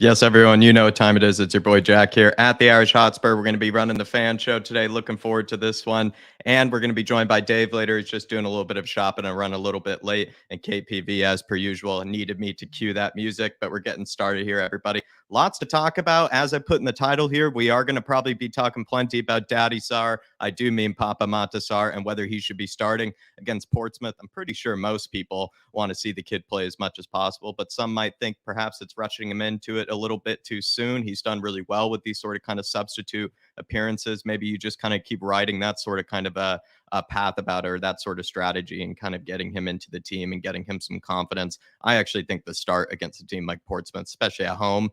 Yes, everyone, you know what time it is. It's your boy Jack here at the Irish Hotspur. We're going to be running the fan show today. Looking forward to this one. And we're going to be joined by Dave later. He's just doing a little bit of shopping and run a little bit late. And KPV, as per usual, needed me to cue that music. But we're getting started here, everybody. Lots to talk about. As I put in the title here, we are going to probably be talking plenty about Daddy Sarr. I do mean Papa Matar and whether he should be starting against Portsmouth. I'm pretty sure most people want to see the kid play as much as possible, but some might think perhaps it's rushing him into it a little bit too soon. He's done really well with these sort of kind of substitute appearances. Maybe you just kind of keep riding that sort of kind of a path about it, or that sort of strategy, and kind of getting him into the team and getting him some confidence. I actually think the start against a team like Portsmouth, especially at home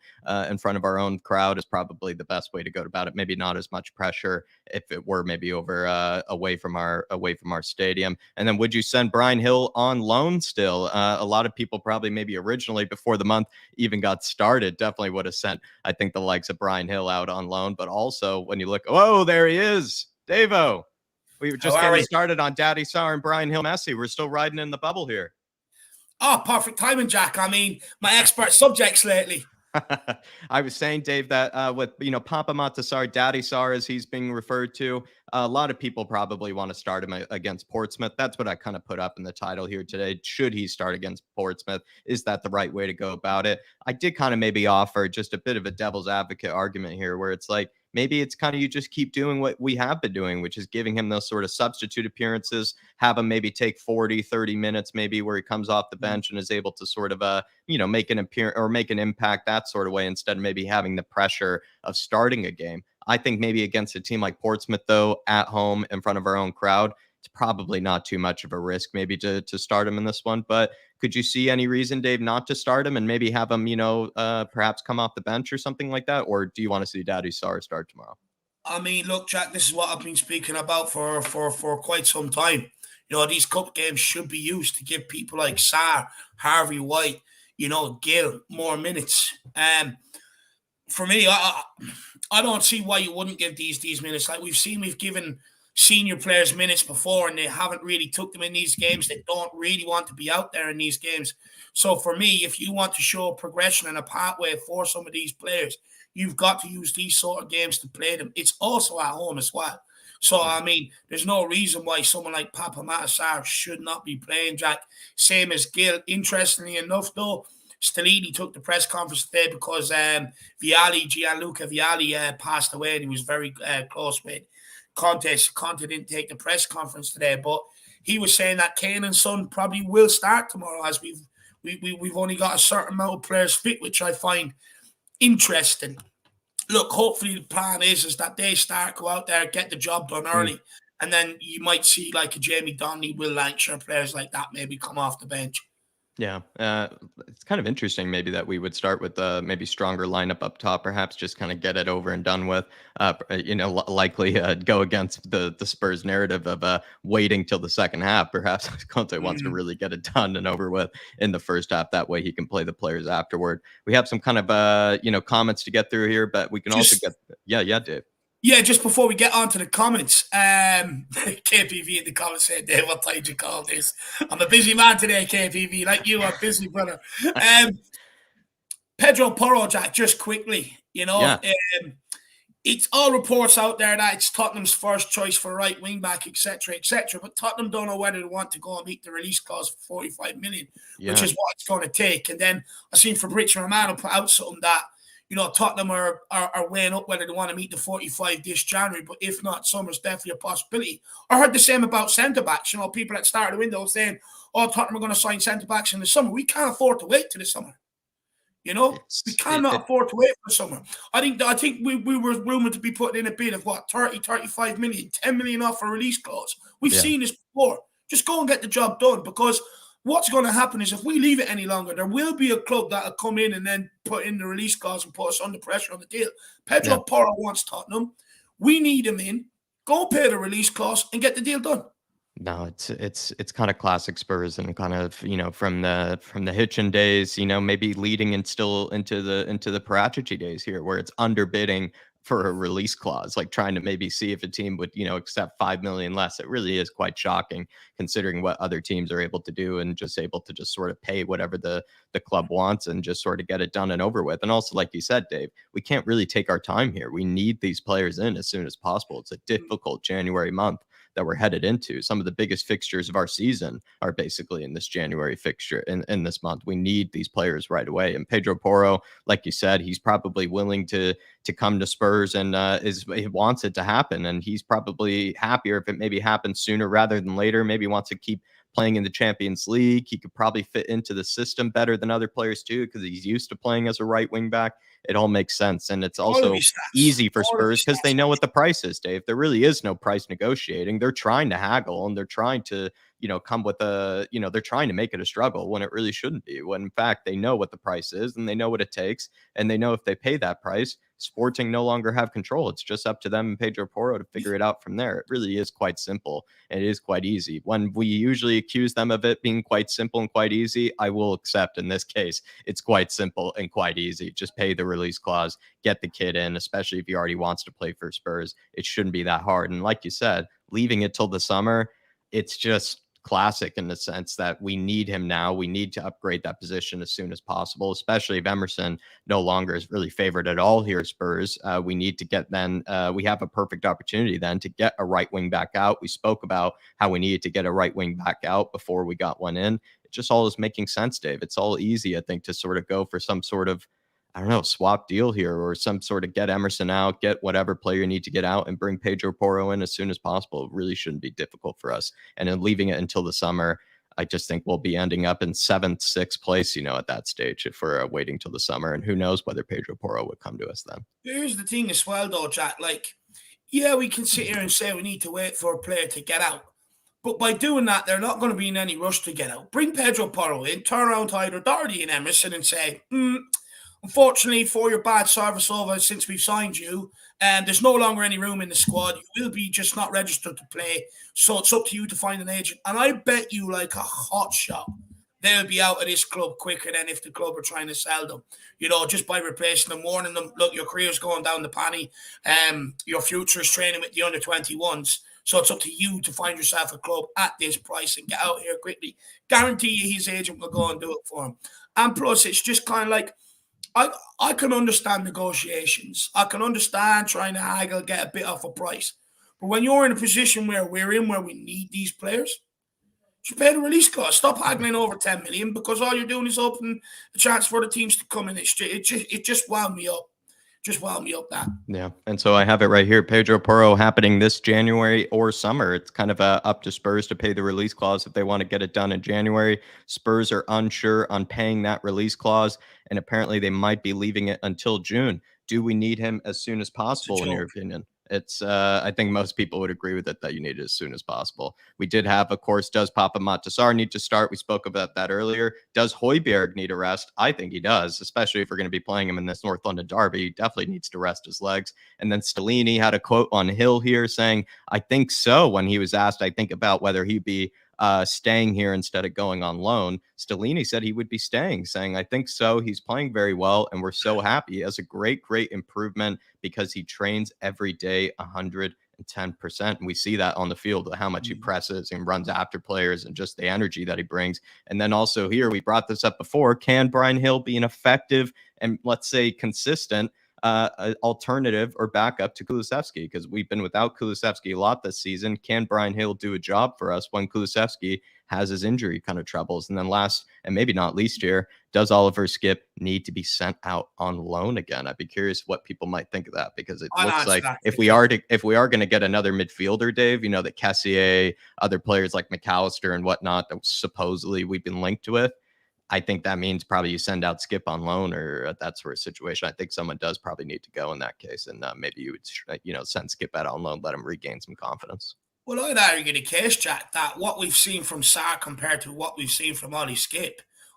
in front of our own crowd, is probably the best way to go about it. Maybe not as much pressure if it were maybe over away from our stadium. And then would you send Bryan Hill on loan still? A lot of people probably maybe originally before the month even got started definitely would have sent, I think, the likes of Bryan Hill out on loan. But also when you look, oh, there he is, Davo. We were just getting started on Daddy Sarr and Bryan Hill Messi. We're still riding in the bubble here. Oh, perfect timing, Jack. I mean, my expert subjects lately. I was saying, Dave, that with, Papa Matar, Daddy Sarr, as he's being referred to, a lot of people probably want to start him against Portsmouth. That's what I kind of put up in the title here today. Should he start against Portsmouth? Is that the right way to go about it? I did kind of maybe offer just a bit of a devil's advocate argument here, where it's like, maybe it's kind of you just keep doing what we have been doing, which is giving him those sort of substitute appearances, have him maybe take 40, 30 minutes, maybe where he comes off the bench and is able to sort of, make an appearance or make an impact that sort of way, instead of maybe having the pressure of starting a game. I think maybe against a team like Portsmouth, though, at home in front of our own crowd, it's probably not too much of a risk maybe to start him in this one. But could you see any reason, Dave, not to start him and maybe have him, perhaps come off the bench or something like that? Or do you want to see Daddy Sarr start tomorrow? I mean, look, Jack, this is what I've been speaking about for quite some time. These cup games should be used to give people like Sarr, Harvey White, Gil more minutes. For me, I don't see why you wouldn't give these minutes. Like we've given senior players minutes before, and they haven't really took them in these games. They don't really want to be out there in these games. So for me, if you want to show progression and a pathway for some of these players, you've got to use these sort of games to play them. It's also at home as well. So, I mean, there's no reason why someone like Papa Matar should not be playing, Jack. Same as Gil. Interestingly enough, though, Stellini took the press conference today because Gianluca Vialli passed away, and he was very close with Conte. Conte didn't take the press conference today, but he was saying that Kane and Son probably will start tomorrow, as we've only got a certain amount of players fit, which I find interesting. Look, hopefully the plan is that they start, go out there, get the job done early, and then you might see like a Jamie Donnelly, Will Lancashire, players like that maybe come off the bench. Yeah, it's kind of interesting maybe that we would start with maybe stronger lineup up top, perhaps just kind of get it over and done with. Likely go against the Spurs narrative of waiting till the second half. Perhaps Conte wants to really get it done and over with in the first half. That way he can play the players afterward. We have some kind of comments to get through here, but we can also get Dave. Yeah, just before we get on to the comments, KPV in the comments said, Dave, what time you call this? I'm a busy man today, KPV. Like you, I'm busy, brother. Pedro Porro, Jack, just quickly, it's all reports out there that it's Tottenham's first choice for right wing back, etc., etc. But Tottenham don't know whether they want to go and meet the release clause for 45 million, which is what it's going to take. And then I seen Fabrizio Romano put out something that, Tottenham are weighing up whether they want to meet the 45 this January, but if not, summer's definitely a possibility. I heard the same about centre-backs. People that started the window saying, Tottenham are going to sign centre-backs in the summer. We can't afford to wait till the summer. We cannot afford to wait for the summer. I think we were rumoured to be putting in a bid of 30, 35 million, 10 million off a release clause. We've seen this before. Just go and get the job done, because what's going to happen is if we leave it any longer, there will be a club that will come in and then put in the release clause and put us under pressure on the deal. Pedro Porro wants Tottenham. We need him in. Go pay the release clause and get the deal done. No, it's kind of classic Spurs, and kind of from the Hitchin days, maybe leading and still into the Paratici days here, where it's underbidding for a release clause, like trying to maybe see if a team would, accept 5 million less. It really is quite shocking considering what other teams are able to do and just able to just sort of pay whatever the club wants and just sort of get it done and over with. And also, like you said, Dave, we can't really take our time here. We need these players in as soon as possible. It's a difficult January month that we're headed into. Some of the biggest fixtures of our season are basically in this January fixture in this month. We need these players right away. And Pedro Porro, like you said, he's probably willing to come to Spurs and he wants it to happen. And he's probably happier if it maybe happens sooner rather than later. Maybe wants to keep playing in the Champions League. He could probably fit into the system better than other players too, because he's used to playing as a right wing back. It all makes sense. And it's also easy for Spurs because they know what the price is, Dave. There really is no price negotiating. They're trying to haggle and they're trying to, come with they're trying to make it a struggle when it really shouldn't be. When in fact, they know what the price is and they know what it takes. And they know if they pay that price, Sporting no longer have control. It's just up to them and Pedro Porro to figure it out from there. It really is quite simple. And it is quite easy. When we usually accuse them of it being quite simple and quite easy, I will accept in this case, it's quite simple and quite easy. Just pay the release clause, get the kid in, especially if he already wants to play for Spurs. It shouldn't be that hard. And like you said, leaving it till the summer, it's just classic in the sense that we need him now. We need to upgrade that position as soon as possible, especially if Emerson no longer is really favored at all here at Spurs. We need to get we have a perfect opportunity then to get a right wing back out. We spoke about how we needed to get a right wing back out before we got one in. It just all is making sense, Dave. It's all easy, I think, to sort of go for some sort of swap deal here or some sort of get Emerson out, get whatever player you need to get out and bring Pedro Porro in as soon as possible. It really shouldn't be difficult for us. And then leaving it until the summer, I just think we'll be ending up in 7th, 6th place, at that stage if we're waiting till the summer. And who knows whether Pedro Porro would come to us then. Here's the thing as well, though, Jack. We can sit here and say we need to wait for a player to get out. But by doing that, they're not going to be in any rush to get out. Bring Pedro Porro in, turn around to either Doherty and Emerson and say, unfortunately, for your bad service over since we've signed you, and there's no longer any room in the squad. You will be just not registered to play. So it's up to you to find an agent. And I bet you like a hot shot, they'll be out of this club quicker than if the club are trying to sell them. Just by replacing them, warning them, look, your career's going down the panny. Your future is training with the under-21s. So it's up to you to find yourself a club at this price and get out here quickly. Guarantee you his agent will go and do it for him. And plus, it's just kind of like, I can understand negotiations. I can understand trying to haggle, get a bit off a price. But when you're in a position where we're in, where we need these players, you pay the release cost. Stop haggling over 10 million because all you're doing is opening a chance for the teams to come in. It just wound me up. That. Yeah. And so I have it right here. Pedro Porro happening this January or summer. It's kind of up to Spurs to pay the release clause if they want to get it done in January. Spurs are unsure on paying that release clause, and apparently they might be leaving it until June. Do we need him as soon as possible, in your opinion? It's I think most people would agree with it that you need it as soon as possible. We did have, of course, does Pape Matar need to start? We spoke about that earlier. Does Hojbjerg need a rest? I think he does, especially if we're going to be playing him in this North London derby. He definitely needs to rest his legs. And then Stellini had a quote on Hill here saying, I think so, when he was asked, I think, about whether he'd be staying here instead of going on loan. Stellini said he would be staying, saying, I think so. He's playing very well, and we're so happy. He has a great improvement because he trains every day 110%. And we see that on the field, how much he presses and runs after players and just the energy that he brings. And then also here, we brought this up before, can Bryan Hill be an effective and, let's say, consistent alternative or backup to Kulusevski? Because we've been without Kulusevski a lot this season. Can Bryan Hill do a job for us when Kulusevski has his injury kind of troubles? And then last, and maybe not least here, does Oliver Skipp need to be sent out on loan again? I'd be curious what people might think of that, because it looks like if we are going to get another midfielder, Dave, that Kessié, other players like McAllister and whatnot that supposedly we've been linked with, I think that means probably you send out Skipp on loan or that sort of situation. I think someone does probably need to go in that case. And maybe you would, send Skipp out on loan, let him regain some confidence. Well, I'd argue the case, Jack, that what we've seen from Sarr compared to what we've seen from Ollie Skipp,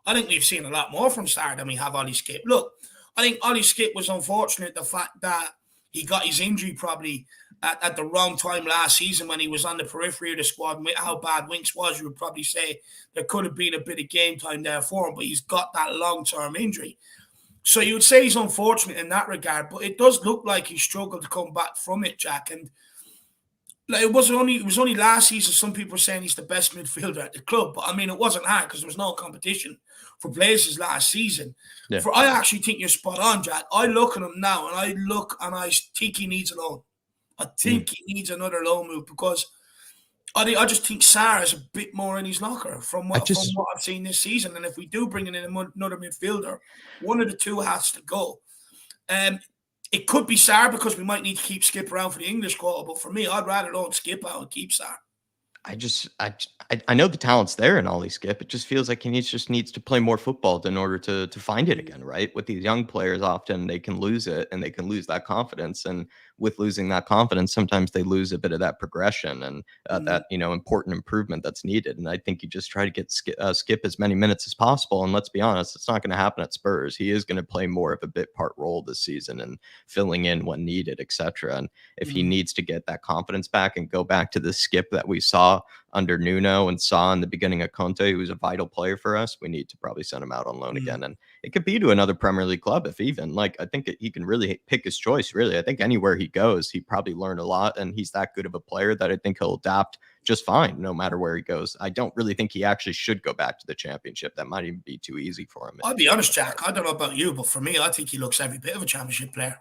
I think we've seen a lot more from Sarr than we have Ollie Skipp. Look, I think Ollie Skipp was unfortunate, the fact that he got his injury probably at the wrong time last season when he was on the periphery of the squad. And with how bad Winks was, you would probably say there could have been a bit of game time there for him, but he's got that long-term injury. So you would say he's unfortunate in that regard, but it does look like he struggled to come back from it, Jack. And like, it was only last season. Some people were saying he's the best midfielder at the club, but I mean, it wasn't hard because there was no competition for places last season. Yeah. I actually think you're spot on, Jack. I look at him now, and I think he needs a loan. I think he needs another loan move because I just think Sarr is a bit more in his locker from what I've seen this season. And if we do bring in another midfielder, one of the two has to go. It could be Sarr because we might need to keep Skipp around for the English quota. But for me, I'd rather loan Skipp out and keep Sarr. I know the talent's there in Ollie Skipp. It just feels like he just needs to play more football in order to find it again, right? With these young players, often they can lose it and they can lose that confidence. And with losing that confidence, sometimes they lose a bit of that progression and that, important improvement that's needed. And I think you just try to get Skipp as many minutes as possible. And let's be honest, it's not going to happen at Spurs. He is going to play more of a bit part role this season and filling in when needed, etc. And if he needs to get that confidence back and go back to the Skipp that we saw under Nuno and saw in the beginning of Conte, who was a vital player for us, we need to probably send him out on loan again. And it could be to another Premier League club if even. Like, I think he can really pick his choice, really. I think anywhere he goes, he probably learned a lot, and he's that good of a player that I think he'll adapt just fine no matter where he goes. I don't really think he actually should go back to the Championship. That might even be too easy for him. I'll be honest, Jack. I don't know about you, but for me, I think he looks every bit of a Championship player.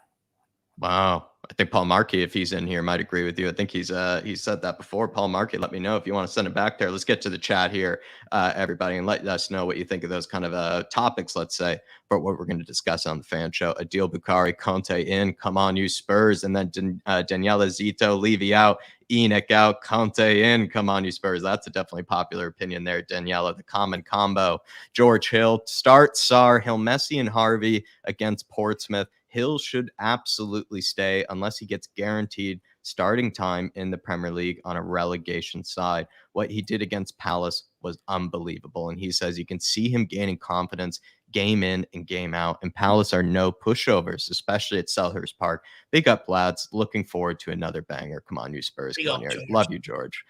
Wow. I think Paul Markey, if he's in here, might agree with you. I think he's said that before. Paul Markey, let me know if you want to send it back there. Let's get to the chat here, everybody, and let us know what you think of those kind of topics, let's say, for what we're going to discuss on the fan show. Adil Bukhari, Conte in, come on, you Spurs, and then Daniela Zito, Levy out, Enoch out, Conte in, come on, you Spurs. That's a definitely popular opinion there, Daniela. The common combo. George Hill, start Sarr, Hill, Messi, and Harvey against Portsmouth. Hill should absolutely stay unless he gets guaranteed starting time in the Premier League on a relegation side. What he did against Palace was unbelievable. And he says you can see him gaining confidence game in and game out. And Palace are no pushovers, especially at Selhurst Park. Big up, lads. Looking forward to another banger. Come on, you Spurs. Come on, here. Love you, George.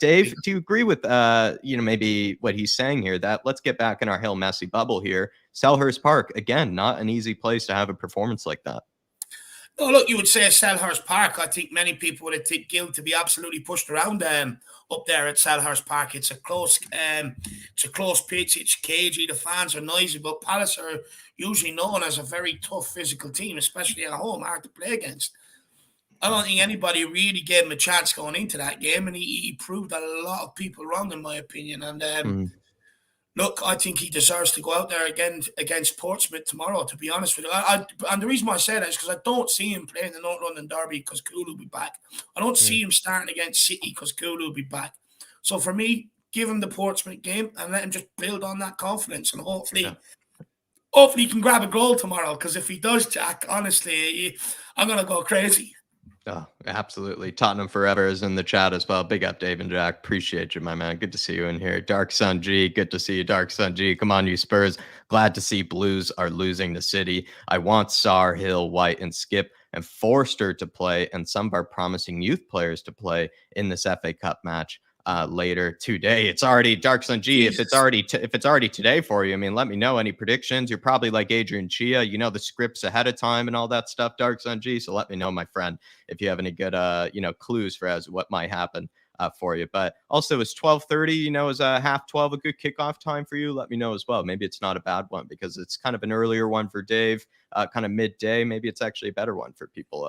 Dave, do you agree with, maybe what he's saying here, that let's get back in our Hill Messi bubble here. Selhurst Park, again, not an easy place to have a performance like that. No, look, you would say Selhurst Park. I think many people would think Gil to be absolutely pushed around up there at Selhurst Park. It's a close pitch. It's cagey. The fans are noisy, but Palace are usually known as a very tough physical team, especially at home, hard to play against. I don't think anybody really gave him a chance going into that game, and he proved a lot of people wrong, in my opinion. And look, I think he deserves to go out there again against Portsmouth tomorrow, to be honest with you. And the reason why I say that is because I don't see him playing the North London Derby because Kulu will be back. I don't see him starting against City because Kulu will be back. So for me, give him the Portsmouth game and let him just build on that confidence. And hopefully he can grab a goal tomorrow, because if he does, Jack, honestly, I'm going to go crazy. Oh, absolutely. Tottenham Forever is in the chat as well. Big up, Dave and Jack. Appreciate you, my man. Good to see you in here. Dark Sun G, good to see you, Dark Sun G. Come on, you Spurs. Glad to see Blues are losing the City. I want Sarr, Hill, White, and Skipp and Forster to play, and some of our promising youth players to play in this FA Cup match later today. It's already Dark Sun G. If it's already today for you, I mean, let me know any predictions. You're probably like Adrian Chia, you know the scripts ahead of time and all that stuff, Dark Sun G. So let me know, my friend, if you have any good clues for as what might happen for you. But also, is 12:30, is a half 12 a good kickoff time for you? Let me know as well. Maybe it's not a bad one because it's kind of an earlier one for Dave, kind of midday. Maybe it's actually a better one for people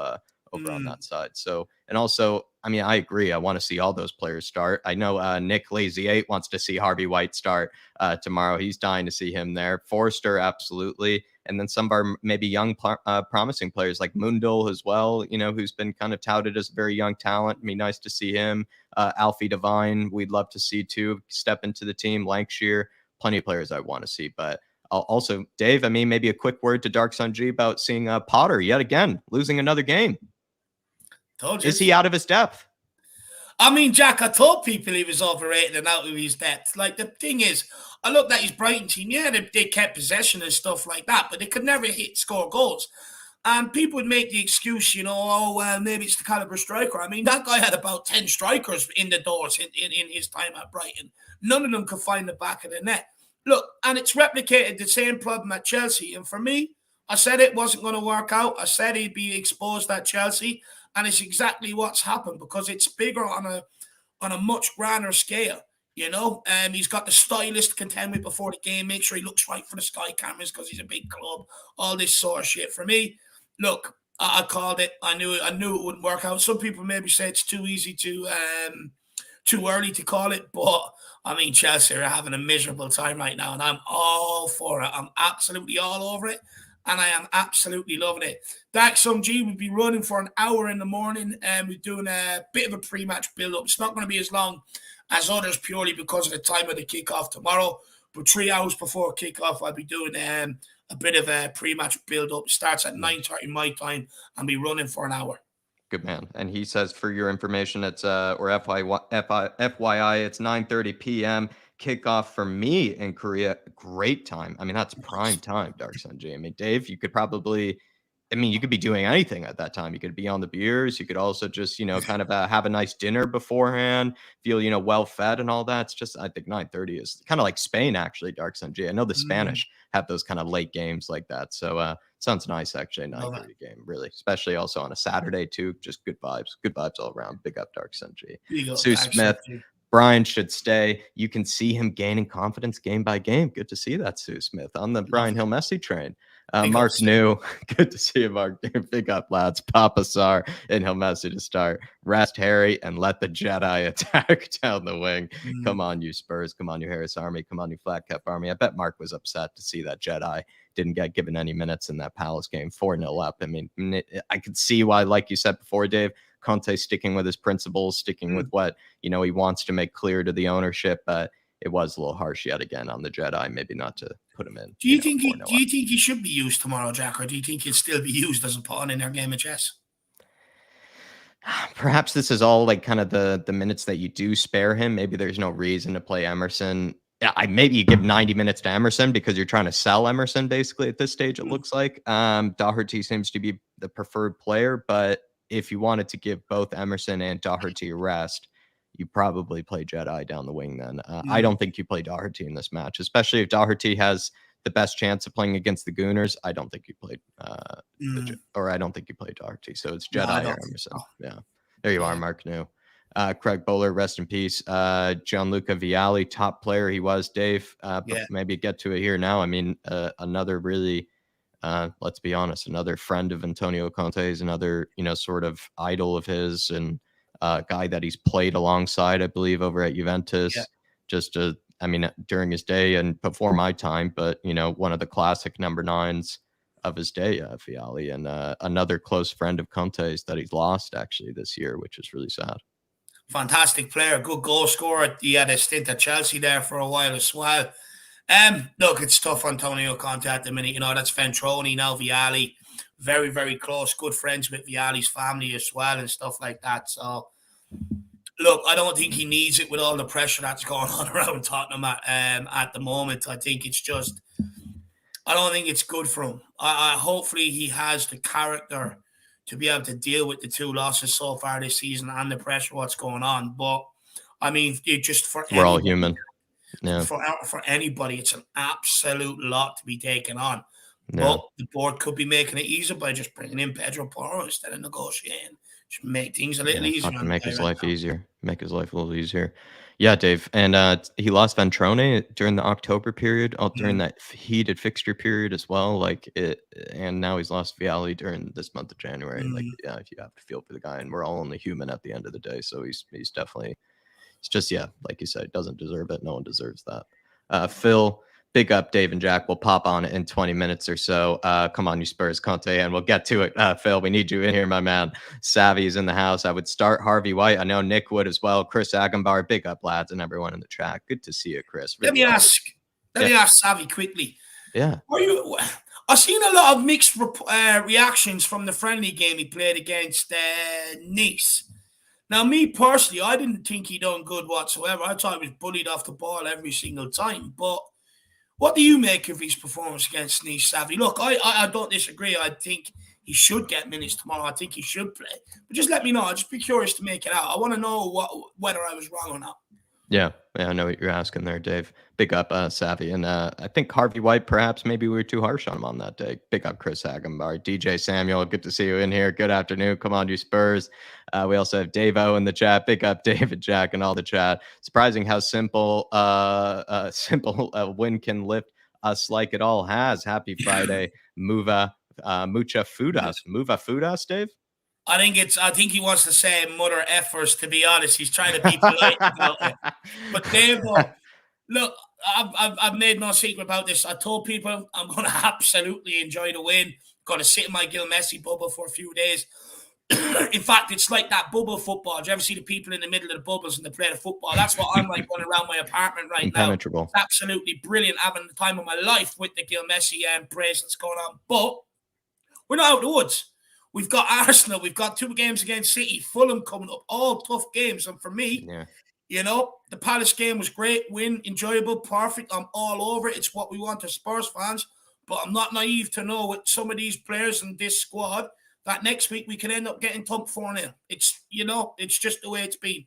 over on that side. So, and also, I mean, I agree. I want to see all those players start. I know Nick Lazy 8 wants to see Harvey White start tomorrow. He's dying to see him there. Forster, absolutely. And then some of our maybe young promising players like Mundul as well, who's been kind of touted as a very young talent. It'd be nice to see him. Alfie Devine, we'd love to see too, step into the team. Lancashire, plenty of players I want to see. But also, Dave, I mean, maybe a quick word to Dark Sun G about seeing Potter yet again, losing another game. Is he out of his depth? I mean, Jack, I told people he was overrated and out of his depth. Like, the thing is, I looked at his Brighton team. Yeah, they kept possession and stuff like that, but they could never score goals. And people would make the excuse, oh, well, maybe it's the caliber striker. I mean, that guy had about 10 strikers in the doors in his time at Brighton. None of them could find the back of the net. Look, and it's replicated the same problem at Chelsea. And for me, I said it wasn't going to work out. I said he'd be exposed at Chelsea, and it's exactly what's happened because it's bigger on a much grander scale. He's got the stylist to contend with before the game, make sure he looks right for the Sky cameras because he's a big club, all this sort of shit. For me, look, I called it. I knew it wouldn't work out. Some people maybe say it's too easy too early to call it, but I mean, Chelsea are having a miserable time right now, and I'm all for it. I'm absolutely all over it, and I am absolutely loving it. Dax G will be running for an hour in the morning, and we're doing a bit of a pre-match build-up. It's not going to be as long as others purely because of the time of the kickoff tomorrow, but 3 hours before kickoff, I'll be doing a bit of a pre-match build-up. It starts at 9:30 my time, and be running for an hour. Good man. And he says, for your information, it's or FYI, it's 9:30 p.m. kickoff for me in Korea. Great time. I mean, that's prime time, Dark Sun G. I mean, Dave, you could probably, you could be doing anything at that time. You could be on the beers. You could also just, kind of have a nice dinner beforehand, feel, well fed and all that. It's just, I think 9:30 is kind of like Spain, actually, Dark Sun G. I know the Spanish have those kind of late games like that. So sounds nice, actually, 9:30 game, really, especially also on a Saturday, too. Just good vibes all around. Big up, Dark Sun G. Sue Smith. Bryan should stay. You can see him gaining confidence game by game. Good to see that, Sue Smith, on the Bryan Hill Messi train. Mark New, good to see you, Mark. Big up, lads. Papa Sarr and Hill Messi to start. Rest Harry and let the Jedi attack down the wing. Come on, you Spurs. Come on, you Harris Army. Come on, you Flat Cap Army. I bet Mark was upset to see that Jedi didn't get given any minutes in that Palace game. 4-0 up. I mean, I could see why, like you said before, Dave, Conte sticking with his principles, sticking with what, he wants to make clear to the ownership. But it was a little harsh yet again on the Jedi, maybe not to put him in. Do you think he should be used tomorrow, Jack, or do you think he'll still be used as a pawn in their game of chess? Perhaps this is all like kind of the minutes that you do spare him. Maybe there's no reason to play Emerson. Yeah, maybe you give 90 minutes to Emerson because you're trying to sell Emerson basically at this stage, it looks like. Doherty seems to be the preferred player, but if you wanted to give both Emerson and Doherty a rest, you probably play Jedi down the wing then. I don't think you play Doherty in this match, especially if Doherty has the best chance of playing against the Gooners. I don't think you played I don't think you play Doherty. So it's Jedi or Emerson. Yeah. There you are, Mark New. Craig Bowler, rest in peace. Gianluca Vialli, top player he was, Dave. Maybe get to it here now. I mean, another really, let's be honest, another friend of Antonio Conte's, another, sort of idol of his, and guy that he's played alongside, I believe, over at Juventus. Yeah. During his day and before my time, but, one of the classic number 9s of his day, Vialli, and another close friend of Conte's that he's lost actually this year, which is really sad. Fantastic player, good goal scorer. He had a stint at Chelsea there for a while as well. Look, it's tough on Antonio Conte at the minute. That's Ventroni, now Vialli. Very, very close, good friends with Vialli's family as well and stuff like that. So, look, I don't think he needs it with all the pressure that's going on around Tottenham at the moment. I think it's just, I don't think it's good for him. Hopefully he has the character to be able to deal with the 2 losses so far this season and the pressure what's going on. But, I mean, it just for we're all human. Yeah. For anybody, it's an absolute lot to be taken on. Yeah. But the board could be making it easier by just bringing in Pedro Porro instead of negotiating. Just make things a little easier. Make his life easier. Make his life a little easier. Yeah, Dave. And he lost Ventrone during the October period, during that heated fixture period as well. And now he's lost Vialli during this month of January. You have to feel for the guy, and we're all only human at the end of the day. So he's definitely, it's just, like you said, doesn't deserve it. No one deserves that. Phil, big up, Dave and Jack. We'll pop on it in 20 minutes or so. Come on, you Spurs, Conte, and we'll get to it. Phil, we need you in here, my man. Savvy's in the house. I would start Harvey White. I know Nick would as well. Chris Agambar, big up, lads, and everyone in the chat. Good to see you, Chris. Really let me ask Savvy quickly. Yeah. I've seen a lot of mixed reactions from the friendly game he played against Nice. Now, me personally, I didn't think he done good whatsoever. I thought he was bullied off the ball every single time, but what do you make of his performance against Nice, Savvy? Look, I don't disagree. I think he should get minutes tomorrow. I think he should play. But just let me know. I'd just be curious to make it out. I want to know whether I was wrong or not. Yeah, I know what you're asking there, Dave. Big up, Savvy. And I think Harvey White, perhaps maybe we were too harsh on him on that day. Big up, Chris Hagenbar. DJ Samuel, good to see you in here. Good afternoon. Come on, you Spurs. We also have Dave O in the chat. Big up, David Jack, and all the chat. Surprising how simple a win can lift us like it all has. Happy Friday, Muva. Mucha Fudas. Muva Fudas, Dave? I think he wants to say mother effers, to be honest. He's trying to be polite about it. But Dave, look, I've made no secret about this. I told people I'm going to absolutely enjoy the win. Going to sit in my Gil Messi bubble for a few days. In fact, it's like that bubble football. Do you ever see the people in the middle of the bubbles and they play the football? That's what I'm like going around my apartment right now. It's absolutely brilliant, having the time of my life with the Gil Messi praise that's going on. But we're not out of the woods. We've got Arsenal. We've got 2 games against City. Fulham coming up. All tough games. And for me, you know, the Palace game was great. Win, enjoyable, perfect. I'm all over it. It's what we want as Spurs fans. But I'm not naive to know with some of these players in this squad that next week we could end up getting thumped 4-0. It's, you know, it's just the way it's been.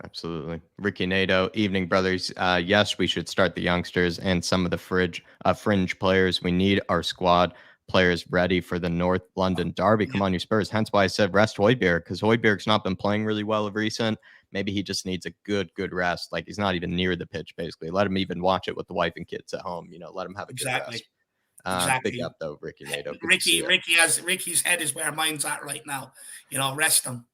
Absolutely. Ricky Nato, evening, brothers. Yes, we should start the youngsters and some of the fringe players. We need our squad players ready for the North London derby. Come on, you Spurs. Hence why I said rest Hojbjerg, because Hojbjerg's not been playing really well of recent. Maybe he just needs a good rest. Like, he's not even near the pitch, basically. Let him even watch it with the wife and kids at home. You know, let him have a good rest. Exactly. Big up, though, Ricky Nato. Ricky's head is where mine's at right now. You know, rest him.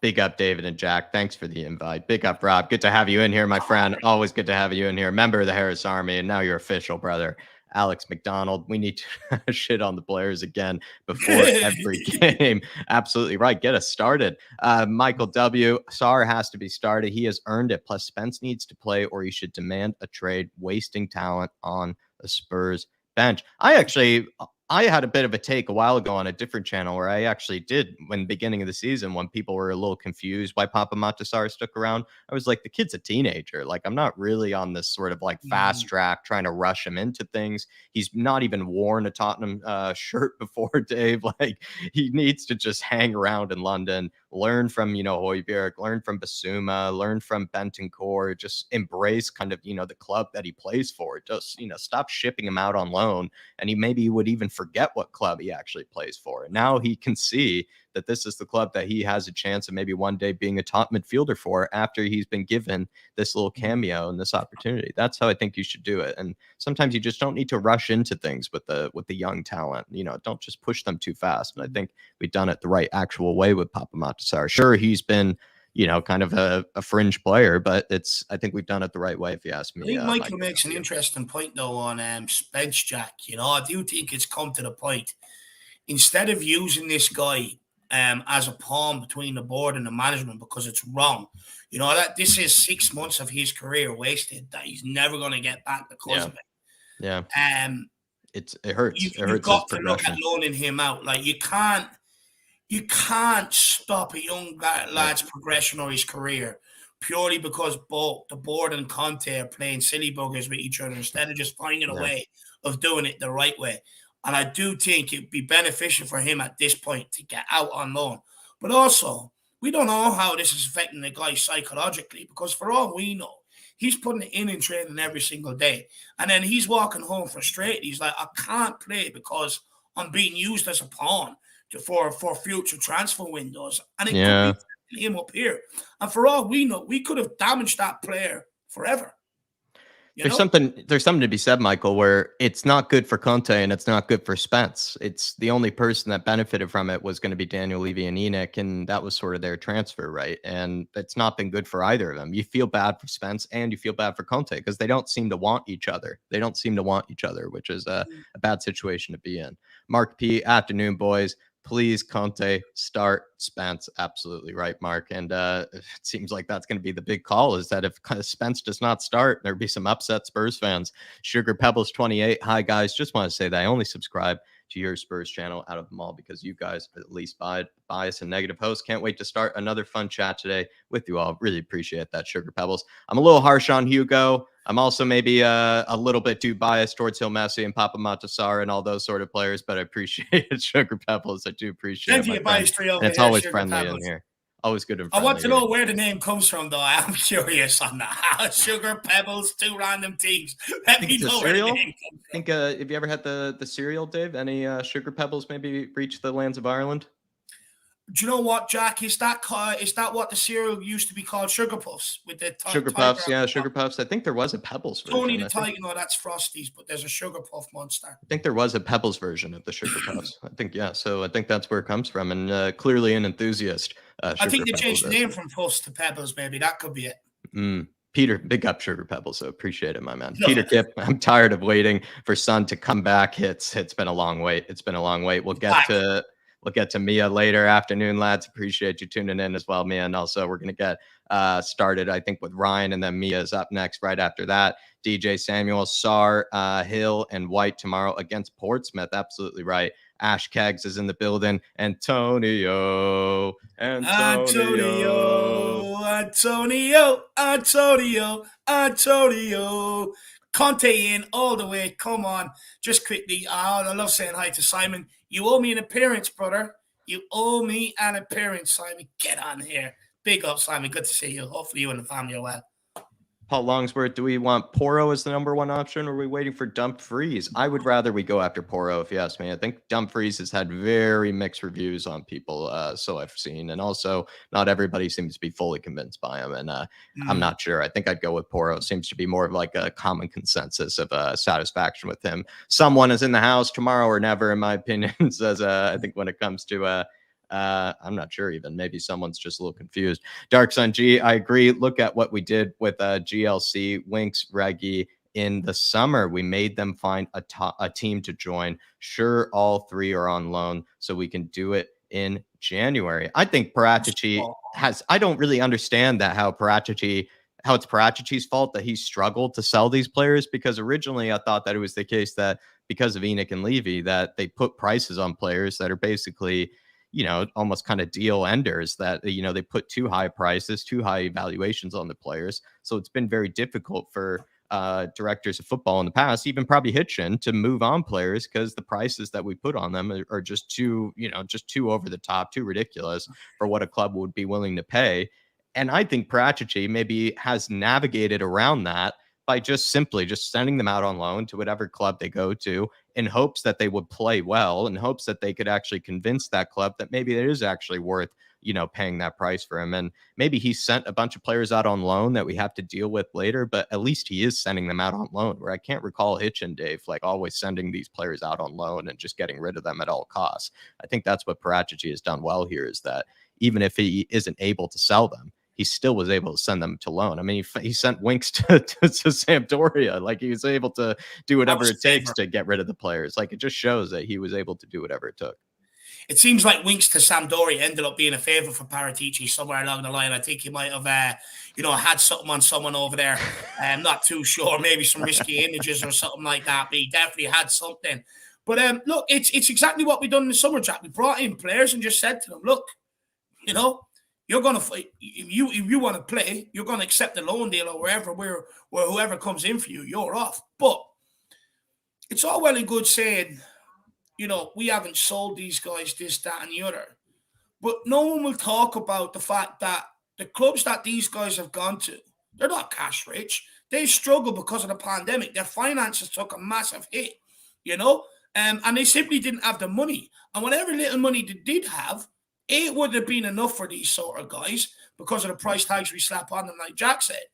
Big up, David and Jack. Thanks for the invite. Big up, Rob. Good to have you in here, my friend. Always good to have you in here. Member of the Harris Army, and now you're official, brother. Alex McDonald, we need to shit on the players again before every game. Absolutely right. Get us started. Michael W. Sarr has to be started. He has earned it. Plus, Spence needs to play, or he should demand a trade, wasting talent on the Spurs bench. I had a bit of a take a while ago on a different channel where I actually did, when the beginning of the season, when people were a little confused why Pape Matar stuck around, I was like, the kid's a teenager. Like, I'm not really on this sort of like fast track trying to rush him into things. He's not even worn a Tottenham shirt before, Dave. Like, he needs to just hang around in London, learn from, you know, Hojbjerg, learn from Bissouma, learn from Bentancur, just embrace kind of, you know, the club that he plays for. Just, you know, stop shipping him out on loan. And he would even forget what club he actually plays for. And now he can see that this is the club that he has a chance of maybe one day being a top midfielder for after he's been given this little cameo and this opportunity. That's how I think you should do it. And sometimes you just don't need to rush into things with the young talent. You know, don't just push them too fast. And I think we've done it the right actual way with Pape Matar. Sure, he's been, you know, kind of a fringe player, but I think we've done it the right way, if you ask me. I think Michael makes an interesting point, though, on Spence, Jack. You know, I do think it's come to the point. Instead of using this guy as a pawn between the board and the management because it's wrong, you know, that this is 6 months of his career wasted that he's never going to get back because of it. Yeah. It hurts. You've got to look at loaning him out. Like, you can't stop a young lad's progression or his career purely because both the board and Conte are playing silly buggers with each other instead of just finding a way of doing it the right way. And I do think it'd be beneficial for him at this point to get out on loan. But also, we don't know how this is affecting the guy psychologically, because for all we know, he's putting it in training every single day. And then he's walking home frustrated. He's like, I can't play because I'm being used as a pawn for future transfer windows. And it could be him up here. And for all we know, we could have damaged that player forever. There's something to be said, Michael, where it's not good for Conte and it's not good for Spence. It's the only person that benefited from it was going to be Daniel Levy and Enoch, and that was sort of their transfer, right? And it's not been good for either of them. You feel bad for Spence and you feel bad for Conte because they don't seem to want each other. Which is a bad situation to be in. Mark P, afternoon, boys. Please, Conte, start Spence. Absolutely right, Mark. And it seems like that's going to be the big call, is that if Spence does not start, there'll be some upset Spurs fans. Sugar Pebbles 28. Hi, guys. Just want to say that I only subscribe to your Spurs channel out of them all because you guys are at least bias and negative hosts. Can't wait to start another fun chat today with you all. Really appreciate that, Sugar Pebbles. I'm a little harsh on Hugo. I'm also maybe a little bit too biased towards Gil Messi and Pape Matar and all those sort of players, but I appreciate it, Sugar Pebbles. I do appreciate it. It's always friendly in here. Always good and I friendly. want to know where the name comes from, though. I am curious on that. Sugar Pebbles, two random teams. Let me know where the name comes from. I think, have you ever had the cereal, Dave? Any Sugar Pebbles maybe reach the lands of Ireland? Do you know what, Jack? Is that what the cereal used to be called? Sugar Puffs with the Sugar Puffs, yeah, Sugar Puffs. I think there was a Pebbles version. Tony the Tiger, no, that's Frosties, but there's a Sugar Puff monster. I think there was a Pebbles version of the Sugar Puffs. I think, yeah. So I think that's where it comes from, and clearly an enthusiast. I think they changed the name from Puffs to Pebbles. Maybe that could be it. Peter, big up Sugar Pebbles, so appreciate it, my man. Peter Kipp, I'm tired of waiting for Son to come back. It's been a long wait. It's been a long wait. We'll get to Mia later. Afternoon, lads. Appreciate you tuning in as well, Mia. And also, we're going to get started, I think, with Ryan, and then Mia's up next right after that. DJ Samuel, Sarr, Hill, and White tomorrow against Portsmouth. Absolutely right. Ash Keggs is in the building. Antonio. Conte in all the way. Come on. Just quickly. I love saying hi to Simon. You owe me an appearance, brother. You owe me an appearance, Simon. Get on here. Big up, Simon. Good to see you. Hopefully you and the family are well. Paul Longsworth, do we want Porro as the number one option, or are we waiting for Dumfries? I would rather we go after Porro, if you ask me. I think Dumfries has had very mixed reviews on people, so I've seen. And also, not everybody seems to be fully convinced by him. And I'm not sure. I think I'd go with Porro. Seems to be more of like a common consensus of satisfaction with him. Someone is in the house tomorrow or never, in my opinion, says, I think when it comes to I'm not sure even. Maybe someone's just a little confused. Dark Sun G, I agree. Look at what we did with GLC, Winks, Reggie in the summer. We made them find a team to join. Sure, all three are on loan, so we can do it in January. I think Paratici I don't really understand that how it's Paratici's fault that he struggled to sell these players, because originally I thought that it was the case that because of Enoch and Levy that they put prices on players that are basically, almost kind of deal enders, that, they put too high prices, too high evaluations on the players. So it's been very difficult for directors of football in the past, even probably Hitchin, to move on players because the prices that we put on them are just too, just too over the top, too ridiculous for what a club would be willing to pay. And I think Paratici maybe has navigated around that by just simply sending them out on loan to whatever club they go to, in hopes that they would play well, in hopes that they could actually convince that club that maybe it is actually worth, paying that price for him. And maybe he sent a bunch of players out on loan that we have to deal with later, but at least he is sending them out on loan, where I can't recall Hitch and Dave like always sending these players out on loan and just getting rid of them at all costs. I think that's what Paratici has done well here, is that even if he isn't able to sell them, he still was able to send them to loan. I mean, he sent Winks to Sampdoria. Like, he was able to do whatever it takes to get rid of the players. Like, it just shows that he was able to do whatever it took. It seems like Winks to Sampdoria ended up being a favour for Paratici somewhere along the line. I think he might have, had something on someone over there. I'm not too sure. Maybe some risky images or something like that. But he definitely had something. But look, it's exactly what we done in the summer, Jack. We brought in players and just said to them, look, you're going to fight. If you want to play, you're going to accept the loan deal or where whoever comes in for you, you're off. But it's all well and good saying, we haven't sold these guys this, that, and the other. But no one will talk about the fact that the clubs that these guys have gone to, they're not cash rich. They struggle because of the pandemic. Their finances took a massive hit, and they simply didn't have the money. And whatever little money they did have, it would have been enough for these sort of guys because of the price tags we slap on them, like Jack said.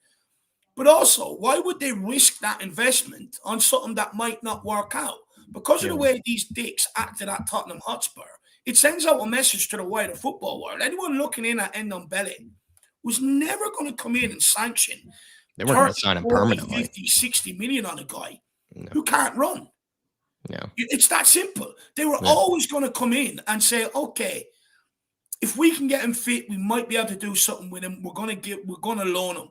But also, why would they risk that investment on something that might not work out? Because of the way these dicks acted at Tottenham Hotspur, it sends out a message to the wider football world. Anyone looking in at Endon Belly was never going to come in and sanction. They weren't going to sign him permanently. 50, 60 million on a guy who can't run. Yeah. It's that simple. They were always going to come in and say, okay, if we can get him fit, we might be able to do something with him. We're going to loan him.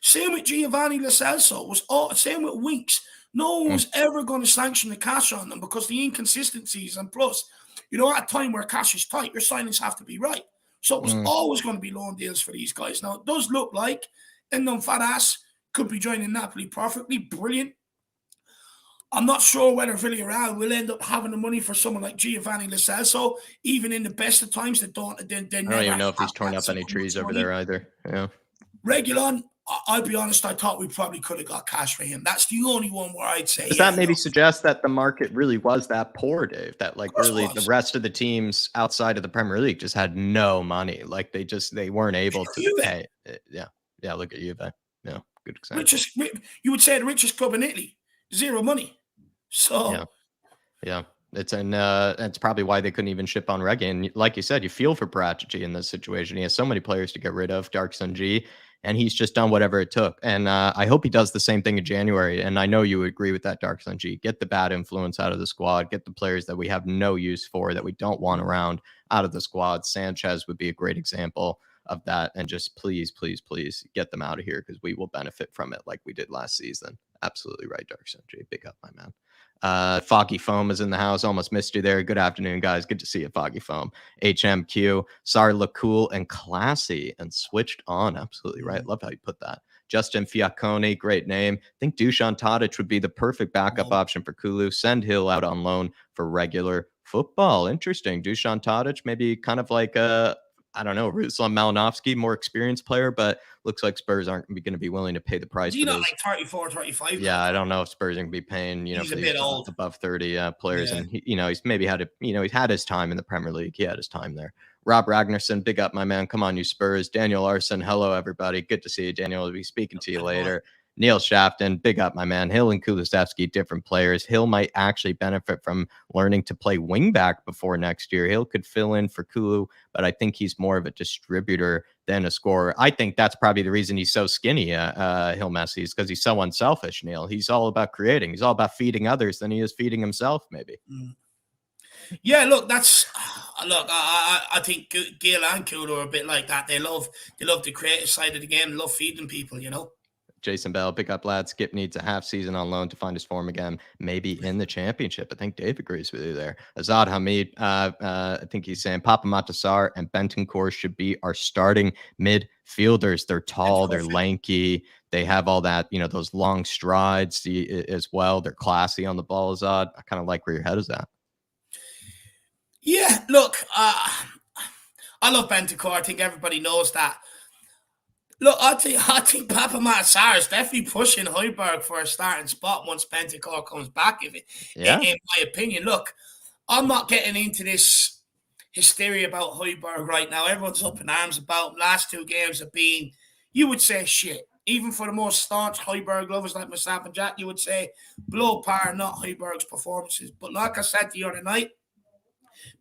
Same with Giovanni Lo Celso. Same with Winks. No one was ever going to sanction the cash on them because the inconsistencies, and plus, at a time where cash is tight, your signings have to be right. So it was always going to be loan deals for these guys. Now, it does look like Endon Fat Ass could be joining Napoli perfectly. Brilliant. I'm not sure whether Villarreal will end up having the money for someone like Giovanni Lo Celso. Even in the best of times, they I don't even know if he's torn up any trees over there either. Yeah. Reguilon, I'll be honest, I thought we probably could have got cash for him. That's the only one where I'd say. Does that maybe suggest that the market really was that poor, Dave? That like really the rest of the teams outside of the Premier League just had no money. Like they weren't able to pay. Yeah. Look at Juve. Yeah, good example. You would say the richest club in Italy, zero money. So yeah. It's probably why they couldn't even ship on Reggie. And like you said, you feel for Parachi in this situation. He has so many players to get rid of, Dark Sun G, and he's just done whatever it took. And I hope he does the same thing in January. And I know you would agree with that, Dark Sun G. Get the bad influence out of the squad. Get the players that we have no use for, that we don't want around, out of the squad. Sanchez would be a great example of that. And just please get them out of here, because we will benefit from it like we did last season. Absolutely right, Dark Sun G. Big up, my man. Foggy Foam is in the house. Almost missed you there. Good afternoon, guys. Good to see you, Foggy Foam. HMQ. Sarr looked cool and classy and switched on. Absolutely right. Love how you put that. Justin Fiacconi, great name. I think Dusan Tadic would be the perfect backup option for Kulu. Send Hill out on loan for regular football. Interesting. Dusan Tadic, maybe kind of like I don't know, Ruslan Malinovsky, more experienced player, but looks like Spurs aren't going to be willing to pay the price. He's not like 34, 35. Yeah, I don't know if Spurs are going to be paying, he's a bit old, above 30 players. Yeah. And he's maybe had he's had his time in the Premier League. He had his time there. Rob Ragnarsson, big up, my man. Come on, you Spurs. Daniel Larson, hello, everybody. Good to see you, Daniel. I'll be speaking to you later. Neil Shafton, big up, my man. Hill and Kulusevski, different players. Hill might actually benefit from learning to play wingback before next year. Hill could fill in for Kulu, but I think he's more of a distributor than a scorer. I think that's probably the reason he's so skinny, Hill Messi, is because he's so unselfish, Neil. He's all about creating. He's all about feeding others than he is feeding himself, maybe. Yeah, look, I think Gil and Kulu are a bit like that. They love the creative side of the game. They love feeding people, Jason Bell, pick up, lad. Skipp needs a half season on loan to find his form again, maybe in the championship. I think Dave agrees with you there. Azad Hamid, I think he's saying Pape, Matar, and Bentancur should be our starting midfielders. They're tall, they're lanky, they have all that, those long strides as well. They're classy on the ball, Azad. I kind of like where your head is at. Yeah, look, I love Bentancur. I think everybody knows that. Look, I think Pape Matar is definitely pushing Hojbjerg for a starting spot once Bentancur comes back. In my opinion, look, I'm not getting into this hysteria about Hojbjerg right now. Everyone's up in arms about him. Last two games have been, you would say, shit. Even for the most staunch Hojbjerg lovers like myself and Jack, you would say below par, not Hojbjerg's performances. But like I said the other night,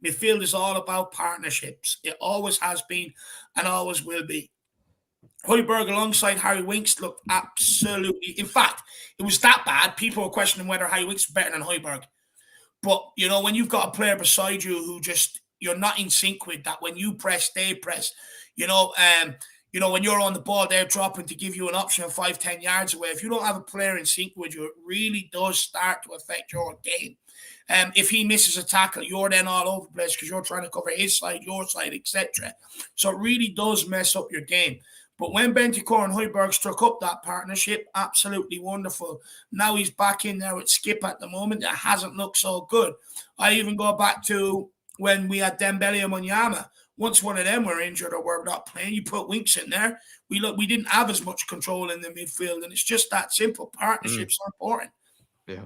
midfield is all about partnerships. It always has been and always will be. Hojbjerg alongside Harry Winks looked absolutely... In fact, it was that bad. People were questioning whether Harry Winks was better than Hojbjerg. But, when you've got a player beside you who just... You're not in sync with that. When you press, they press. When you're on the ball, they're dropping to give you an option of 5-10 yards away. If you don't have a player in sync with you, it really does start to affect your game. If he misses a tackle, you're then all over the place because you're trying to cover his side, your side, etc. So it really does mess up your game. But when Bentancur and Hojbjerg struck up that partnership, absolutely wonderful. Now he's back in there with Skipp at the moment. It hasn't looked so good. I even go back to when we had Dembele and Munyama. Once one of them were injured or were not playing, you put Winks in there. We didn't have as much control in the midfield, and it's just that simple. Partnerships are important. Yeah.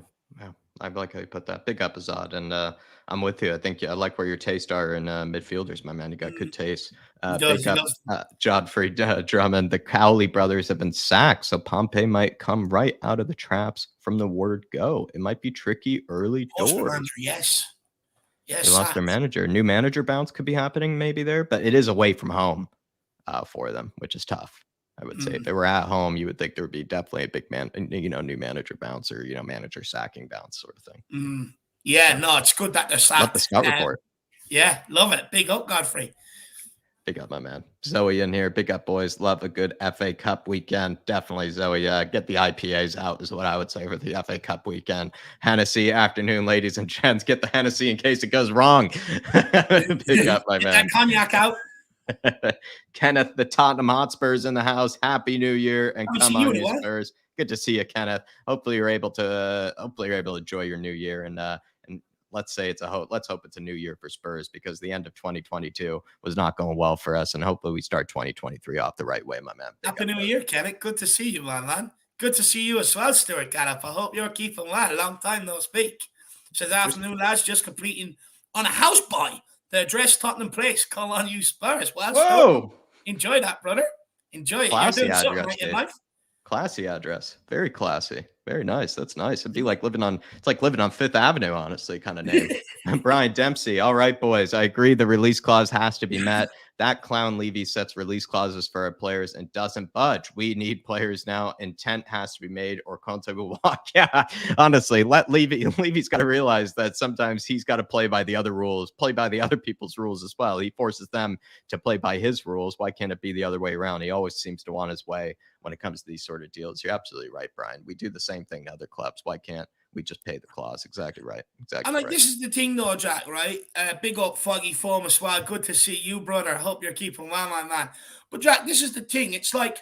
I like how you put that. Big up, Azad, and I'm with you. I think I like where your tastes are in midfielders, my man. You got good taste. Big up, Godfrey Drummond. The Cowley brothers have been sacked, so Pompey might come right out of the traps from the word go. It might be tricky early doors. Yes. They lost their manager. New manager bounce could be happening maybe there, but it is away from home for them, which is tough. I would say if they were at home, you would think there would be definitely a big new manager bounce or, manager sacking bounce sort of thing. Yeah, no, it's good that they're sacked. Love the scout report. Yeah, love it. Big up, Godfrey. Big up, my man. Zoe in here. Big up, boys. Love a good FA Cup weekend. Definitely, Zoe. Get the IPAs out is what I would say for the FA Cup weekend. Hennessy afternoon, ladies and gents. Get the Hennessy in case it goes wrong. Big up, my man. Get that cognac out. Kenneth, the Tottenham Hotspurs in the house. Happy New Year and come on, you Spurs. good to see you, Kenneth. Hopefully you're able to enjoy your new year, and let's say let's hope it's a new year for Spurs, because the end of 2022 was not going well for us, and hopefully we start 2023 off the right way, my man. Happy New Year, Kenneth. Good to see you, man. Good to see you as well, Stuart Gallop. I hope you're keeping well. Long time no speak. Says afternoon, lads, just completing on a house buy. The address, Tottenham Place. Call on you, Spurs. Well, Stuart, enjoy that, brother. Enjoy it. Classy You're doing something address, right in life. Classy address. Very classy. Very nice. That's nice. It'd be like living on Fifth Avenue, honestly, kind of name. Brian Dempsey. All right, boys. I agree. The release clause has to be met. That clown Levy sets release clauses for our players and doesn't budge. We need players now. Intent has to be made, or Conte will walk. Yeah, honestly, let Levy. Levy's got to realize that sometimes he's got to play by the other rules, play by the other people's rules as well. He forces them to play by his rules. Why can't it be the other way around? He always seems to want his way when it comes to these sort of deals. You're absolutely right, Brian. We do the same thing to other clubs. Why can't we just pay the clause? Exactly right. Exactly. And this is the thing, though, Jack. Right? Big up, Foggy Former Swag. Good to see you, brother. Hope you're keeping well, my man. But Jack, this is the thing. It's like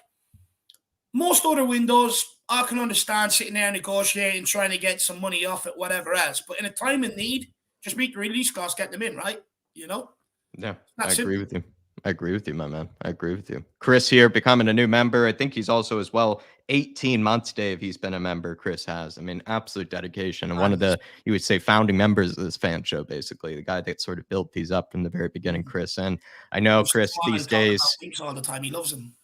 most other windows, I can understand sitting there negotiating, trying to get some money off it, whatever else. But in a time of need, just meet the release clause, get them in, right? Yeah, I agree with you. I agree with you, my man. I agree with you. Chris here, becoming a new member. I think he's also as well 18 months, Dave. He's been a member. Chris has. I mean, absolute dedication. And one of the, you would say, founding members of this fan show, basically. The guy that sort of built these up from the very beginning, Chris. And I know Chris these days. All the time. He loves them.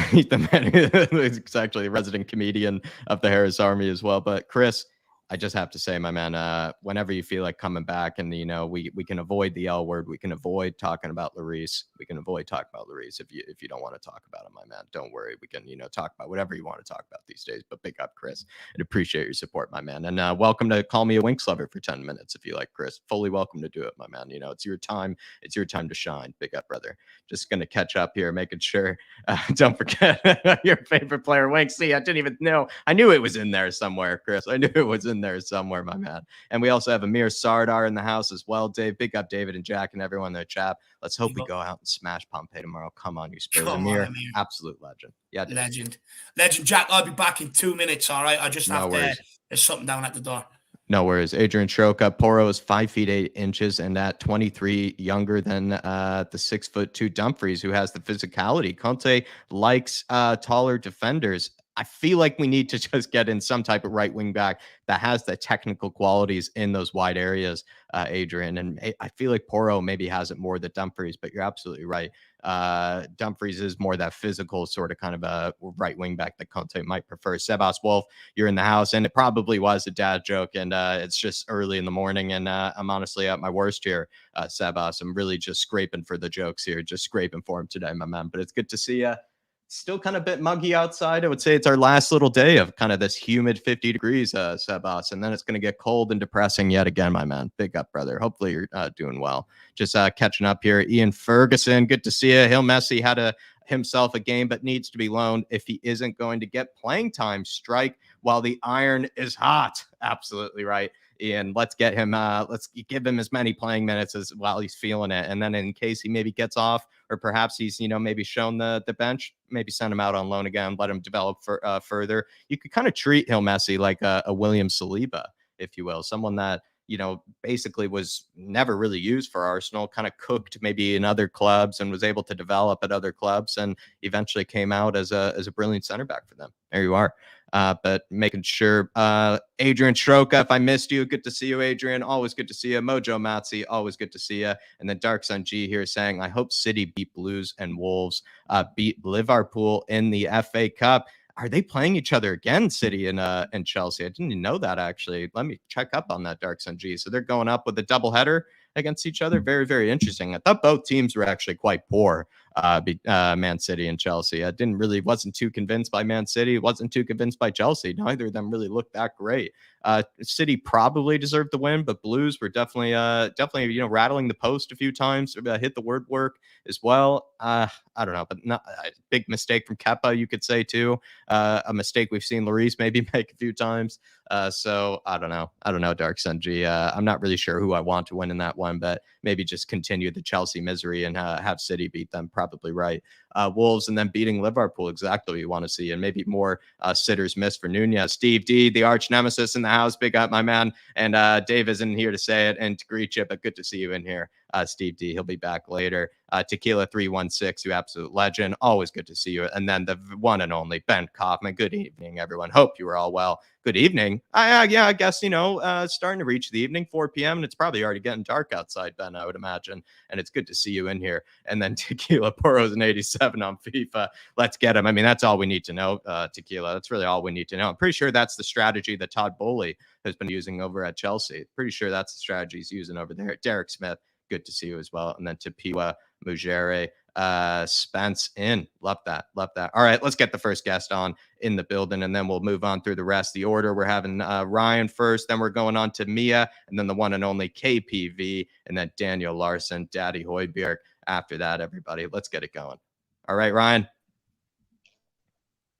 He's the man. He's actually the resident comedian of the Harris Army as well. But Chris, I just have to say, my man, whenever you feel like coming back, and we can avoid the L word, we can avoid talking about Lloris. We can avoid talking about Lloris if you don't want to talk about him, my man. Don't worry, we can talk about whatever you want to talk about these days. But big up, Chris. I'd appreciate your support, my man. And welcome to call me a Winks lover for 10 minutes if you like, Chris. Fully welcome to do it, my man. It's your time. It's your time to shine. Big up, brother. Just gonna catch up here, making sure. Don't forget your favorite player, Winks. See, I didn't even know. I knew it was in there somewhere, Chris. I knew it was in there somewhere, my man. And we also have Amir Sardar in the house as well. Dave, big up David and Jack and everyone in the chat. Let's hope we go out and smash Pompey tomorrow. Come on, you Spurs. Amir, absolute legend. Yeah, Dave. Legend, Jack. I'll be back in 2 minutes. All right, I just have to. There's something down at the door. No worries. Adrian Troca. Porro is 5 feet 8 inches and at 23 younger than the 6'2" Dumfries, who has the physicality. Conte likes taller defenders. I feel like we need to just get in some type of right wing back that has the technical qualities in those wide areas, Adrian. And I feel like Porro maybe has it more than Dumfries, but you're absolutely right. Dumfries is more that physical sort of kind of a right wing back that Conte might prefer. Sebas Wolf, you're in the house, and it probably was a dad joke, and it's just early in the morning, and I'm honestly at my worst here, Sebas. I'm really just scraping for the jokes here, just scraping for him today, my man. But it's good to see you. Still kind of a bit muggy outside. I would say it's our last little day of kind of this humid 50 degrees, Sebas, and then it's going to get cold and depressing yet again, my man. Big up, brother. Hopefully you're doing well. Just catching up here. Ian Ferguson, good to see you. Hill Messi had himself a game, but needs to be loaned if he isn't going to get playing time. Strike while the iron is hot. Absolutely right, Ian. Let's get him. Let's give him as many playing minutes as while he's feeling it, and then in case he maybe gets off, or perhaps he's maybe shown the bench, maybe send him out on loan again, let him develop further. You could kind of treat Hill Messi like a William Saliba, if you will, someone that basically was never really used for Arsenal, kind of cooked maybe in other clubs and was able to develop at other clubs, and eventually came out as a brilliant center back for them. There you are. But making sure, Adrian Stroka, if I missed you, good to see you, Adrian. Always good to see you. Mojo Matzi, always good to see you. And then Dark Sun G here saying, I hope City beat Blues and Wolves, beat Liverpool in the FA Cup. Are they playing each other again, City and Chelsea? I didn't even know that, actually. Let me check up on that, Dark Sun G. So they're going up with a doubleheader against each other. Very, very interesting. I thought both teams were actually quite poor, Man City and Chelsea. I wasn't too convinced by Man City. Wasn't too convinced by Chelsea. Neither of them really looked that great. City probably deserved the win, but Blues were definitely rattling the post a few times. Hit the word work as well. I don't know, but not a big mistake from Kepa, you could say too. A mistake we've seen Lloris maybe make a few times. So I don't know, Dark Sun G. I'm not really sure who I want to win in that one, but maybe just continue the Chelsea misery and have City beat them. probably right. Wolves and then beating Liverpool, exactly what you want to see, and maybe more sitters missed for Nunez. Steve D, the arch nemesis in the house, big up, my man. And Dave isn't here to say it and to greet you, but good to see you in here, Steve D. He'll be back later. Tequila 316, you absolute legend. Always good to see you. And then the one and only Ben Kaufman. Good evening, everyone. Hope you were all well. Good evening. Yeah, I guess, starting to reach the evening, 4 p.m. And it's probably already getting dark outside, Ben, I would imagine. And it's good to see you in here. And then Tequila Porro's an 87 on FIFA. Let's get him. I mean, that's all we need to know, Tequila. That's really all we need to know. I'm pretty sure that's the strategy that Todd Bowley has been using over at Chelsea. Pretty sure that's the strategy he's using over there. Derek Smith, good to see you as well. And then Tapiwa Mujere, Spence in. Love that. All right, let's get the first guest on in the building, and then we'll move on through the rest of the order. We're having Ryan first, then we're going on to Mia, and then the one and only KPV, and then Daniel Larson, Daddy Hojbjerg. After that, everybody, let's get it going. All right, Ryan,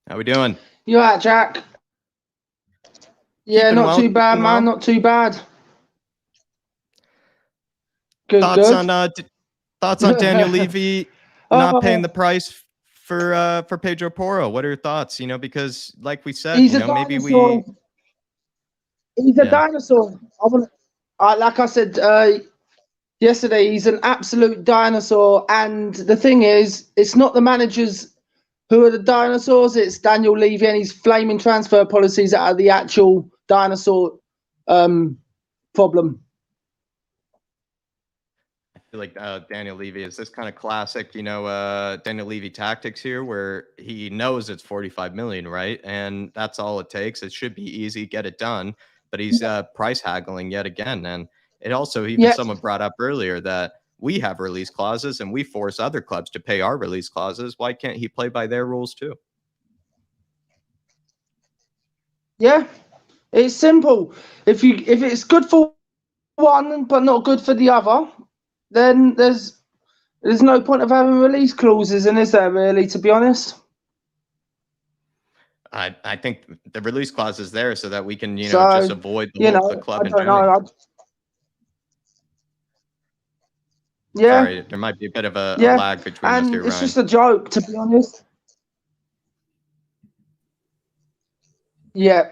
how we doing? You all right, Jack? Yeah, Keeping not well, too bad, man. well. Not too bad. Good, Thoughts good. on Daniel Levy not paying the price for Pedro Porro? What are your thoughts? Because like we said, maybe we. He's a dinosaur. Like I said yesterday, he's an absolute dinosaur. And the thing is, it's not the managers who are the dinosaurs. It's Daniel Levy and his flaming transfer policies that are the actual dinosaur problem. Like Daniel Levy, is this kind of classic, Daniel Levy tactics here, where he knows it's 45 million, right? And that's all it takes. It should be easy, get it done. But he's price haggling yet again. And it also, someone brought up earlier that we have release clauses and we force other clubs to pay our release clauses. Why can't he play by their rules too? Yeah, it's simple. If it's good for one but not good for the other, then there's no point of having release clauses, and is there really, to be honest? I think the release clause is there so that we can, just avoid the club. I don't know. Yeah. Sorry, there might be a bit of a lag between us here, Ryan. It's just a joke, to be honest. Yeah.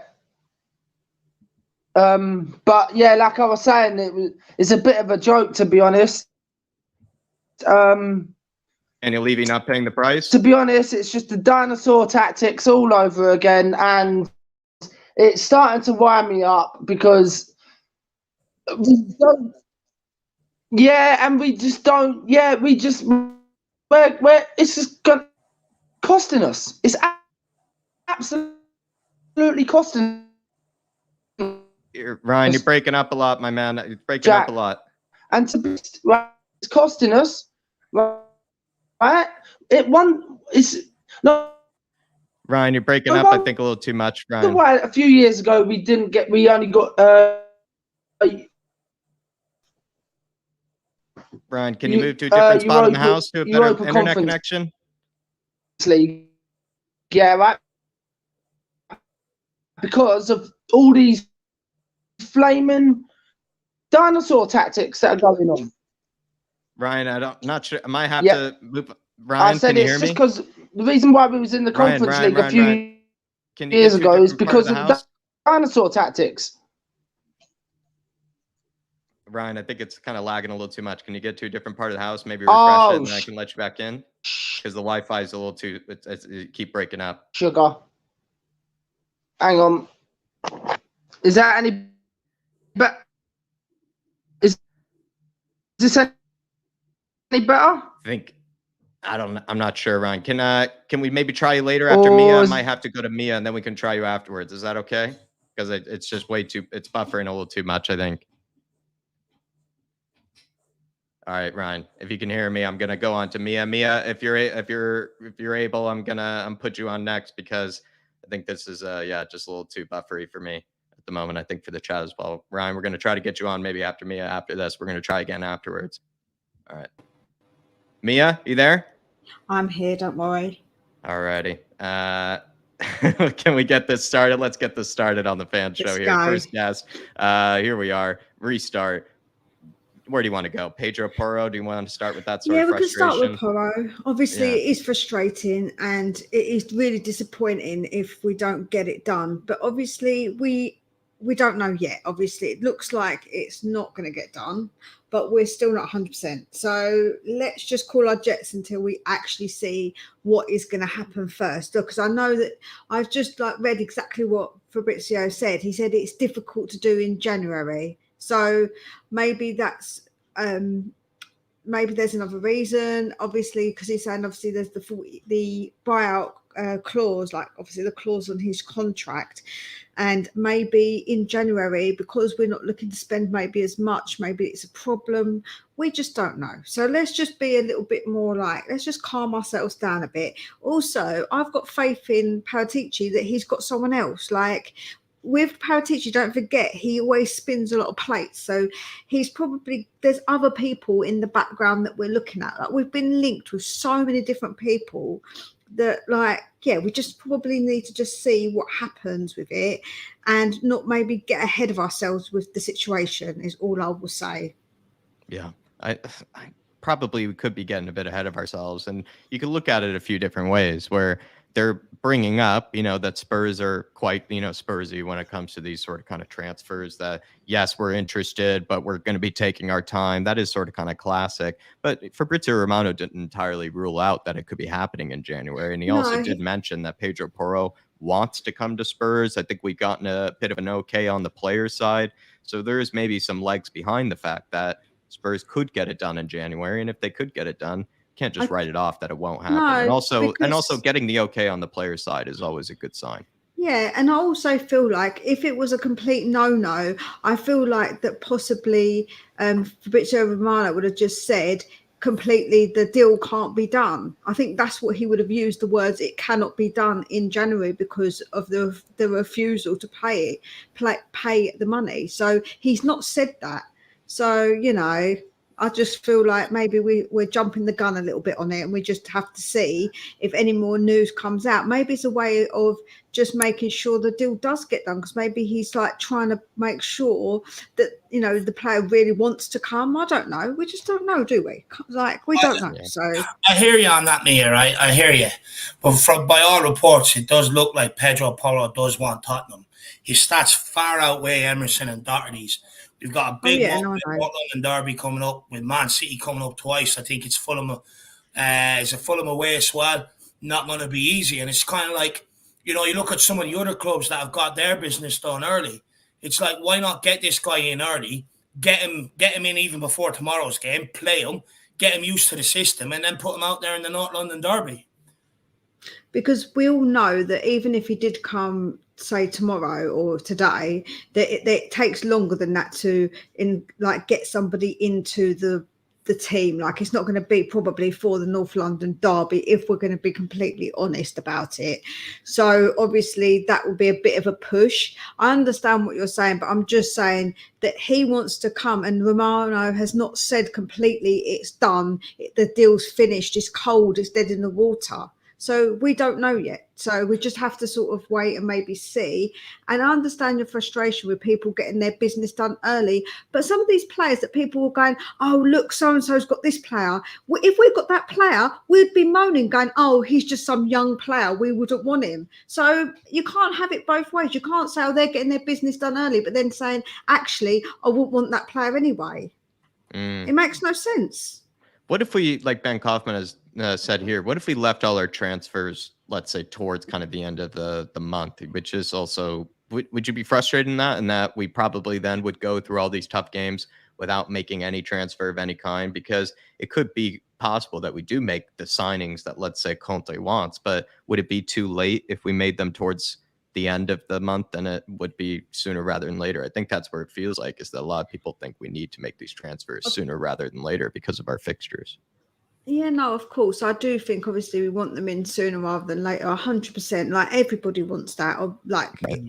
But yeah, like I was saying, it's a bit of a joke, to be honest. And you're leaving not paying the price? To be honest, it's just the dinosaur tactics all over again, and it's starting to wind me up because we don't. Yeah, and we just don't. Yeah, we just. We're it's just costing us. It's absolutely costing. Ryan, you're breaking up a lot, my man. You're breaking up a lot. And it's costing us. Right? It's not. Ryan, you're breaking up, I think, a little too much, Ryan. A few years ago, we only got. Ryan, can you move to a different spot in the house to a better internet connection? Yeah, right. Because of all these flaming dinosaur tactics that are going on. Ryan, not sure. I might have to move. Ryan, I said can you hear me? Just because the reason why we was in the Conference League a few years ago is because of the dinosaur tactics. Ryan, I think it's kind of lagging a little too much. Can you get to a different part of the house? Maybe refresh it, and I can let you back in. Because the Wi-Fi is a little too. It keep breaking up. Sugar. Hang on. Is that any? But is this any better? I'm not sure, Ryan. Can we maybe try you later after Mia? I might have to go to Mia and then we can try you afterwards. Is that okay? Because it's just it's buffering a little too much, I think. All right, Ryan, if you can hear me, I'm gonna go on to Mia. Mia, if you're able, I'm put you on next because I think this is just a little too buffery for me at the moment. I think for the chat as well. Ryan, we're gonna try to get you on maybe after Mia. After this, we're gonna try again afterwards. All right. Mia, you there? I'm here, don't worry. Alrighty. Can we get this started? Let's get this started on the fan show here. First guest. Here we are. Restart. where do you want to go? Pedro Porro? Do you want to start with that sort Yeah, of we can start frustration? with Porro. Obviously, Yeah. it is frustrating and it is really disappointing if we don't get it done. But obviously, we don't know yet. Obviously, it looks like it's not going to get done, but we're still not 100%. So let's just call our jets until we actually see what is going to happen first. Because I know that I've just read exactly what Fabrizio said. He said it's difficult to do in January. So maybe that's maybe there's another reason, obviously, because he's saying obviously there's the buyout clause, obviously the clause on his contract, and maybe in January, because we're not looking to spend maybe as much, maybe it's a problem. We just don't know. So let's just be a little bit more let's just calm ourselves down a bit. Also, I've got faith in Paratici that he's got someone else. With Paratici, don't forget, he always spins a lot of plates. So there's other people in the background that we're looking at. We've been linked with so many different people that we just probably need to just see what happens with it and not maybe get ahead of ourselves with the situation is all I will say. Yeah, I probably we could be getting a bit ahead of ourselves, and you could look at it a few different ways where they're bringing up, that Spurs are quite, Spursy when it comes to these sort of kind of transfers that, yes, we're interested, but we're going to be taking our time. That is sort of kind of classic. But Fabrizio Romano didn't entirely rule out that it could be happening in January. And he also did mention that Pedro Porro wants to come to Spurs. I think we've gotten a bit of an okay on the player side. So there is maybe some legs behind the fact that Spurs could get it done in January. And if they could get it done, can't just write it off that it won't happen. No, and also getting the okay on the player side is always a good sign. Yeah, and I also feel like if it was a complete no, I feel like that possibly Fabrizio Romano would have just said completely the deal can't be done. I think that's what he would have used, the words it cannot be done in January because of the refusal to pay the money. So he's not said that. So, I just feel like maybe we're jumping the gun a little bit on it and we just have to see if any more news comes out. Maybe it's a way of just making sure the deal does get done because maybe he's trying to make sure that, the player really wants to come. I don't know. We just don't know, do we? We don't know. So I hear you on that, Mia, right? I hear you. But by all reports, it does look like Pedro Porro does want Tottenham. His stats far outweigh Emerson and Doherty's. We've got a big London derby coming up with Man City coming up twice. I think it's Fulham. It's a Fulham away as well. Not going to be easy. And it's kind of like, you look at some of the other clubs that have got their business done early. It's like, why not get this guy in early, get him in even before tomorrow's game, play him, get him used to the system, and then put him out there in the North London derby. Because we all know that even if he did come, say tomorrow or today, that it takes longer than that to get somebody into the team. It's not going to be probably for the North London derby if we're going to be completely honest about it. So obviously that will be a bit of a push. I understand what you're saying, but I'm just saying that he wants to come, and Romano has not said completely it's done, the deal's finished, it's cold, it's dead in the water. So we don't know yet. So we just have to sort of wait and maybe see. And I understand your frustration with people getting their business done early. But some of these players that people were going, oh, look, so-and-so's got this player. If we've got that player, we'd be moaning going, oh, he's just some young player. We wouldn't want him. So you can't have it both ways. You can't say, oh, they're getting their business done early, but then saying, actually, I wouldn't want that player anyway. It makes no sense. What if we, like Ben Kaufman has said here, what if we left all our transfers, let's say, towards kind of the end of the month, which is also, would you be frustrated in that we probably then would go through all these tough games without making any transfer of any kind? Because it could be possible that we do make the signings that, let's say, Conte wants, but would it be too late if we made them towards the end of the month than it would be sooner rather than later? I think that's where it feels like, is that a lot of people think we need to make these transfers sooner rather than later because of our fixtures. Yeah, no, of course. I do think obviously we want them in sooner rather than later, 100%. Like everybody wants that, or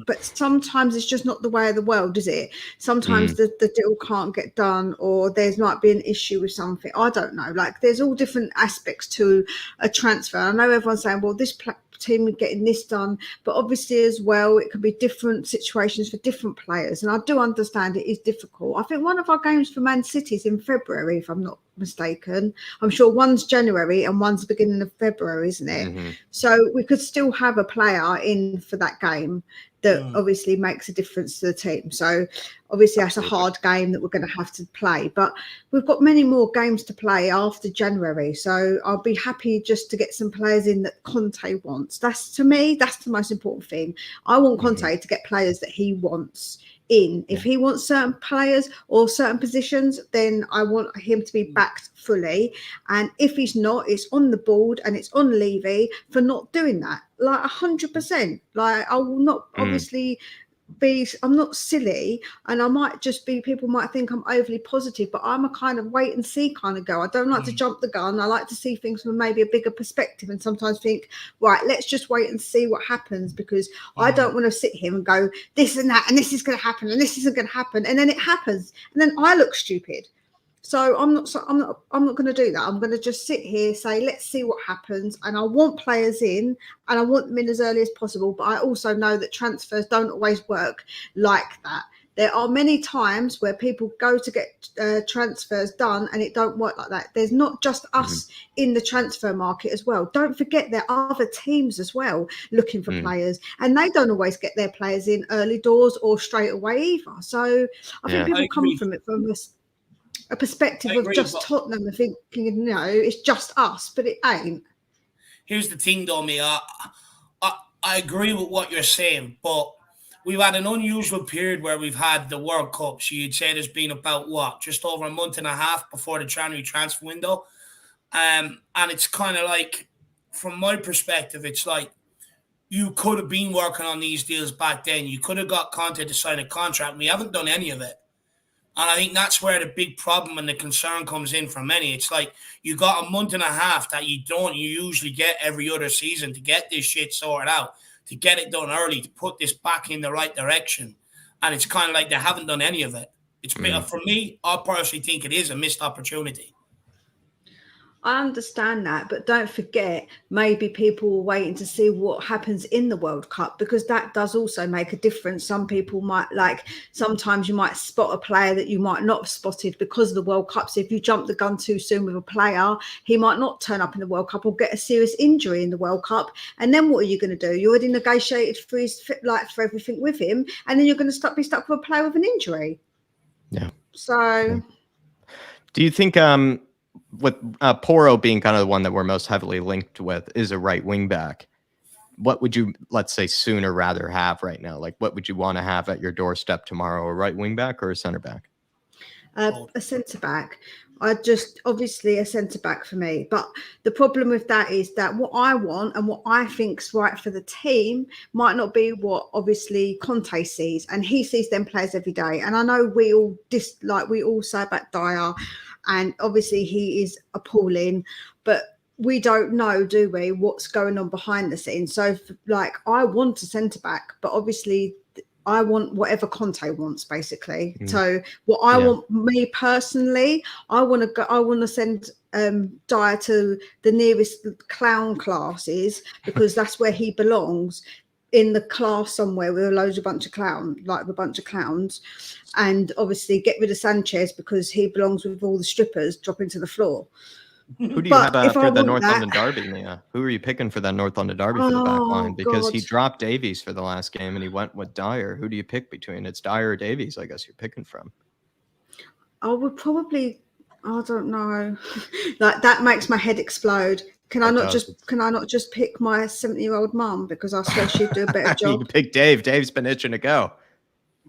but sometimes it's just not the way of the world, is it? Sometimes the deal can't get done, or there's might be an issue with something. I don't know. Like there's all different aspects to a transfer. I know everyone's saying, well, this team are getting this done, but obviously as well it could be different situations for different players, and I do understand it is difficult. I think one of our games for Man City is in February, if I'm not mistaken. I'm sure one's January and one's the beginning of February, isn't it? So we could still have a player in for that game that obviously makes a difference to the team. So obviously that's a hard game that we're going to have to play, but we've got many more games to play after January. So I'll be happy just to get some players in that Conte wants. That's, to me, that's the most important thing. I want Conte to get players that he wants in. If he wants certain players or certain positions, then I want him to be backed fully. And if he's not, it's on the board and it's on Levy for not doing that. Like 100%. Like I will not obviously I'm not silly, and I might just be, people might think I'm overly positive, but I'm a kind of wait and see kind of girl. I don't like to jump the gun. I like to see things from maybe a bigger perspective, and sometimes think, right, let's just wait and see what happens, because I don't want to sit here and go this and that and this is going to happen and this isn't going to happen, and then it happens and then I look stupid. So I'm not going to do that. I'm going to just sit here, say, let's see what happens. And I want players in, and I want them in as early as possible. But I also know that transfers don't always work like that. There are many times where people go to get transfers done and it don't work like that. There's not just us in the transfer market as well. Don't forget there are other teams as well looking for players, and they don't always get their players in early doors or straight away either. So I think people come from it from a perspective of just Tottenham and thinking, no, it's just us, but it ain't. Here's the thing, though, me. I agree with what you're saying, but we've had an unusual period where we've had the World Cup. So you'd say there's been about, just over a month and a half before the January transfer window. And it's kind of like, from my perspective, it's like you could have been working on these deals back then. You could have got Conte to sign a contract. We haven't done any of it. And I think that's where the big problem and the concern comes in for many. It's like you got a month and a half that you usually get every other season to get this shit sorted out, to get it done early, to put this back in the right direction. And it's kind of like they haven't done any of it. It's for me, I personally think it is a missed opportunity. I understand that, but don't forget, maybe people were waiting to see what happens in the World Cup, because that does also make a difference. Some people might sometimes you might spot a player that you might not have spotted because of the World Cup. So if you jump the gun too soon with a player, he might not turn up in the World Cup or get a serious injury in the World Cup. And then what are you going to do? You already negotiated for for everything with him, and then you're going to be stuck with a player with an injury. Yeah. So do you think with Porro being kind of the one that we're most heavily linked with is a right wing back, what would you, let's say, sooner rather have right now? Like, what would you want to have at your doorstep tomorrow? A right wing back or a center back? A centre back. Obviously a centre back for me. But the problem with that is that what I want and what I think's right for the team might not be what obviously Conte sees, and he sees them players every day. And I know we all say about Dyer, and obviously he is appalling, but we don't know, do we, what's going on behind the scenes. So I want a centre back, but obviously I want whatever Conte wants, basically. So what I want, me personally, I want to send Dyer to the nearest clown classes, because that's where he belongs, in the class somewhere with a bunch of clowns, and obviously get rid of Sanchez because he belongs with all the strippers dropping to the floor. Who do you have for the North London derby, Mia? Who are you picking for that North London derby for the back line? Because he dropped Davies for the last game and he went with Dyer. Who do you pick between? It's Dyer or Davies, I guess you're picking from. I would probably, I don't know. That makes my head explode. Can I not just pick my 70-year-old mum, because I swear she'd do a better job? You pick Dave. Dave's been itching to go.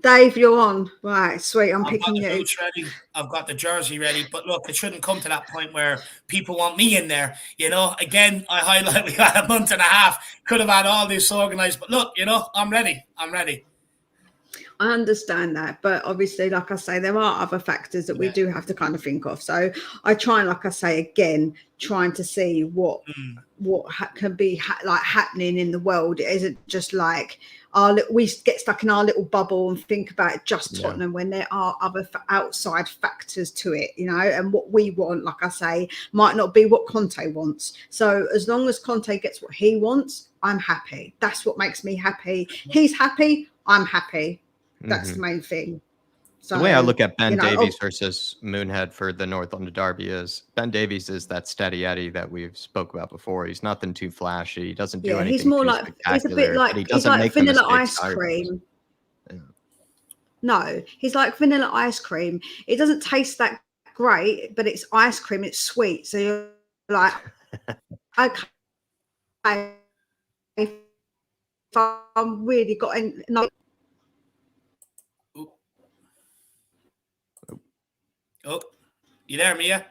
Dave, you're on. Right, sweet. I'm picking you. I've got the boots ready. I've got the jersey ready. But look, it shouldn't come to that point where people want me in there. Again, I highlight we had a month and a half. Could have had all this organised. But look, I'm ready. I understand that, but obviously, like I say, there are other factors that we do have to kind of think of. So I try, and like I say again, trying to see what can be like happening in the world. It isn't just like we get stuck in our little bubble and think about just Tottenham when there are other outside factors to it, you know. And what we want, like I say, might not be what Conte wants. So as long as Conte gets what he wants, I'm happy. That's what makes me happy. He's happy, I'm happy. That's the main thing. So, the way I look at Ben Davies versus Moonhead for the North London Derby is Ben Davies is that steady Eddie that we've spoke about before. He's nothing too flashy. He doesn't do anything. He's more too like he's a bit spectacular, like he he's like vanilla ice either. cream. Yeah. No, he's like vanilla ice cream. It doesn't taste that great, but it's ice cream. It's sweet. So you're like, okay, if I'm really got no. Oh, you there, Mia?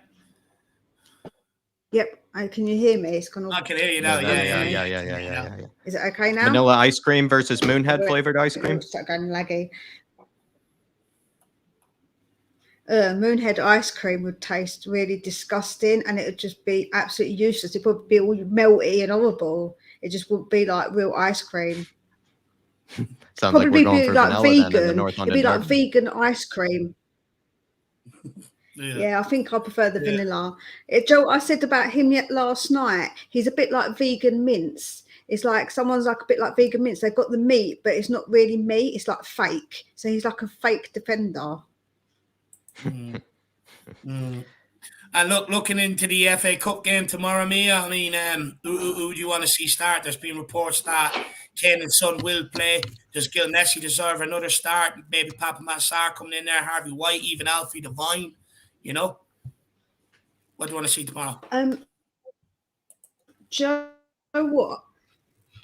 Yep. Can you hear me? It's gone. I can hear you now. Yeah. Is it okay now? Vanilla ice cream versus Moonhead flavored ice cream. Start going laggy. Moonhead ice cream would taste really disgusting, and it would just be absolutely useless. It would be all melty and horrible. It just wouldn't be like real ice cream. Sounds like we're going for vanilla vegan. Then in the North London It'd be like Derby. vegan ice cream. Yeah, I think I prefer the vanilla. Joe, I said about him yet last night. He's a bit like vegan mince. It's like someone's like a bit like vegan mince. They've got the meat, but it's not really meat. It's like fake. So he's like a fake defender. And looking into the FA Cup game tomorrow, Mia, I mean, who do you want to see start? There's been reports that Kane and Son will play. Does Gil and Skipp deserve another start? Maybe Pape and Matar coming in there, Harvey White, even Alfie Devine. You know, what do you want to see tomorrow? Joe, what?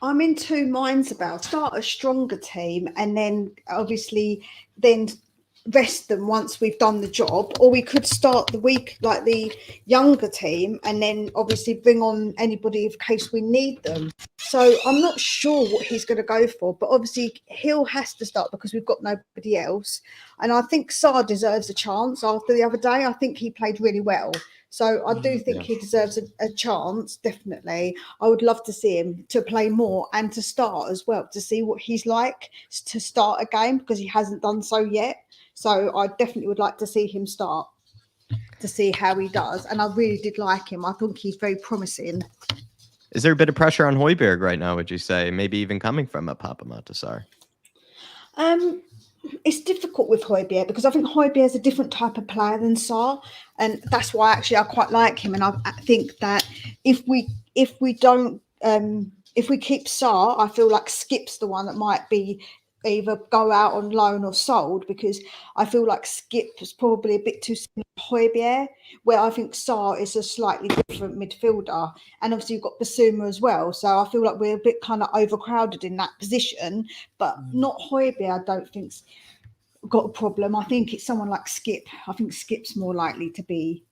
I'm in two minds about start a stronger team and then obviously then rest them once we've done the job, or we could start the week like the younger team and then obviously bring on anybody in case we need them. So I'm not sure what he's going to go for, but obviously Hill has to start because we've got nobody else. And I think Sarr deserves a chance after the other day. I think he played really well. So I do think he deserves a chance, definitely. I would love to see him to play more and to start as well, to see what he's like to start a game because he hasn't done so yet. So I definitely would like to see him start to see how he does. And I really did like him. I think he's very promising. Is there a bit of pressure on Hojbjerg right now, would you say? Maybe even coming from a Pape and Sarr? It's difficult with Hojbjerg because I think Hojbjerg is a different type of player than Sarr. And that's why actually I quite like him. And I think that if we keep Sarr, I feel like Skipp's the one that might be either go out on loan or sold, because I feel like Skipp is probably a bit too similar to Hojbjerg, where I think Sarr is a slightly different midfielder. And obviously you've got Bissouma as well. So I feel like we're a bit kind of overcrowded in that position, but not Hojbjerg, I don't think's got a problem. I think it's someone like Skipp. I think Skipp's more likely to be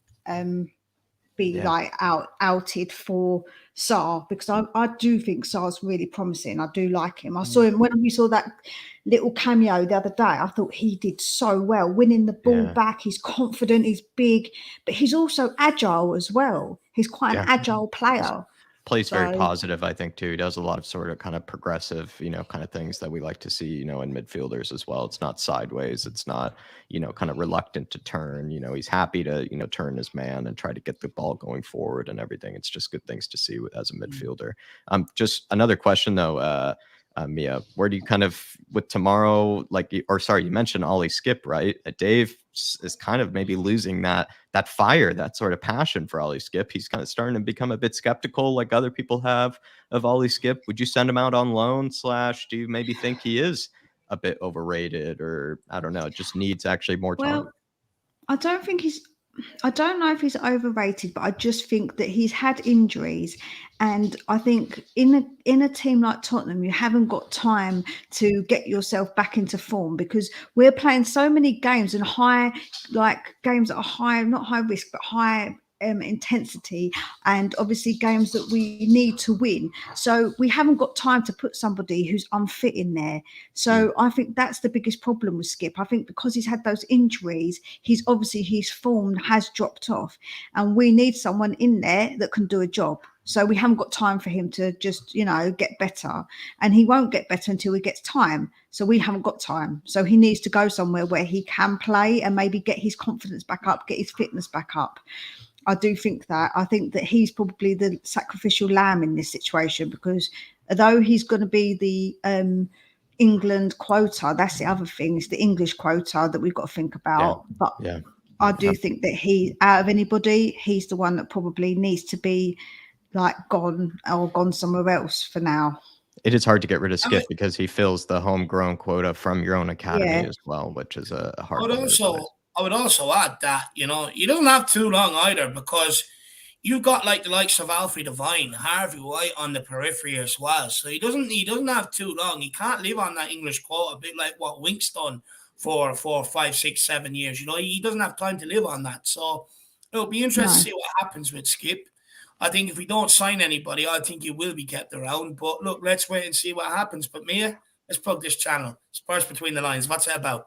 like outed for Sarr, because I do think Sarr's really promising. I do like him. I saw him when we saw that little cameo the other day. I thought he did so well, winning the ball back. He's confident, he's big, but he's also agile as well. He's quite an agile player. Plays very positive, I think, too. He does a lot of sort of kind of progressive, kind of things that we like to see, in midfielders as well. It's not sideways. It's not, kind of reluctant to turn. He's happy to, turn his man and try to get the ball going forward and everything. It's just good things to see as a midfielder. Just another question, though, Mia, where do you kind of, with tomorrow, you mentioned Ollie Skipp, right? Dave is kind of maybe losing that fire, that sort of passion for Ollie Skipp. He's kind of starting to become a bit skeptical, like other people have, of Ollie Skipp. Would you send him out on loan / do you maybe think he is a bit overrated, or I don't know, just needs actually more time? Well, I don't know if he's overrated, but I just think that he's had injuries. And I think in a team like Tottenham, you haven't got time to get yourself back into form, because we're playing so many games and games that are high, not high risk, but high intensity, and obviously games that we need to win. So we haven't got time to put somebody who's unfit in there. So I think that's the biggest problem with Skipp. I think because he's had those injuries, his form has dropped off, and we need someone in there that can do a job. So we haven't got time for him to just, get better, and he won't get better until he gets time. So we haven't got time. So he needs to go somewhere where he can play and maybe get his confidence back up, get his fitness back up. I do think that. I think that he's probably the sacrificial lamb in this situation, because although he's going to be the England quota, that's the other thing. It's the English quota that we've got to think about. But I do think that out of anybody, he's the one that probably needs to be gone somewhere else for now. It is hard to get rid of Skipp because he fills the homegrown quota from your own academy as well, which is a hard one. I would also add that, he doesn't have too long either, because you've got the likes of Alfie Devine, Harvey White on the periphery as well. So he doesn't have too long. He can't live on that English quota, a bit like what Wink's done for 4, 5, 6, 7 years. He doesn't have time to live on that. So it'll be interesting to see what happens with Skipp. I think if we don't sign anybody, I think he will be kept around. But look, let's wait and see what happens. But Mia, let's plug this channel. Spurs Between the Lines. What's it about?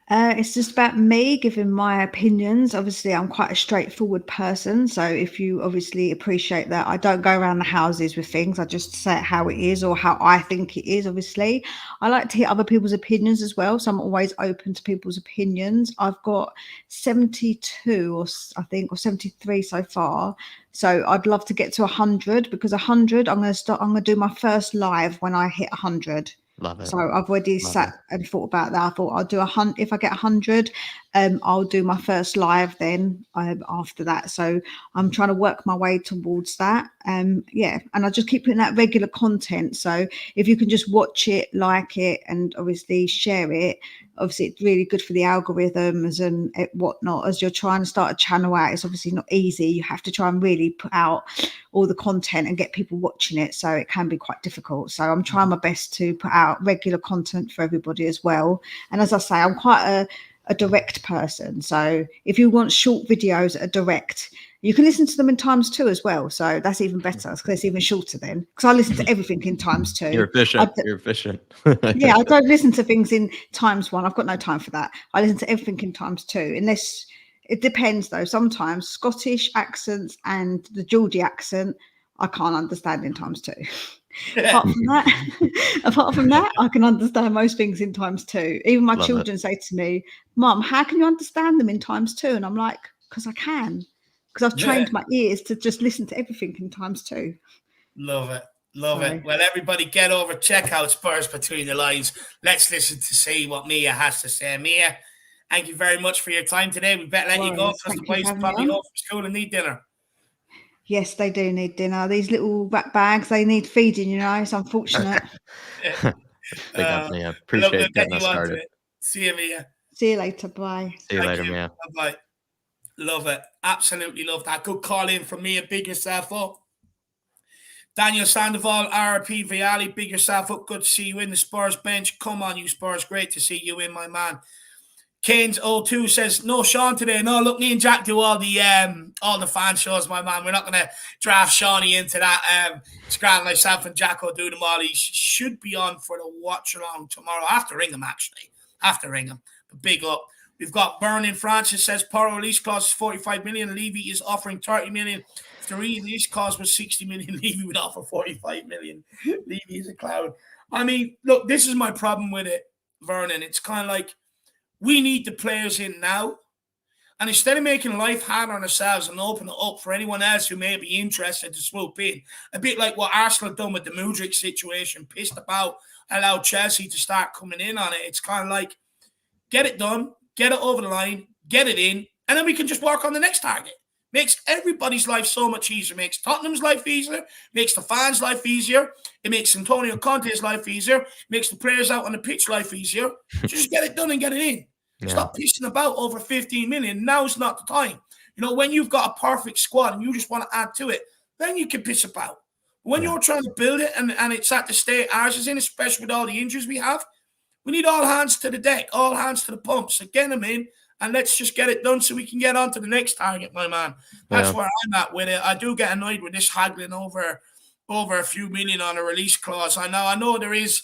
It's just about me giving my opinions. Obviously, I'm quite a straightforward person. So if you obviously appreciate that, I don't go around the houses with things. I just say it how it is, or how I think it is, obviously. I like to hear other people's opinions as well. So I'm always open to people's opinions. I've got 72 or 73 so far. So I'd love to get to 100, because 100, I'm going to do my first live when I hit 100. Love it. So I've already sat and thought about that. I thought I'll do 100. If I get 100, I'll do my first live then after that. So I'm trying to work my way towards that. And I just keep putting out regular content. So if you can just watch it, like it, and obviously share it, obviously it's really good for the algorithms and whatnot. As you're trying to start a channel out, it's obviously not easy. You have to try and really put out all the content and get people watching it. So it can be quite difficult. So I'm trying my best to put out regular content for everybody as well. And as I say, I'm quite a direct person. So if you want short videos that are direct, you can listen to them in ×2 as well. So that's even better, because it's even shorter then. Because I listen to everything in ×2. You're efficient. You're efficient. Yeah, I don't listen to things in ×1. I've got no time for that. I listen to everything in ×2, unless it depends though. Sometimes Scottish accents and the Geordie accent, I can't understand in ×2. Apart from that, I can understand most things in ×2. Even my children say to me, "Mum, how can you understand them in ×2?" And I'm like, because I can. Because I've trained my ears to just listen to everything in ×2. Love it. Love it. Well, everybody get over, check out Spurs Between the Lines. Let's listen to see what Mia has to say. Mia, thank you very much for your time today. We better let you go, because the boys probably home from school and need dinner. Yes, they do need dinner. These little rat bags, they need feeding, It's unfortunate. Appreciate getting us started. See you, Mia. See you later. Bye. See you later, Mia. Bye-bye. Love it. Absolutely love that. Good call in from Mia. Big yourself up. Daniel Sandoval, RP Vialli, big yourself up. Good to see you in the Spurs bench. Come on, you Spurs. Great to see you in, my man. Kane's 02 says, no Sean today. No, look, me and Jack do all the fan shows, my man. We're not going to draft Shawnee into that. Scran, myself and Jack will do them all. He should be on for the watch along tomorrow. After Ringham, actually. After Ringham. But big up. We've got Vernon Francis says, Porro release cost is 45 million. Levy is offering 30 million. If the release cost was 60 million, Levy would offer 45 million. Levy is a clown. I mean, look, this is my problem with it, Vernon. It's kind of like, we need the players in now. And instead of making life hard on ourselves and open it up for anyone else who may be interested to swoop in, a bit like what Arsenal done with the Mudryk situation, pissed about, allowed Chelsea to start coming in on it. It's kind of like, get it done, get it over the line, get it in, and then we can just work on the next target. Makes everybody's life so much easier. Makes Tottenham's life easier. Makes the fans' life easier. It makes Antonio Conte's life easier. Makes the players out on the pitch life easier. Just get it done and get it in. Yeah. Stop pissing about over 15 million. Now's not the time. When you've got a perfect squad and you just want to add to it, then you can piss about. When you're trying to build it and it's at the state ours is in, especially with all the injuries we have, we need all hands to the deck, all hands to the pumps. So get them in and let's just get it done so we can get on to the next target, my man. That's where I'm at with it. I do get annoyed with this haggling over a few million on a release clause. I know there is,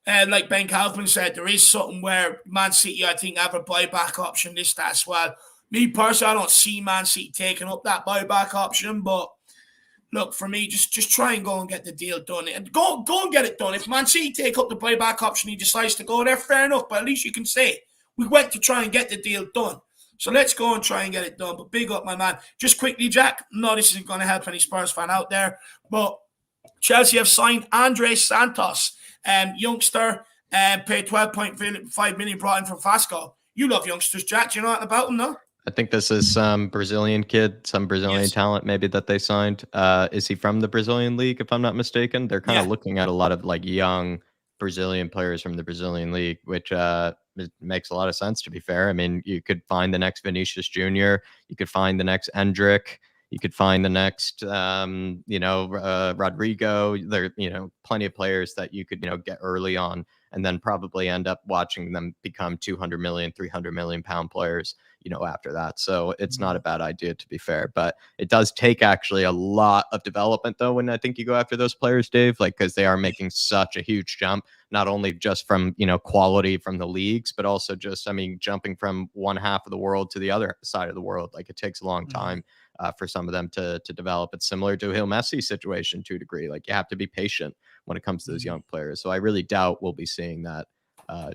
like Ben Kaufman said, there is something where Man City, I think, have a buyback option, that as well. Me personally, I don't see Man City taking up that buyback option, but look, for me, just try and go and get the deal done. And go and get it done. If Man City take up the buyback option, he decides to go there, fair enough, but at least you can say, we went to try and get the deal done. So let's go and try and get it done. But big up, my man. Just quickly, Jack, no, this isn't going to help any Spurs fan out there, but Chelsea have signed Andres Santos, youngster, paid 12.5 million, brought in from Fasco. You love youngsters, Jack. Do you know anything about him, no? I think this is some Brazilian kid, some Brazilian talent maybe that they signed. Is he from the Brazilian league, if I'm not mistaken? They're kind of looking at a lot of like young Brazilian players from the Brazilian league, which makes a lot of sense, to be fair. I mean, you could find the next Vinicius Jr., you could find the next Endrick, you could find the next, Rodrigo. There, plenty of players that you could, get early on and then probably end up watching them become 200 million, 300 million pound players, after that. So it's not a bad idea, to be fair, but it does take actually a lot of development though, when I think you go after those players, Dave, like, because they are making such a huge jump, not only just from, quality from the leagues, but also just, jumping from one half of the world to the other side of the world. Like, it takes a long time for some of them to develop. It's similar to Gil Messi's situation to a degree. Like, you have to be patient when it comes to those young players. So I really doubt we'll be seeing that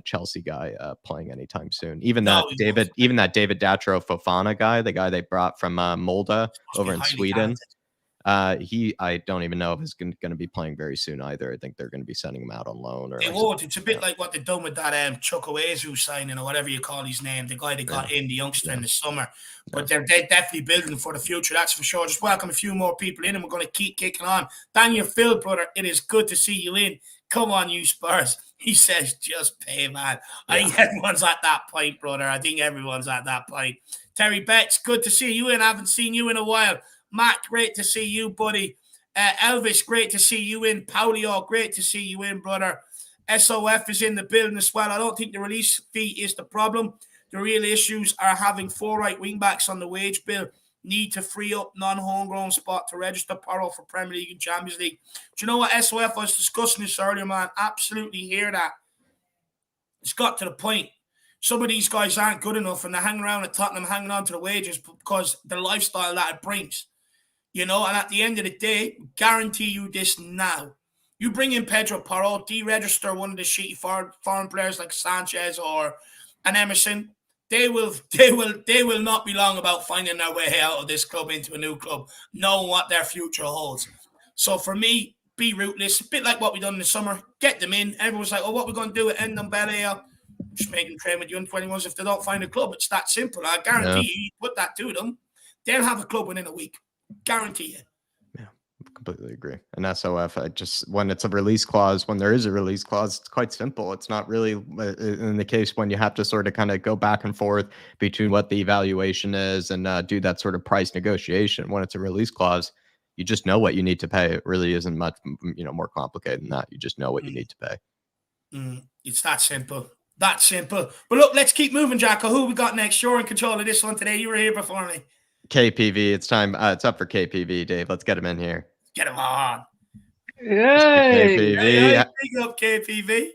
Chelsea guy playing anytime soon. Even that David Datro Fofana guy, the guy they brought from Molde over in Sweden. I don't even know if he's going to be playing very soon either. I think they're going to be sending him out on loan. Or they won't. It's a bit like what they've done with that Chukwuezu signing, or whatever you call his name, the guy that got in, the youngster in the summer. But they're definitely building for the future, that's for sure. Just welcome a few more people in, and we're going to keep kicking on. Daniel Phil, brother, it is good to see you in. Come on, you Spurs. He says, just pay, man. I think everyone's at that point, brother. I think everyone's at that point. Terry Betts, good to see you in. I haven't seen you in a while. Matt, great to see you, buddy. Elvis, great to see you in. Paulio, great to see you in, brother. SOF is in the building as well. I don't think the release fee is the problem. The real issues are having 4 right wing-backs on the wage bill. Need to free up non-homegrown spot to register Porro for Premier League and Champions League. Do you know what, SOF? I was discussing this earlier, man. Absolutely hear that. It's got to the point. Some of these guys aren't good enough, and they're hanging around at Tottenham, hanging on to the wages because the lifestyle that it brings. And at the end of the day, guarantee you this now. You bring in Pedro Porro, deregister one of the shitty foreign players like Sanchez or an Emerson. They will not be long about finding their way out of this club into a new club, knowing what their future holds. So for me, be ruthless. A bit like what we done in the summer. Get them in. Everyone's like, oh, what we're going to do at Ndombele? Just make them train with the under-21s if they don't find a club. It's that simple. I guarantee you put that to them, they'll have a club within a week. Guarantee it. Yeah, completely agree. And SOF, when it's a release clause, when there is a release clause, it's quite simple. It's not really in the case when you have to sort of kind of go back and forth between what the evaluation is and do that sort of price negotiation. When it's a release clause, you just know what you need to pay. It really isn't much, more complicated than that. You just know what you need to pay. It's that simple. That simple. But look, let's keep moving, Jacko. Who we got next? You're in control of this one today. You were here before me. KPV, it's time. It's up for KPV, Dave. Let's get him in here. Get him on. Yay! KPV. Big up, KPV.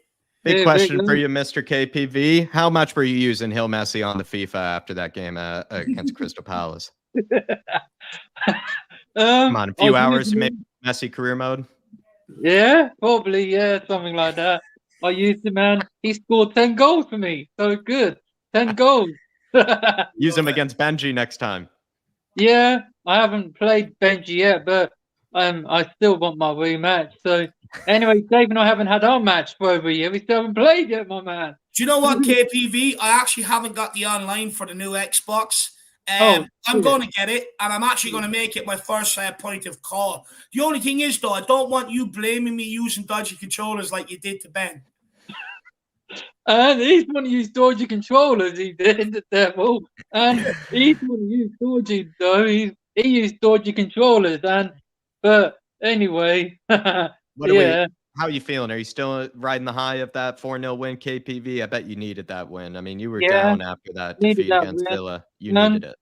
Big question for you, Mr. KPV. How much were you using Gil Messi on the FIFA after that game against Crystal Palace? Come on, a few hours, maybe Messi career mode? Yeah, probably, yeah, something like that. I used him, man. He scored 10 goals for me. So good. 10 goals. Use him against Benji next time. Yeah, I haven't played Benji yet, but I still want my rematch. So anyway, Dave and I haven't had our match for over a year. We still haven't played yet, my man. Do you know what, KPV? I actually haven't got the online for the new Xbox. I'm going to get it, and I'm actually going to make it my first point of call. The only thing is, though, I don't want you blaming me using dodgy controllers like you did to Ben. And he's one to use dodgy controllers, he did, the devil. And he's one to use dodgy, though. He used dodgy controllers. But anyway, What do How are you feeling? Are you still riding the high of that 4-0 win, KPV? I bet you needed that win. I mean, you were Yeah, down after that needed defeat that against win. Villa. You Man, needed it.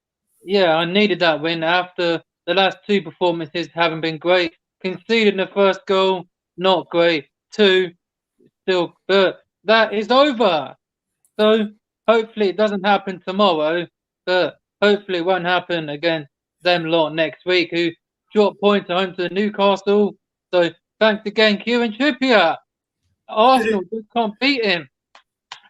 yeah, I needed that win after the last two performances haven't been great. Conceding the first goal, not great. Two, still, but that is over. So hopefully it doesn't happen tomorrow, but hopefully it won't happen against them lot next week who drop points at home to Newcastle. So thanks again, Kieran Trippier. Arsenal just can't beat him.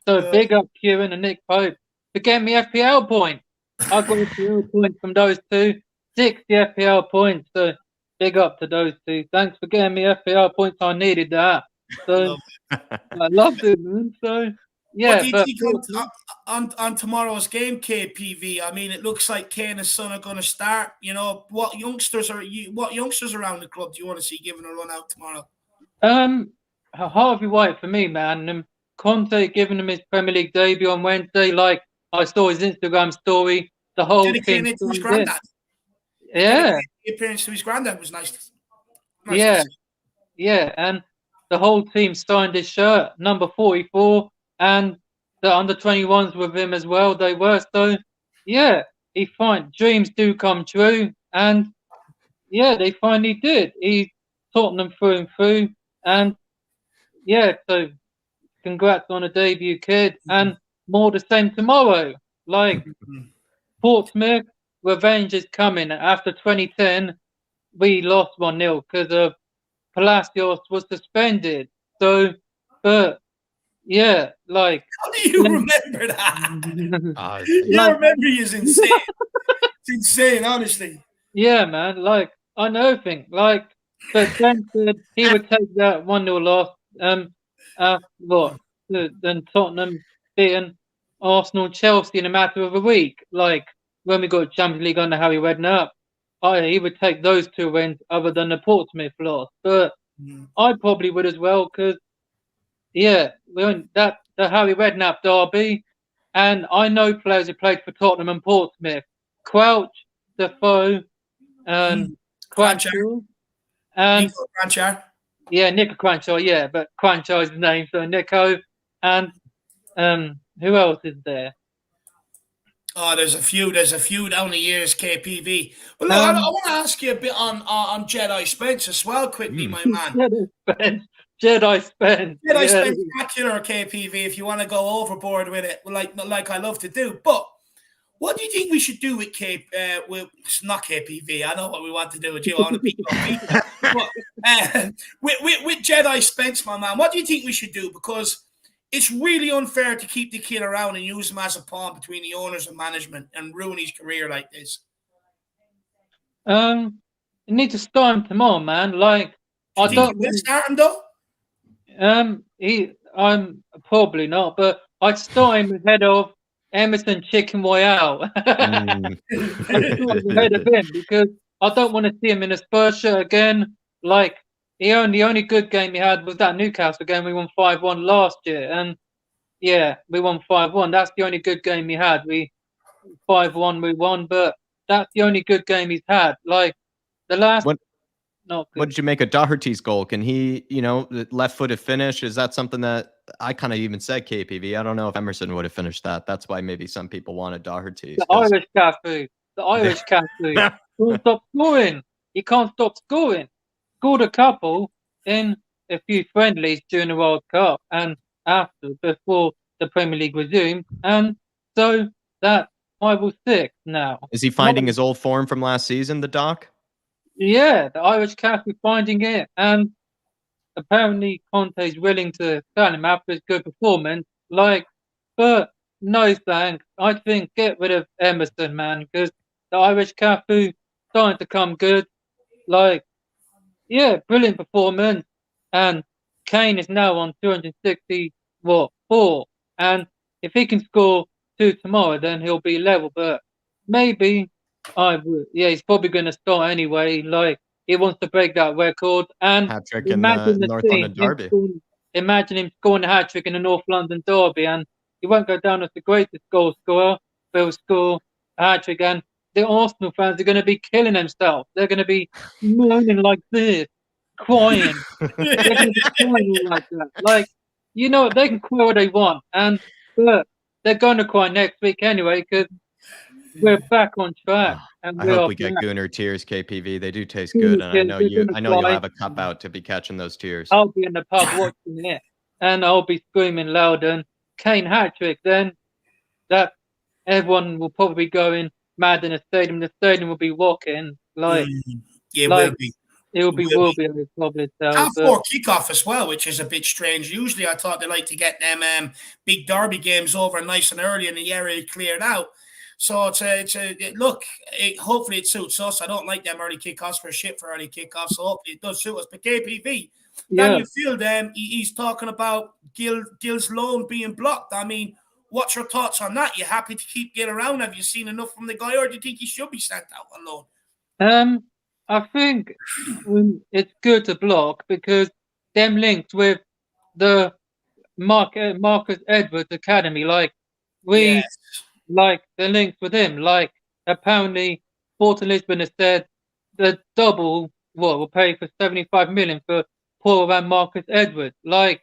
So big up Kieran and Nick Pope for getting me FPL points. I got FPL points from those two, 60 FPL points. So big up to those two. Thanks for getting me FPL points. I needed that. So I loved it, man. So yeah, what do you think on tomorrow's game, KPV? I mean, it looks like Kane and Son are going to start. You know, what youngsters around the club do you want to see giving a run out tomorrow? Harvey White for me, man. Conte giving him his Premier League debut on Wednesday. Like I saw his Instagram story. The whole thing. To his granddad. Yeah. The appearance to his granddad was nice. Yeah, and the whole team signed his shirt, number 44, and the under-21s with him as well. They were so. Yeah, dreams do come true, and yeah, they finally did. He's Tottenham through and through, and yeah, so congrats on a debut, kid, and more the same tomorrow. Like Portsmouth, revenge is coming. After 2010, we lost 1-0 because of Palacios was suspended. So, but yeah, like how do you remember that? Your memory is insane. It's insane, honestly. Yeah, man. Like I know everything. Like, but Ben said he would take that 1-0 loss. What? Then Tottenham beating Arsenal, Chelsea in a matter of a week. Like when we got Champions League under Harry Redknapp, he would take those two wins other than the Portsmouth loss. But I probably would as well because yeah, we went the Harry Redknapp derby, and I know players who played for Tottenham and Portsmouth: Crouch, Defoe, and Cranshaw, and yeah, Nico Cranshaw. Yeah, but Cranshaw is his name, so Nico, and who else is there? Oh, there's a few down the years, KPV. But look, I want to ask you a bit on Jedi Spence as well, quickly, my man. Jedi Spence, spectacular, KPV. If you want to go overboard with it, like I love to do. But what do you think we should do with it's not KPV. I know what we want to do with you. I want to beat you. But with Jedi Spence, my man, what do you think we should do? Because it's really unfair to keep the kid around and use him as a pawn between the owners and management and ruin his career like this. You need to start him tomorrow, man. Like I don't start him though. I'm probably not, but I'd start him ahead of Emerson Chicken Royale. I'd start him ahead of him because I don't want to see him in a Spurs shirt again. Like the only good game he had was that Newcastle game. We won 5-1 last year, and yeah, we won 5-1. That's the only good game he had. We 5-1, we won, but that's the only good game he's had. Like the last. What did you make of Doherty's goal? Can he, left-footed finish? Is that something that I kind of even said KPV? I don't know if Emerson would have finished that. That's why maybe some people wanted Doherty. The Irish Cafu. Can't stop scoring. He can't stop scoring. Scored a couple in a few friendlies during the World Cup and before the Premier League resumed. And so that's 5 or 6 now. Is he finding his old form from last season, the Doc? Yeah, the Irish Cafu finding it, and apparently Conte's willing to sell him after his good performance. But no thanks. I think get rid of Emerson, man, because the Irish Cafu starting to come good. Brilliant performance, and Kane is now on 264, and if he can score 2 tomorrow, then he'll be level. But maybe. He's probably going to start anyway. Like he wants to break that record. And hat-trick in the North London derby. Imagine him scoring a hat-trick in the North London derby, and he won't go down as the greatest goal scorer, but he'll score a hat-trick. And the Arsenal fans are going to be killing themselves. They're going to be moaning like this. crying. They're going to be crying all like that. Like, you know, they can cry what they want, and but they're going to cry next week anyway because we're back on track. And I we hope are we get back. Gooner tears, KPV. They do taste good, and I know you'll have a cup out to be catching those tears. I'll be in the pub watching it, and I'll be screaming loud. And Kane hat-trick, then that everyone will probably be going mad in the stadium. The stadium will be rocking. Like, yeah, like, will be. It will be probably Half 4 kickoff as well, which is a bit strange. Usually, I thought they like to get them big derby games over nice and early and the area cleared out. So hopefully it suits us. I don't like them early kickoffs for shit for early kickoffs. So hopefully it does suit us. But KPV, Daniel Field, he's talking about Gil's loan being blocked. I mean, what's your thoughts on that? You happy to keep Gil around? Have you seen enough from the guy, or do you think he should be sent out on loan? I think it's good to block because them links with the Marcus Edwards Academy, like like the links with him, like apparently Port Lisbon has said the double will pay for 75 million for Porro and Marcus Edwards. Like,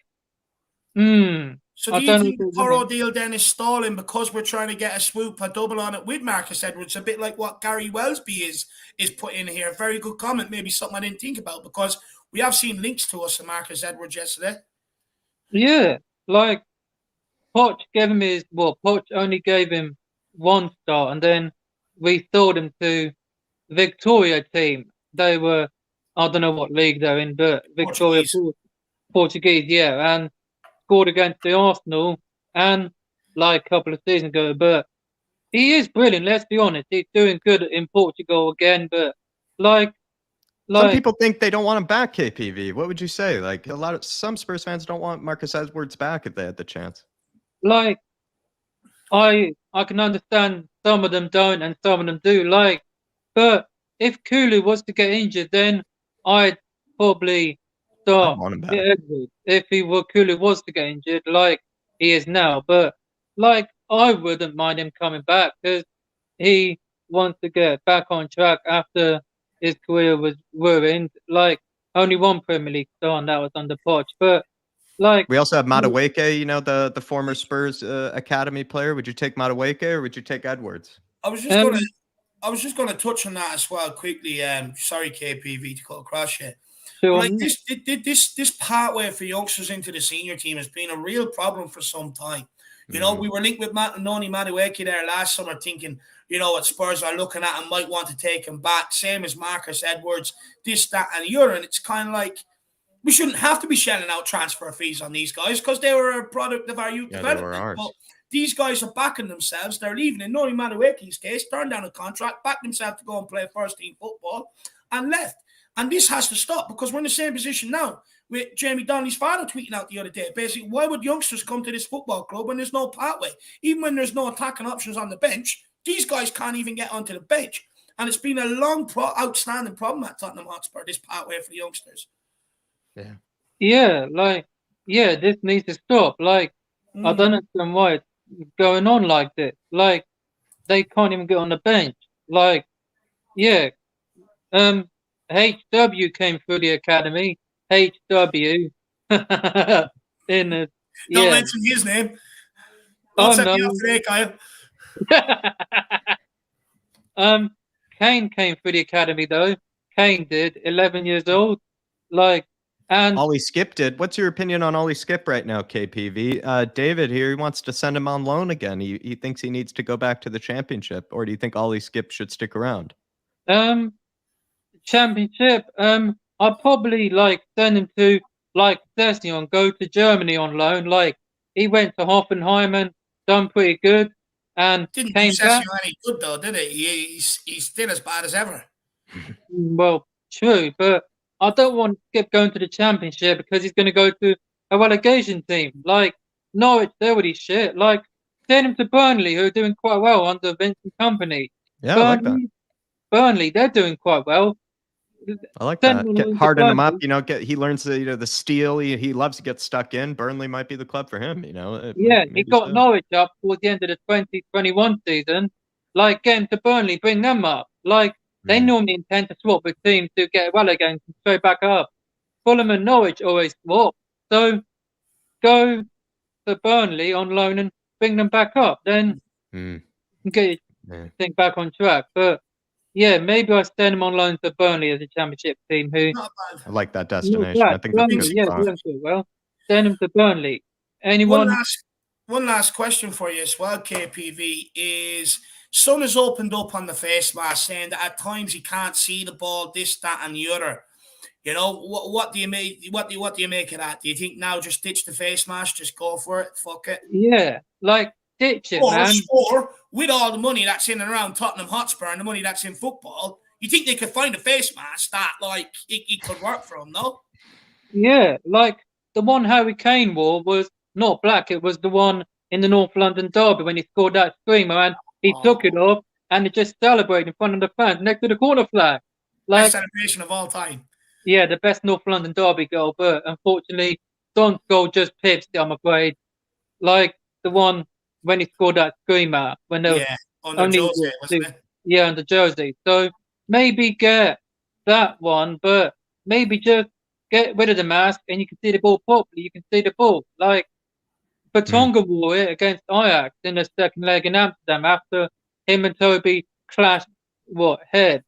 So do you think the Porro deal then is stalling because we're trying to get a double on it with Marcus Edwards? A bit like what Gary Wellesby is put in here. Very good comment, maybe something I didn't think about, because we have seen links to us and Marcus Edwards yesterday. Yeah, like Poch only gave him 1 star, and then we sold him to Victoria team. They were, I don't know what league they're in, but Victoria Portuguese, yeah, and scored against the Arsenal and like a couple of seasons ago. But he is brilliant, let's be honest. He's doing good in Portugal again, but some people think they don't want him back, KPV. What would you say? Like some Spurs fans don't want Marcus Edwards back if they had the chance. Like, I can understand some of them don't and some of them do. Like, but if Kulu was to get injured, then I'd probably start if Kulu was to get injured, like he is now. But like, I wouldn't mind him coming back because he wants to get back on track after his career was ruined. Like, only 1 Premier League star, and that was under Poch. But like, we also have Madueke, you know, the former Spurs academy player. Would you take Madueke or would you take Edwards? I was just gonna touch on that as well quickly. Sorry, KPV, to cut across you. Like this pathway for youngsters into the senior team has been a real problem for some time. You know, we were linked with Noni Madueke there last summer, thinking, you know, what Spurs are looking at and might want to take him back. Same as Marcus Edwards, this, that, and the other. And it's kind of like, we shouldn't have to be shelling out transfer fees on these guys because they were a product of our youth development. But these guys are backing themselves. They're leaving. In Noni Madueke's case, turned down a contract, backed himself to go and play first-team football, and left. And this has to stop because we're in the same position now with Jamie Donnelly's father tweeting out the other day. Basically, why would youngsters come to this football club when there's no pathway? Even when there's no attacking options on the bench, these guys can't even get onto the bench. And it's been a long, outstanding problem at Tottenham Hotspur, this pathway for the youngsters. Yeah, this needs to stop. Like, I don't understand why it's going on like this. Like, they can't even get on the bench. Like, HW came through the academy. HW in the Don't mention his name. Don't set me up today, Kyle. Kane came through the academy though. Kane did, 11 years old. Like, and Ollie Skipp did. What's your opinion on Ollie Skipp right now, KPV? David here, he wants to send him on loan again. He thinks he needs to go back to the championship, or do you think Ollie Skipp should stick around? Championship. I'd probably send him to Session, go to Germany on loan. Like, he went to Hoffenheim and done pretty good, and didn't came back. Any good though, did he? He's still as bad as ever. Well, true, but I don't want Skipp going to the championship because he's going to go to a relegation team. Like, Norwich, they're with his shit. Like, send him to Burnley, who are doing quite well under Vincent Kompany. Yeah, I like that. Burnley, they're doing quite well. I like that. Harden him up, he learns the steal. He loves to get stuck in. Burnley might be the club for him, he got Norwich up towards the end of the 2021 season. Like, get him to Burnley, bring them up. Like, they normally intend to swap with teams to get relegated and straight back up. Fulham and Norwich always swap. So go to Burnley on loan and bring them back up. Then get your thing back on track. But yeah, maybe I send them on loan to Burnley as a championship team. Who I like that destination. I think Burnley, that's good. yeah, well, send them to Burnley. Anyone? One last question for you as well, KPV, is Son has opened up on the face mask saying that at times he can't see the ball, this, that, and the other. You know, what do you make? What do you make of that? Do you think now just ditch the face mask, just go for it, fuck it? Yeah, like ditch it, man. Or with all the money that's in and around Tottenham Hotspur and the money that's in football, you think they could find a face mask that like it could work for them, no? Yeah, like the one Harry Kane wore was not black. It was the one in the North London derby when he scored that screamer, and he took it off and he just celebrated in front of the fans next to the corner flag. Like best celebration of all time. Yeah, the best North London derby goal, but unfortunately, Son's goal just pips it, I'm afraid. Like the one when he scored that screamer when there was under Jose, wasn't it? Yeah, under Jose. So maybe get that one, but maybe just get rid of the mask and you can see the ball properly. You can see the ball. Like Batonga wore it against Ajax in the second leg in Amsterdam after him and Toby clashed head.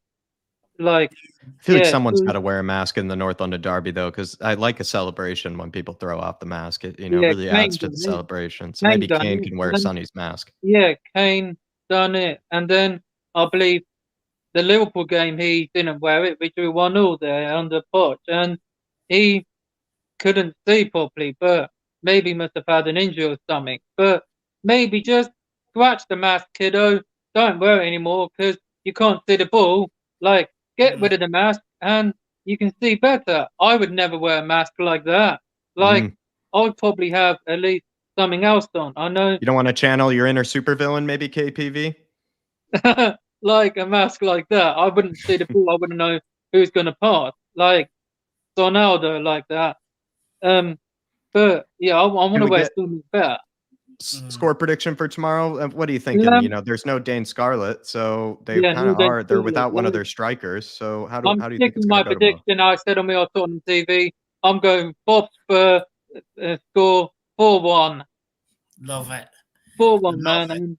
Like I feel like someone's got to wear a mask in the North London derby though, because I like a celebration when people throw off the mask. It really adds to the celebration. So maybe Kane can wear Sonny's mask. Yeah, Kane done it, and then I believe the Liverpool game he didn't wear it. We drew 1-0 there under Poch, and he couldn't see properly, but maybe he must have had an injury or something. But maybe just scratch the mask, kiddo. Don't wear it anymore because you can't see the ball. Like, get rid of the mask and you can see better. I would never wear a mask like that. Like, I would probably have at least something else on. I know. You don't want to channel your inner supervillain, maybe, KPV? Like a mask like that. I wouldn't see the ball. I wouldn't know who's going to pass. Like Ronaldo, like that. But yeah, I want to wear something better. Score prediction for tomorrow. What are you thinking? There's no Dane Scarlett, so they kind of are. They're without one of their strikers. So how do you think it's my going to go prediction? I said on my Tottenham TV. I'm going Bob Spur score 4-1. Love it. 4-1, man. And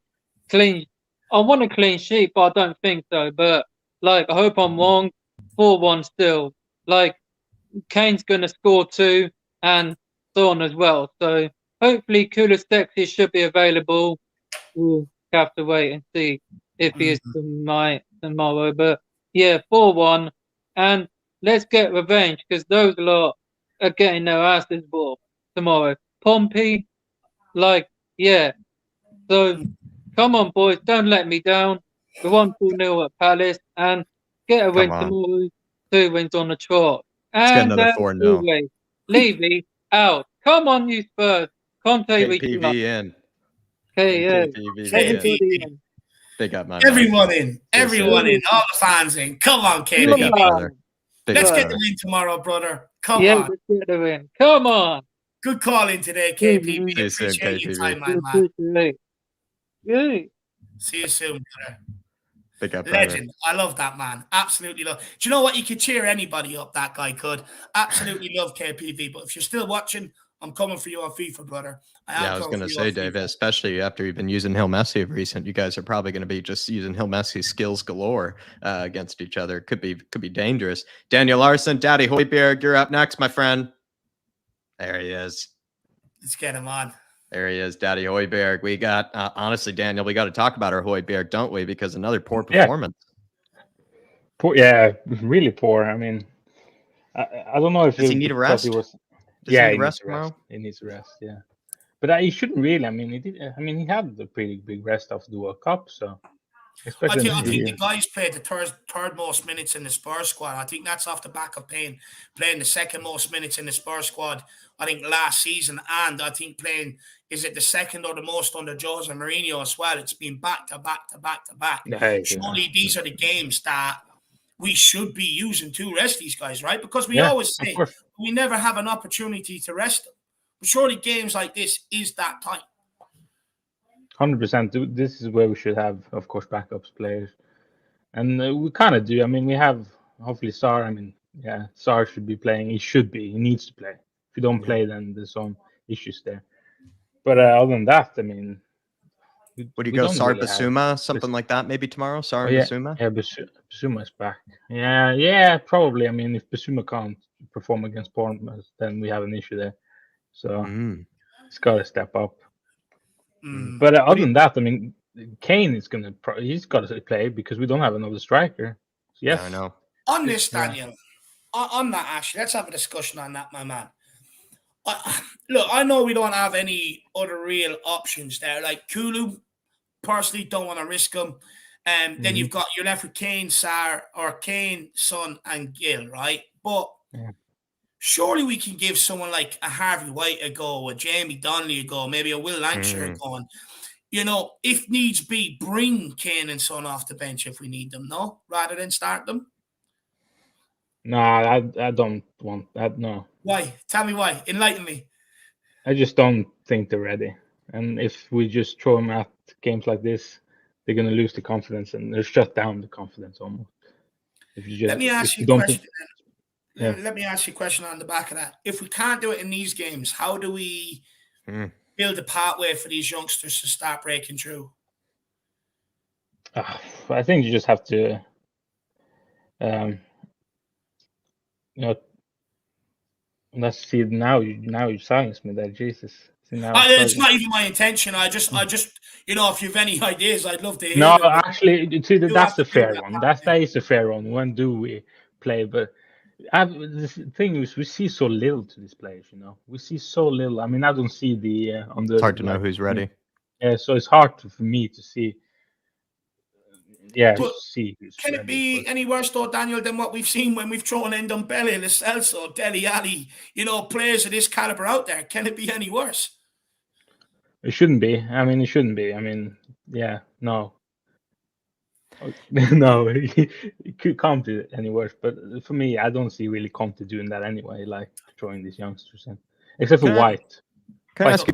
clean. I want a clean sheet, but I don't think so. But like, I hope I'm wrong. 4-1 still. Like, Kane's going to score 2 and Son as well. So. Hopefully, Kulusevski should be available. We'll have to wait and see if he is tomorrow. But yeah, 4-1. And let's get revenge because those lot are getting their asses whooped tomorrow. Pompey, So come on, boys. Don't let me down. We won 2-0 at Palace and get a win tomorrow. 2 wins on the trot. And let's get another 4-0. Levy out. Come on, you Spurs. Conte KPV in. Everybody in. Big up, man. Everyone in. Everyone in. All the fans in. Come on, KPV. Let's get the win tomorrow, brother. Come on. Let's get the win. Come on. Good call in today, KPV. Appreciate your time, my man. See you soon, brother. Big up, legend. I love that man. Absolutely love. Do you know what? He could cheer anybody up. That guy could. Absolutely love KPV. But if you're still watching, I'm coming for you on FIFA, brother. I was going to say, David, especially after you've been using Hill Messi of recent, you guys are probably going to be just using Hill Messi's skills galore against each other. Could be dangerous. Daniel Larson, Daddy Hojbjerg, you're up next, my friend. There he is. Let's get him on. There he is, Daddy Hojbjerg. We got, honestly, Daniel, we got to talk about our Hojbjerg, don't we? Because another poor performance. Really poor. I mean, I don't know if does he need a rest? He needs a rest. Yeah, but he shouldn't really. I mean, he had a pretty big rest after the World Cup, so. I think the guys played the third most minutes in the Spurs squad. I think that's off the back of playing the second most minutes in the Spurs squad, I think, last season. And I think is it the second or the most under Jose Mourinho as well? It's been back to back to back to back. Surely these are the games that we should be using to rest these guys, right? Because we always say we never have an opportunity to rest them. But surely games like this is that time. 100%. This is where we should have, of course, backups players. And we kind of do. I mean, we have, hopefully, Sarr. I mean, Sarr should be playing. He should be. He needs to play. If you don't play, then there's some issues there. But other than that, I mean, would you go Sarr Bissouma, something like that, maybe tomorrow? Sarr and Bissouma? Yeah, Bissouma's back. Yeah, probably. I mean, if Bissouma can't perform against Portsmouth, then we have an issue there. So he's got to step up. But other than that, I mean, Kane is he's got to play because we don't have another striker. So, yes. Yeah, I know. On this, Daniel, on that, Ashley, let's have a discussion on that, my man. Look, I know we don't have any other real options there. Like Kulu, personally, don't want to risk him. Then you're left with Kane, Sarr, or Kane, Son, and Gil, right? But surely we can give someone like a Harvey White a go, a Jamie Donnelly a go, maybe a Will Lancashire a go. And, if needs be, bring Kane and Son off the bench if we need them, no? Rather than start them? No, I don't want that, no. Why? Tell me why. Enlighten me. I just don't think they're ready. And if we just throw them at games like this, they're going to lose the confidence and they'll shut down the confidence almost. Let me ask you a question. Let me ask you a question on the back of that. If we can't do it in these games, how do we build a pathway for these youngsters to start breaking through? I think you just have to, let's see. Now you silence me there, Jesus. It's not even my intention. I just, if you've any ideas, I'd love to hear. No, actually, see, that's the fair one. That is a fair one. When do we play? But the thing is, we see so little to these players. We see so little. I mean, I don't see on the. It's hard to know who's ready. Yeah, so it's hard for me to see. Yeah, can it be any worse though, Daniel, than what we've seen when we've thrown in Ndombele, Lo Celso, Dele Alli, players of this caliber out there? Can it be any worse? It shouldn't be. I mean, it shouldn't be. I mean, yeah, no. No, it can't be any worse. But for me, I don't see really Conte doing that anyway, like throwing these youngsters in, except for White. Can I ask you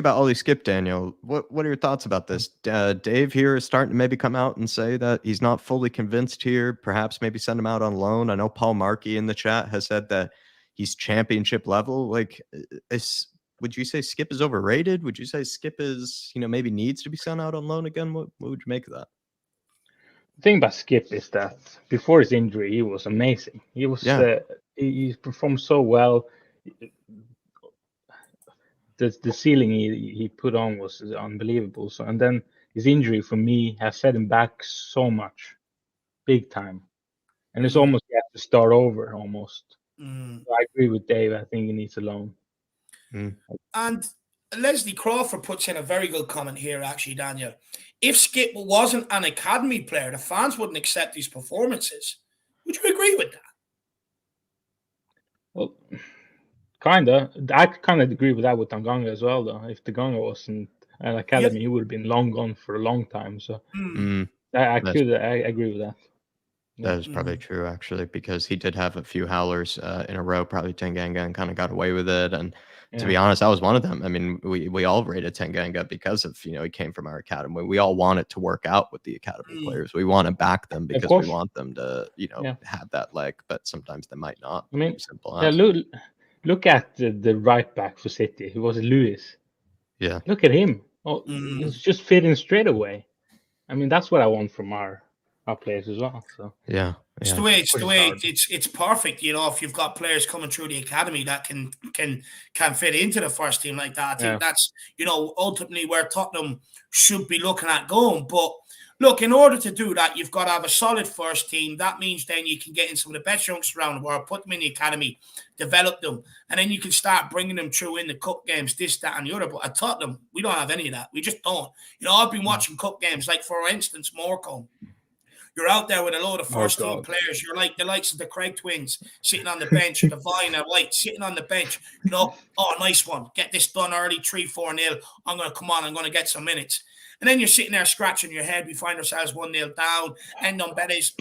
about Ollie Skipp, Daniel? What are your thoughts about this? Dave here is starting to maybe come out and say that he's not fully convinced here. Perhaps maybe send him out on loan. I know Paul Markey in the chat has said that he's championship level. Like, would you say Skipp is overrated? Would you say Skipp is, maybe needs to be sent out on loan again? What would you make of that? The thing about Skipp is that before his injury, he was amazing. He was he performed so well. The ceiling he put on was unbelievable. So, and then his injury for me has set him back so much, big time, and it's almost he has to start over almost. So I agree with Dave. I think he needs a loan. And Leslie Crawford puts in a very good comment here, actually, Daniel. If Skipp wasn't an academy player, the fans wouldn't accept his performances. Would you agree with that? Well, I kind of agree with that with Tanganga as well, though. If Tanganga wasn't an academy, he would have been long gone for a long time. So I agree with that. That is probably true, actually, because he did have a few howlers in a row, probably Tanganga, and kind of got away with it. And to be honest, I was one of them. I mean, we all rated Tanganga because of, he came from our academy. We all want it to work out with the academy players. We want to back them because we want them to, have that leg, but sometimes they might not. I mean, simple look at the right back for City. Who was Lewis? Yeah. Look at him. Oh, he's just fitting straight away. I mean, that's what I want from our players as well. So it's the way it's perfect. If you've got players coming through the academy that can fit into the first team like that, I think that's ultimately where Tottenham should be looking at going. But look, in order to do that, you've got to have a solid first team. That means then you can get in some of the best youngsters around the world, put them in the academy, develop them, and then you can start bringing them through in the cup games, this, that, and the other. But at Tottenham, we don't have any of that. We just don't. I've been watching cup games, like for instance, Morecambe. You're out there with a load of first-team players. You're like the likes of the Craig twins sitting on the bench, or the Vine and White sitting on the bench. Oh, nice one. Get this done early, 3-4-0. I'm going to come on. I'm going to get some minutes. And then you're sitting there scratching your head. We find ourselves 1-0 down. And Ndombele's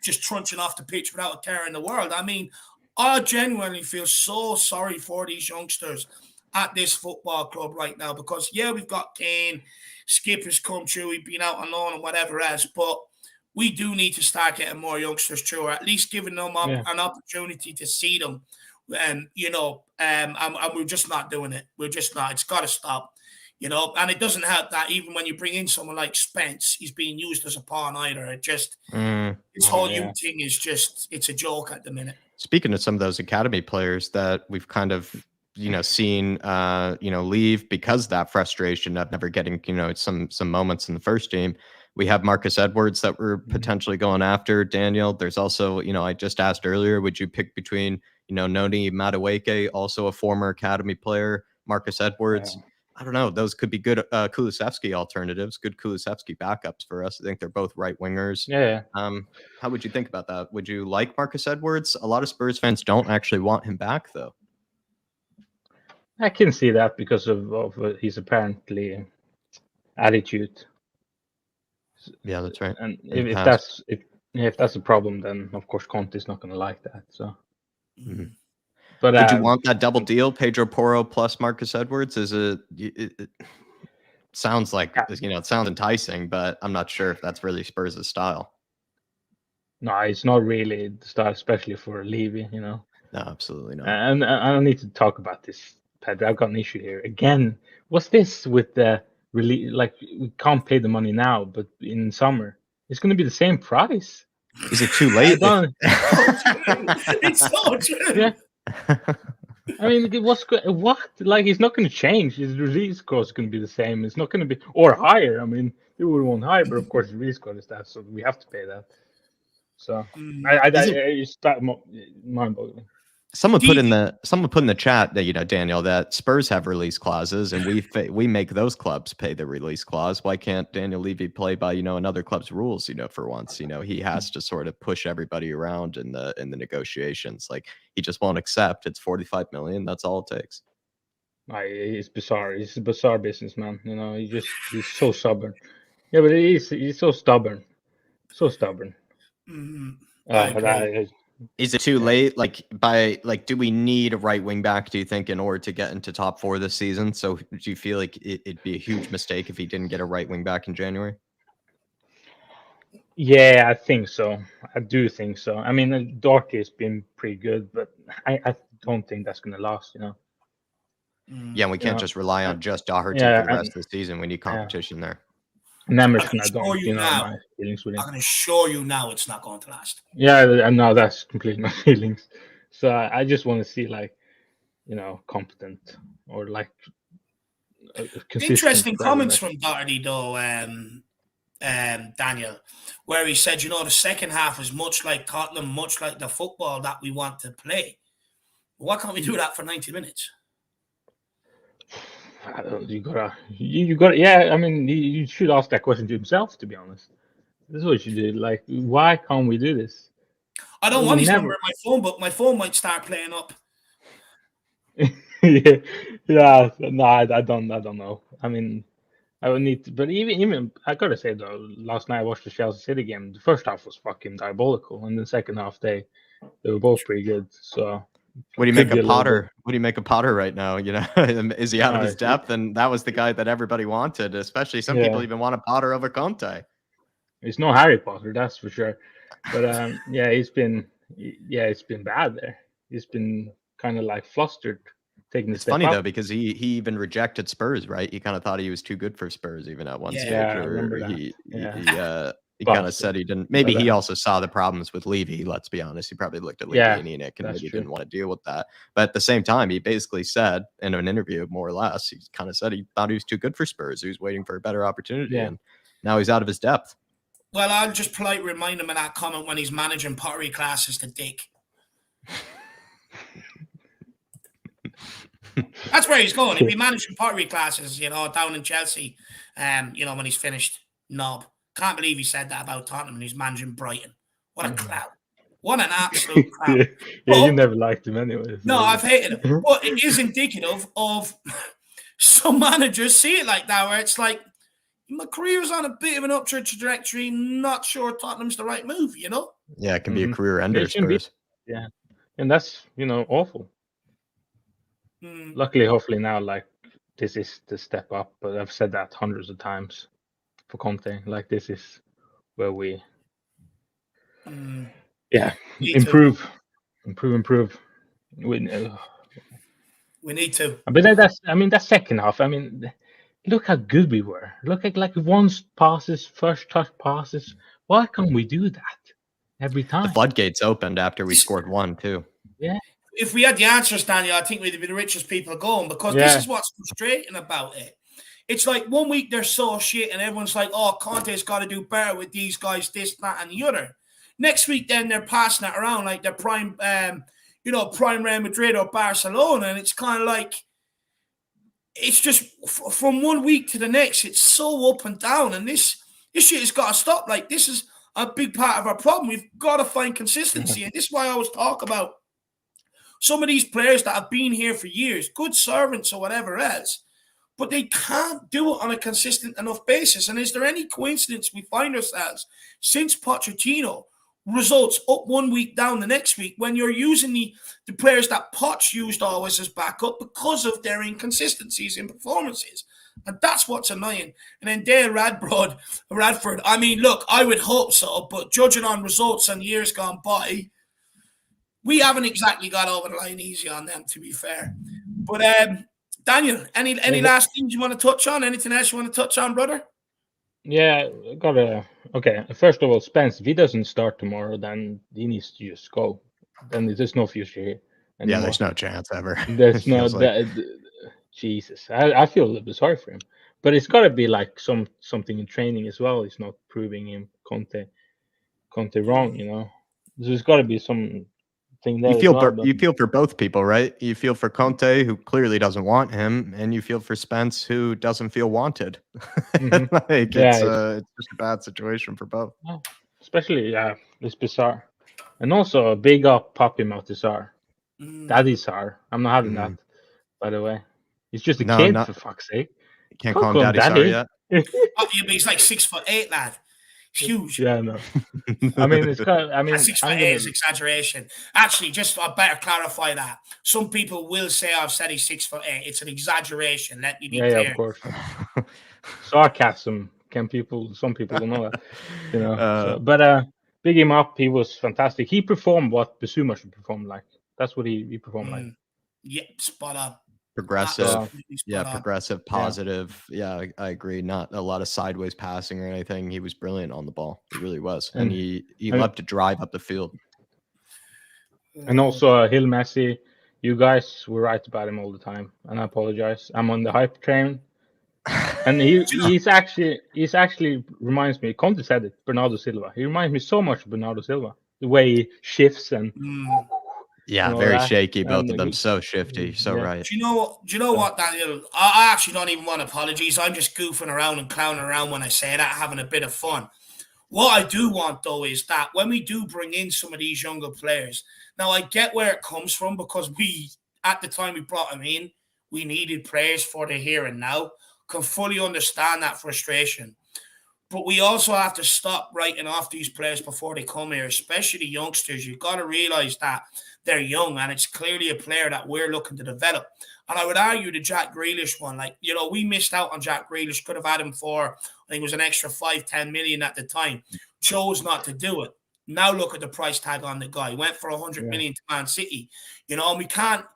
just trunching off the pitch without a care in the world. I mean, I genuinely feel so sorry for these youngsters at this football club right now because, we've got Kane. Skipp has come through. We've been out on loan and whatever else. But we do need to start getting more youngsters through, or at least giving them an opportunity to see them. And we're just not doing it. We're just not. It's got to stop. And it doesn't help that even when you bring in someone like Spence, he's being used as a pawn either. It just this whole youth thing is just, it's a joke at the minute. Speaking of some of those academy players that we've kind of seen leave because of that frustration of never getting some moments in the first team. We have Marcus Edwards that we're potentially going after, Daniel. There's also, I just asked earlier, would you pick between, Noni Madueke, also a former academy player, Marcus Edwards? I don't know. Those could be good Kulusevski alternatives, good Kulusevski backups for us. I think they're both right wingers. Yeah. How would you think about that? Would you like Marcus Edwards? A lot of Spurs fans don't actually want him back, though. I can see that because of his apparently attitude. Yeah, that's right. And if that's a problem, then of course Conte is not going to like that. So, but would you want that double deal, Pedro Porro plus Marcus Edwards? It sounds like it sounds enticing, but I'm not sure if that's really Spurs' style. No, it's not really the style, especially for Levy. No, absolutely not. And I don't need to talk about this, Pedro. I've got an issue here again. What's this with the release? Like, we can't pay the money now, but in summer it's going to be the same price. Is it too late? It's so true. Yeah. I mean, what? Like, it's not going to change. His release cost is going to be the same. It's not going to be or higher. I mean, it would want higher, but of course the release cost is that, so we have to pay that. So it's that mind-boggling. Someone put in the chat that Daniel, that Spurs have release clauses, and we make those clubs pay the release clause. Why can't Daniel Levy play by another club's rules? For once, he has to sort of push everybody around in the negotiations. Like, he just won't accept. It's 45 million. That's all it takes. It's bizarre. He's a bizarre businessman. He's so stubborn. Yeah, but he's so stubborn. So stubborn. Is it too late? Do we need a right wing back, do you think, in order to get into top 4 this season? So do you feel like it'd be a huge mistake if he didn't get a right wing back in January? Yeah, I think so. I do think so. I mean, Dorky has been pretty good, but I don't think that's going to last, Yeah, and we can't just rely on just Doherty for the rest of the season. We need competition there. And Emerson, I don't, my feelings with him. I can assure you now it's not going to last. Yeah, I know that's completely my feelings. So I just want to see, competent or consistent. Interesting comments from Doherty, though, Daniel, where he said, the second half is much like Tottenham, much like the football that we want to play. Why can't we do that for 90 minutes? You gotta. Yeah, I mean, you should ask that question to himself. To be honest, this is what you do. Like, why can't we do this? I don't want his number in my phone, but my phone might start playing up. yeah. No, I don't know. I mean, I would need to, but even I gotta say though, last night I watched the Chelsea City game. The first half was fucking diabolical, and the second half they were both pretty good. So. What do you make of Potter? What do you make of Potter right now? Is he out of his depth? And that was the guy that everybody wanted, especially some people even wanted Potter over Conte. It's no Harry Potter, that's for sure. But it's been bad there. He's been kind of like flustered. It's funny though, because he even rejected Spurs, right? He kind of thought he was too good for Spurs even at one stage. I remember that. He kind of said he didn't. Maybe he also saw the problems with Levy. Let's be honest. He probably looked at Levy and Enoch and maybe didn't want to deal with that. But at the same time, he basically said in an interview, more or less, he kind of said he thought he was too good for Spurs. He was waiting for a better opportunity, and now he's out of his depth. Well, I'll just politely remind him of that comment when he's managing pottery classes to Dick. That's where he's going. He'll be managing pottery classes, down in Chelsea, when he's finished. Knob. Can't believe he said that about Tottenham and he's managing Brighton. What a clown. What an absolute clown. You never liked him anyway. No, I've hated him. But it is indicative of some managers see it like that, where it's like, my career's on a bit of an upward trajectory, not sure Tottenham's the right move, Yeah, it can be a career ender. Yeah, and that's, awful. Luckily, hopefully now, this is the step up, but I've said that hundreds of times. For Conte, this is where we Yeah, We improve. We need to. But that's, I mean, that second half. I mean, look how good we were. Look at like passes, first touch passes. Why can't we do that every time? The floodgates opened after we scored one too. Yeah. If we had the answers, Daniel, I think we'd be the richest people going, because this is what's frustrating about it. It's like 1 week they're so shit and everyone's like, oh, Conte's got to do better with these guys, this, that, and the other. Next week, then they're passing it around like they're prime, prime Real Madrid or Barcelona. And it's kind of like, it's just from 1 week to the next, it's so up and down. And this shit has got to stop. Like, this is a big part of our problem. We've got to find consistency. And this is why I always talk about some of these players that have been here for years, good servants or whatever else, but they can't do it on a consistent enough basis. And is there any coincidence we find ourselves since Pochettino results up 1 week, down the next week, when you're using the players that Poch used always as backup because of their inconsistencies in performances? And that's what's annoying. And then Dale Radford, I mean, look, I would hope so, but judging on results and years gone by, we haven't exactly got over the line easy on them, to be fair. But Daniel, any last things you want to touch on? Anything else you want to touch on, brother? Yeah, okay. First of all, Spence, if he doesn't start tomorrow, then he needs to just go. Then there's no future here anymore. Yeah, there's no chance ever. There's no Jesus. I feel a little bit sorry for him, but it's got to be like something in training as well. He's not proving him Conte wrong, you know. There's got to be some. You feel for both people, right? You feel for Conte, who clearly doesn't want him, and you feel for Spence, who doesn't feel wanted. Mm-hmm. It's just a bad situation for both. Especially, it's bizarre. And also a big up Pape Matar. Daddy Sarr. I'm not having that, by the way. He's just a kid, for fuck's sake. You can't call him Daddy Sarr yet. He's like 6'8", lad. Huge. Yeah, no. I mean, it's got. I mean, 6'8" is exaggeration. Actually, just I better clarify that. Some people will say I've said he's 6'8". It's an exaggeration. Let me be clear. Yeah, of course. Sarcasm. Some people don't know that. You know. But big him up. He was fantastic. He performed what Bissouma should perform like. That's what he performed like. Yep, spot on. Progressive, progressive, positive. Yeah, I agree. Not a lot of sideways passing or anything. He was brilliant on the ball. He really was, and he loved to drive up the field. And also, Hill Messi, you guys were right about him all the time, and I apologize. I'm on the hype train, and he's actually reminds me. Conte said it. Bernardo Silva. He reminds me so much of Bernardo Silva. The way he shifts and. Yeah, very shaky, both of them. So shifty, right. Do you know what, Daniel? I actually don't even want apologies. I'm just goofing around and clowning around when I say that, having a bit of fun. What I do want, though, is that when we do bring in some of these younger players, now I get where it comes from, because at the time we brought them in, we needed players for the here and now. Can fully understand that frustration. But we also have to stop writing off these players before they come here, especially the youngsters. You've got to realize that they're young, and it's clearly a player that we're looking to develop. And I would argue the Jack Grealish one, we missed out on Jack Grealish, could have had him for, I think it was an extra 5-10 million at the time. Chose not to do it. Now look at the price tag on the guy. Went for 100 million to Man City. And we can't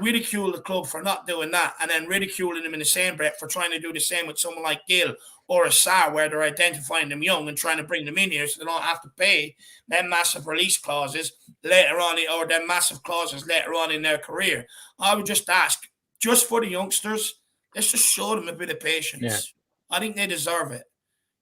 ridicule the club for not doing that, and then ridiculing them in the same breath for trying to do the same with someone like Gil or a Sarr, where they're identifying them young and trying to bring them in here so they don't have to pay them massive release clauses later on, or them massive clauses later on in their career. I would just ask, just for the youngsters, let's just show them a bit of patience. Yeah. I think they deserve it.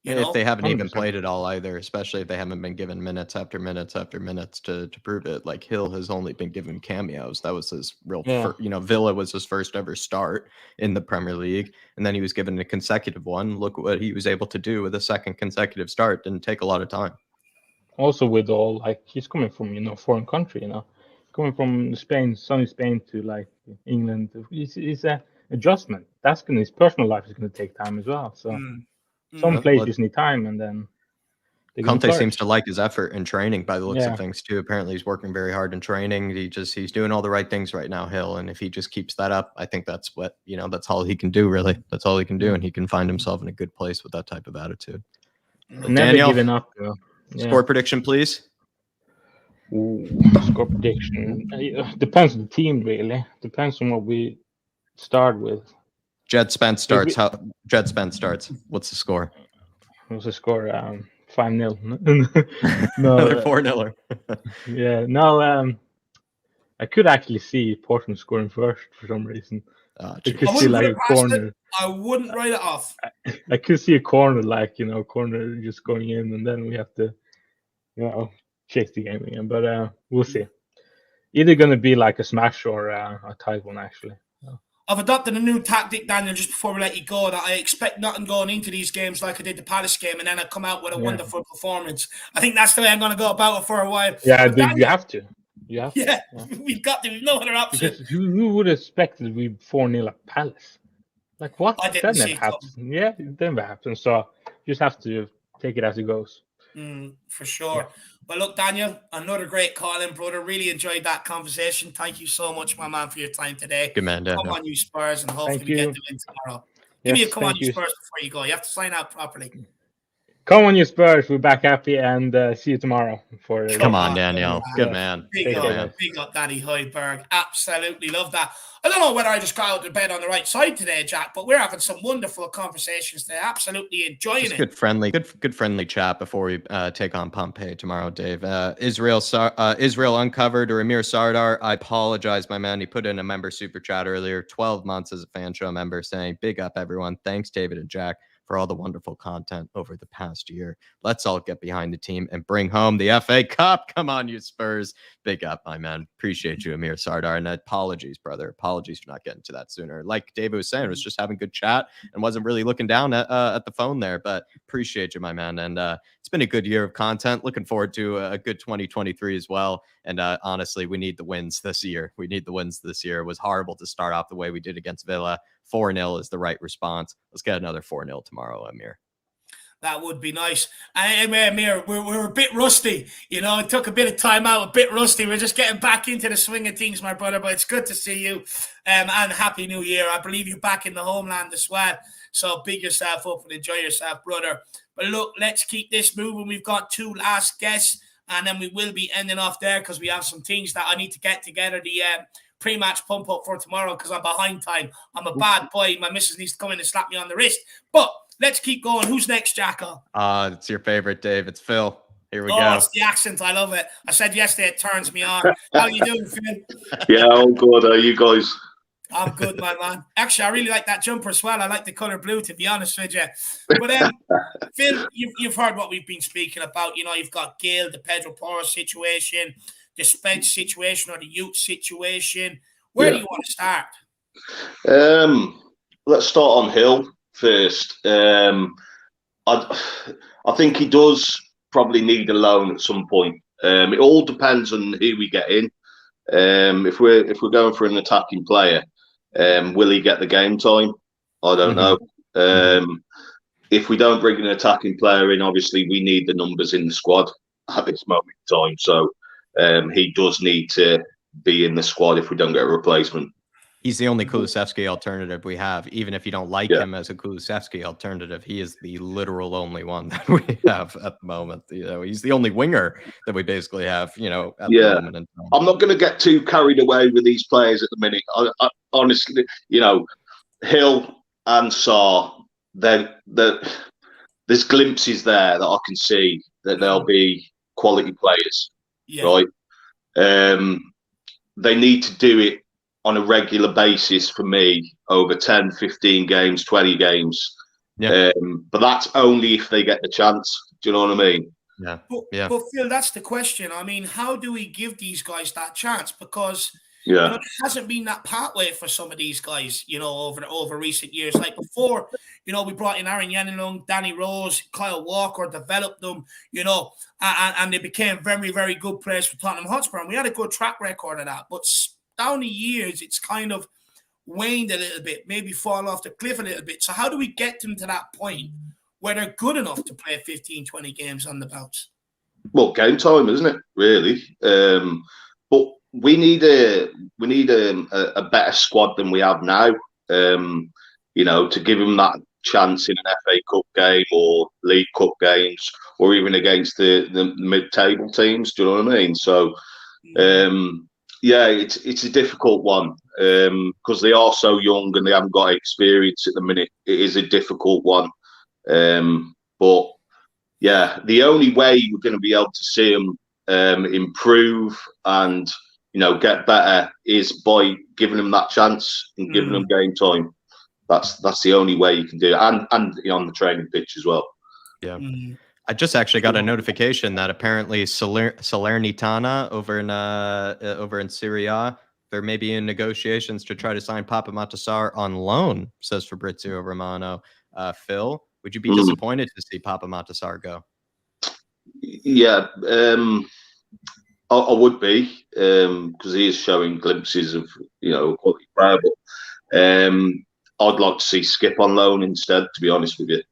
If they haven't even played it all either, especially if they haven't been given minutes after minutes after minutes to prove it. Like Hill has only been given cameos. That was his real, Villa was his first ever start in the Premier League. And then he was given a consecutive one. Look what he was able to do with a second consecutive start. Didn't take a lot of time. Also with all, he's coming from, foreign country, coming from Spain, sunny Spain to England. It's an adjustment. His personal life is going to take time as well. So. Some places need time, and then Conte seems to like his effort in training by the looks of things too. Apparently, he's working very hard in training. He's doing all the right things right now, Hill. And if he just keeps that up, I think that's what that's all he can do. Really, that's all he can do, and he can find himself in a good place with that type of attitude. Never giving up. Score prediction, please. Ooh, score prediction. Depends on the team, really. Depends on what we start with. Jed Spence starts. Jed Spence starts. What's the score? What's the score? 5-0. No, another 4-0. Yeah, no. I could actually see Portsmouth scoring first for some reason. Oh, I could see like a corner. I wouldn't write it off. I could see a corner, like corner just going in, and then we have to, chase the game again. But we'll see. Either gonna be like a smash or a tight one, actually. I've adopted a new tactic, Daniel, just before we let you go, that I expect nothing going into these games like I did the Palace game, and then I come out with a wonderful performance. I think that's the way I'm going to go about it for a while. Yeah, Daniel, you have to. Yeah, we've got to. We've no other option. Because who would have expected we 4-0 at Palace? Like, what? I didn't see it happens. Yeah, it never happens. So you just have to take it as it goes. For sure. Yeah. Well, look, Daniel, another great call-in, brother. Really enjoyed that conversation. Thank you so much, my man, for your time today. Good man, Daniel. Come on, you Spurs, and hopefully we get the win tomorrow. Give me a come on, you Spurs, before you go. You have to sign out properly. Come on, you Spurs. We're back happy, and see you tomorrow. Come on, Daniel. Good man. Big up, Danny Hojbjerg. Absolutely love that. I don't know whether I just got out of bed on the right side today, Jack, but we're having some wonderful conversations today. Absolutely enjoying it. Good friendly chat before we take on Pompey tomorrow, Dave. Israel Uncovered or Amir Sardar. I apologize, my man. He put in a member super chat earlier. 12 months as a fan show member, saying, big up, everyone. Thanks, David and Jack, for all the wonderful content over the past year. Let's all get behind the team and bring home the FA Cup. Come on, you Spurs. Big up, my man. Appreciate you, Amir Sardar. And apologies, brother. Apologies for not getting to that sooner. Like David was saying, was just having good chat and wasn't really looking down at the phone there. But appreciate you, my man. And it's been a good year of content. Looking forward to a good 2023 as well. And honestly, we need the wins this year. It was horrible to start off the way we did against Villa. 4-0 is the right response. Let's get another 4-0 tomorrow, Amir. That would be nice. And Amir, we're a bit rusty. It took a bit of time out, a bit rusty. We're just getting back into the swing of things, my brother. But it's good to see you. And Happy New Year. I believe you're back in the homeland as well. So big yourself up and enjoy yourself, brother. But look, let's keep this moving. We've got 2 last guests, and then we will be ending off there because we have some things that I need to get together. The pre-match pump up for tomorrow because I'm behind time. I'm a bad boy. My missus needs to come in and slap me on the wrist. But let's keep going. Who's next, Jacko? It's your favorite, Dave. It's Phil. Here we go. It's the accent. I love it. I said yesterday it turns me on. How you doing, Phil? Yeah, all good. How are you guys? I'm good, my man. Actually, I really like that jumper as well. I like the color blue, to be honest with you. But Phil, you've heard what we've been speaking about. You've got Gil, the Pedro Porro situation, the Spence situation, or the youth situation. Where do you want to start? Let's start on Hill first. I think he does probably need a loan at some point. It all depends on who we get in. If we're going for an attacking player, will he get the game time? I don't know. If we don't bring an attacking player in, obviously we need the numbers in the squad at this moment in time. So he does need to be in the squad if we don't get a replacement. He's the only Kulusevski alternative we have. Even if you don't like him as a Kulusevski alternative, he is the literal only one that we have at the moment. He's the only winger that we basically have, at the moment. I'm not going to get too carried away with these players at the minute. I honestly, Hill and Sarr, there's glimpses there that I can see that they'll be quality players, right? They need to do it on a regular basis for me over 10, 15 games, 20 games. Yeah. But that's only if they get the chance. Do you know what I mean? Yeah. But Phil, that's the question. I mean, how do we give these guys that chance? Because it hasn't been that pathway for some of these guys, over recent years. Like before, we brought in Aaron Yenilung, Danny Rose, Kyle Walker, developed them, and they became very, very good players for Tottenham Hotspur. And we had a good track record of that. But down the years, it's kind of waned a little bit, maybe fall off the cliff a little bit. So how do we get them to that point where they're good enough to play 15, 20 games on the bounce? Well, game time, isn't it? Really. But we need a better squad than we have now. To give them that chance in an FA Cup game or League Cup games, or even against the mid-table teams. Do you know what I mean? So, yeah, it's a difficult one because they are so young and they haven't got experience at the minute. It is a difficult one, but yeah, the only way you're going to be able to see them improve and get better is by giving them that chance and giving them game time. That's the only way you can do it, and on the training pitch as well. Yeah. I just actually got a notification that apparently Salernitana over in Serie A, they're maybe in negotiations to try to sign Pape Matar on loan, says Fabrizio Romano. Phil, would you be disappointed to see Pape Matar go? Yeah, I would be, because he is showing glimpses of quality player. But I'd like to see Skipp on loan instead, to be honest with you.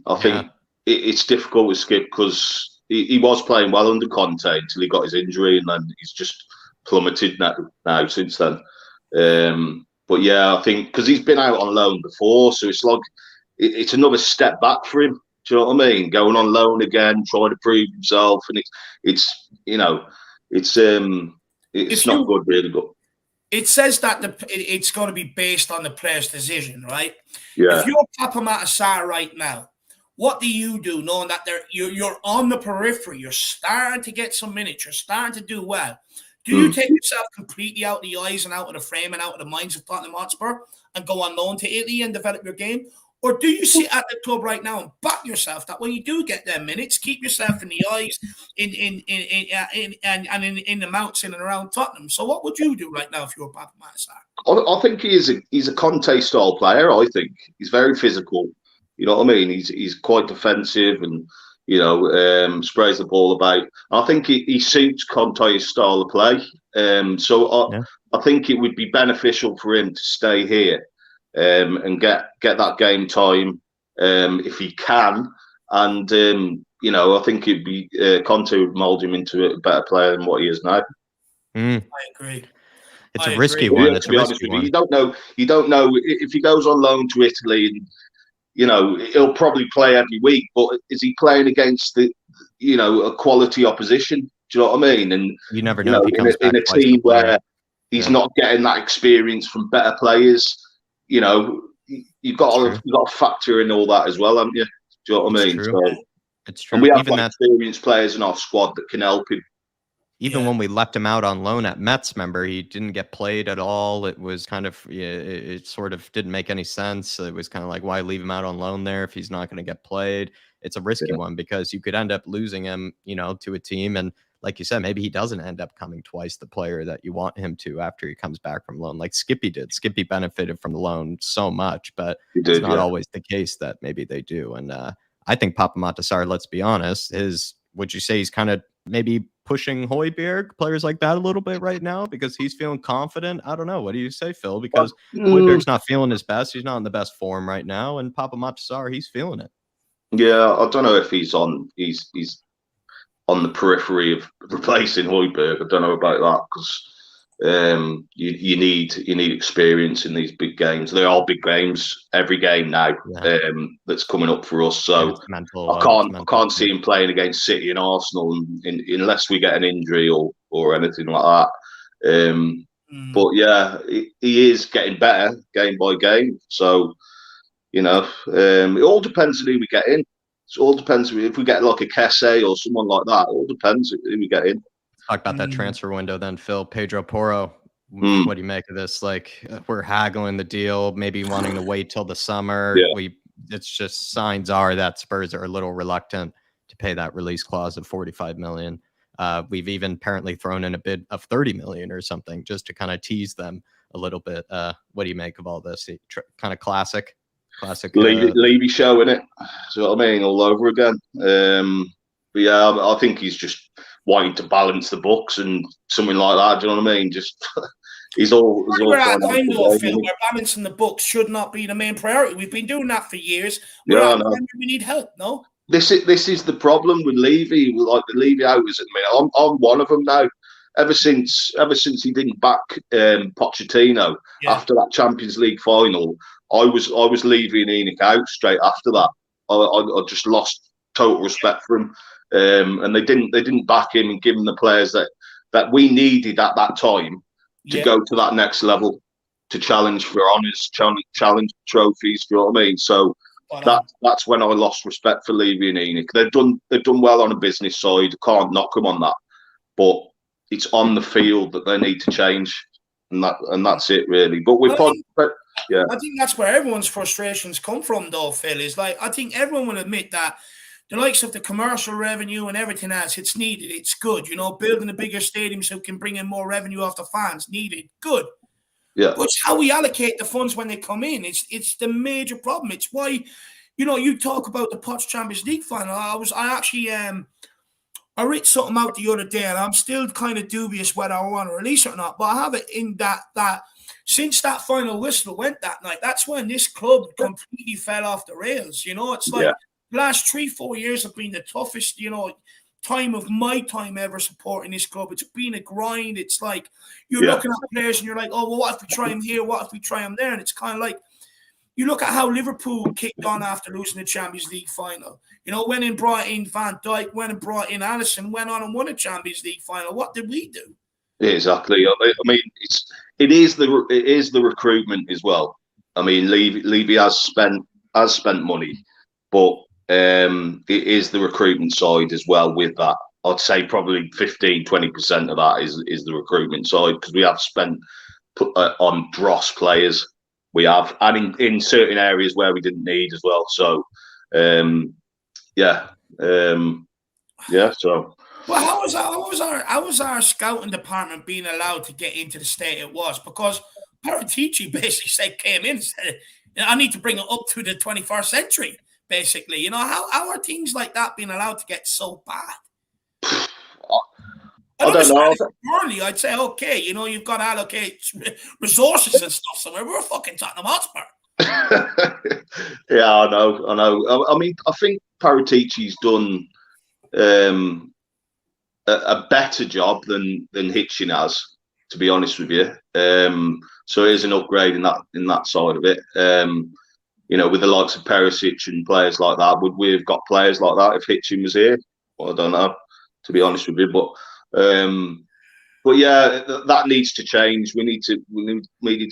I think it's difficult with Skipp because he was playing well under Conte until he got his injury, and then he's just plummeted now since then. But yeah, I think because he's been out on loan before, so it's like it's another step back for him. Do you know what I mean? Going on loan again, trying to prove himself, and it's not good, really good. It says that it's going to be based on the player's decision, right? Yeah. If you're Pape Matar right now, what do you do, knowing that you're on the periphery, you're starting to get some minutes, you're starting to do well? Do you take yourself completely out of the eyes and out of the frame and out of the minds of Tottenham Hotspur and go on loan to Italy and develop your game? Or do you sit at the club right now and back yourself that when you do get them minutes, keep yourself in the eyes in the mounts in and around Tottenham? So what would you do right now if you were Pape Matar? I think he's a Conte style player. I think he's very physical. You know what I mean? He's quite defensive and sprays the ball about. I think he suits Conte's style of play. I think it would be beneficial for him to stay here. And get that game time if he can, and I think it'd be Conte would mould him into a better player than what he is now. I agree. It's a risky one. Yeah, to be honest with you, you don't know if he goes on loan to Italy, and he'll probably play every week. But is he playing against a quality opposition? Do you know what I mean? And you never know if he comes in a team where he's not getting that experience from better players. You've got to factor in all that as well, haven't you? Do you know what I mean? True. So, it's true. And we have experienced players in our squad that can help him. Even when we left him out on loan at Metz, remember, he didn't get played at all. It was kind of, it sort of didn't make any sense. It was kind of like, why leave him out on loan there if he's not going to get played? It's a risky one because you could end up losing him, to a team. And like you said, maybe he doesn't end up coming twice the player that you want him to after he comes back from loan, like Skippy did. Skippy benefited from the loan so much, but it's not always the case that maybe they do. And I think Pape Matar, let's be honest, would you say he's kind of maybe pushing Hojbjerg, players like that a little bit right now because he's feeling confident? I don't know. What do you say, Phil? Because Hojbjerg's not feeling his best. He's not in the best form right now. And Pape Matar, he's feeling it. Yeah, I don't know if he's on the periphery of replacing Hojbjerg. I don't know about that because you need experience in these big games. There are big games every game now that's coming up for us. So I can't see him playing against City and Arsenal unless we get an injury or anything like that. But yeah, he is getting better game by game. So it all depends on who we get in. It all depends if we get like a Kesse or someone like that. It all depends who we get in. Talk about that transfer window then, Phil. Pedro Porro. What do you make of this? Like, we're haggling the deal, maybe wanting to wait till the summer. Yeah. It's just signs are that Spurs are a little reluctant to pay that release clause of 45 million. We've even apparently thrown in a bid of 30 million or something just to kind of tease them a little bit. What do you make of all this? Kind of classic Levy show, innit? So what I mean, all over again. But yeah, I think he's just wanting to balance the books and something like that. Do you know what I mean? Just he's all. We're at a time though, Phil, where balancing the books should not be the main priority. We've been doing that for years. We need help. No. This is the problem with Levy. Like the Levy hours at me. I'm one of them now. Ever since he didn't back Pochettino after that Champions League final, I was leaving Enoch out straight after that. I just lost total respect for him, and they didn't back him and give him the players that we needed at that time to go to that next level, to challenge for honours, challenge trophies. Do you know what I mean? So that's when I lost respect for Levy and Enoch. They've done well on a business side. Can't knock them on that, but it's on the field that they need to change, and that's it really. But I think that's where everyone's frustrations come from, though, Phil. Is like, I think everyone will admit that the likes of the commercial revenue and everything else, it's needed. It's good, building a bigger stadium so it can bring in more revenue off the fans. Needed, good. Yeah. But it's how we allocate the funds when they come in. It's the major problem. It's why, you talk about the Poch Champions League final. I read something out the other day, and I'm still kind of dubious whether I want to release it or not. But I have it in that since that final whistle went that night, that's when this club completely fell off the rails. It's like the last 3-4 years have been the toughest, time of my time ever supporting this club. It's been a grind. It's like you're looking at players and you're like, oh, well, what if we try him here? What if we try him there? And it's kind of like, you look at how Liverpool kicked on after losing the Champions League final. Went and brought in Van Dijk, went and brought in Alisson, went on and won a Champions League final. What did we do? Exactly. I mean, it is the recruitment as well. I mean, Levy has spent money, but it is the recruitment side as well. With that, I'd say probably 15-20% of that is the recruitment side, because we have spent on dross players. We have, and in certain areas where we didn't need as well. So, So, well, how was our scouting department being allowed to get into the state it was? Because Paratici basically came in and said, I need to bring it up to the 21st century. Basically, how are things like that being allowed to get so bad? I don't know. Burnley, I'd say, okay, you've got to allocate resources and stuff somewhere. We're fucking Tottenham Hotspur. Yeah, I know. I mean, I think Paratici's done a better job than Hitchin has, to be honest with you. So here's an upgrade in that side of it. With the likes of Perisic and players like that, would we have got players like that if Hitchin was here? Well, I don't know, to be honest with you, but yeah, that needs to change. We need to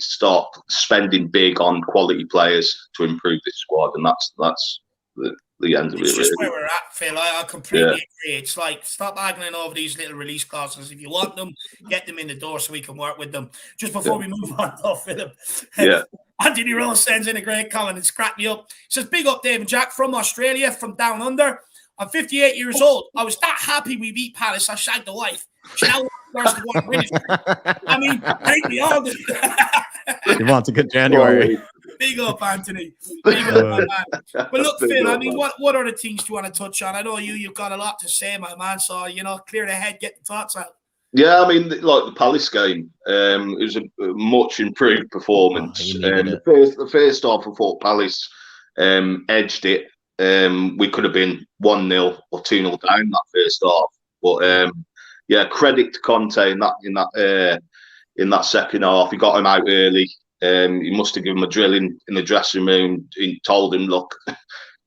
start spending big on quality players to improve this squad, and that's the end of it. It's just where we're at, Phil. I completely agree. It's like, stop haggling over these little release clauses. If you want them, get them in the door so we can work with them. Just before we move on, though, Philip. Anthony Rose sends in a great comment. It's cracked me up. He says, big up, David Jack from Australia, from down under. I'm 58 years old. I was that happy we beat Palace. I shagged the wife. She now wants to win it. I mean, I think we all do. He wants a good January. Big up, Anthony. Big up, my man. But look, Phil, I mean, what other things do you want to touch on? I know you've got a lot to say, my man. So, clear the head, get the thoughts out. Yeah, I mean, like the Palace game, it was a much improved performance. The first half, I thought Palace edged it. We could have been 1-0 or 2-0 down that first half, but credit to Conte in that second half. He got him out early. He must have given him a drill in the dressing room. He told him, look,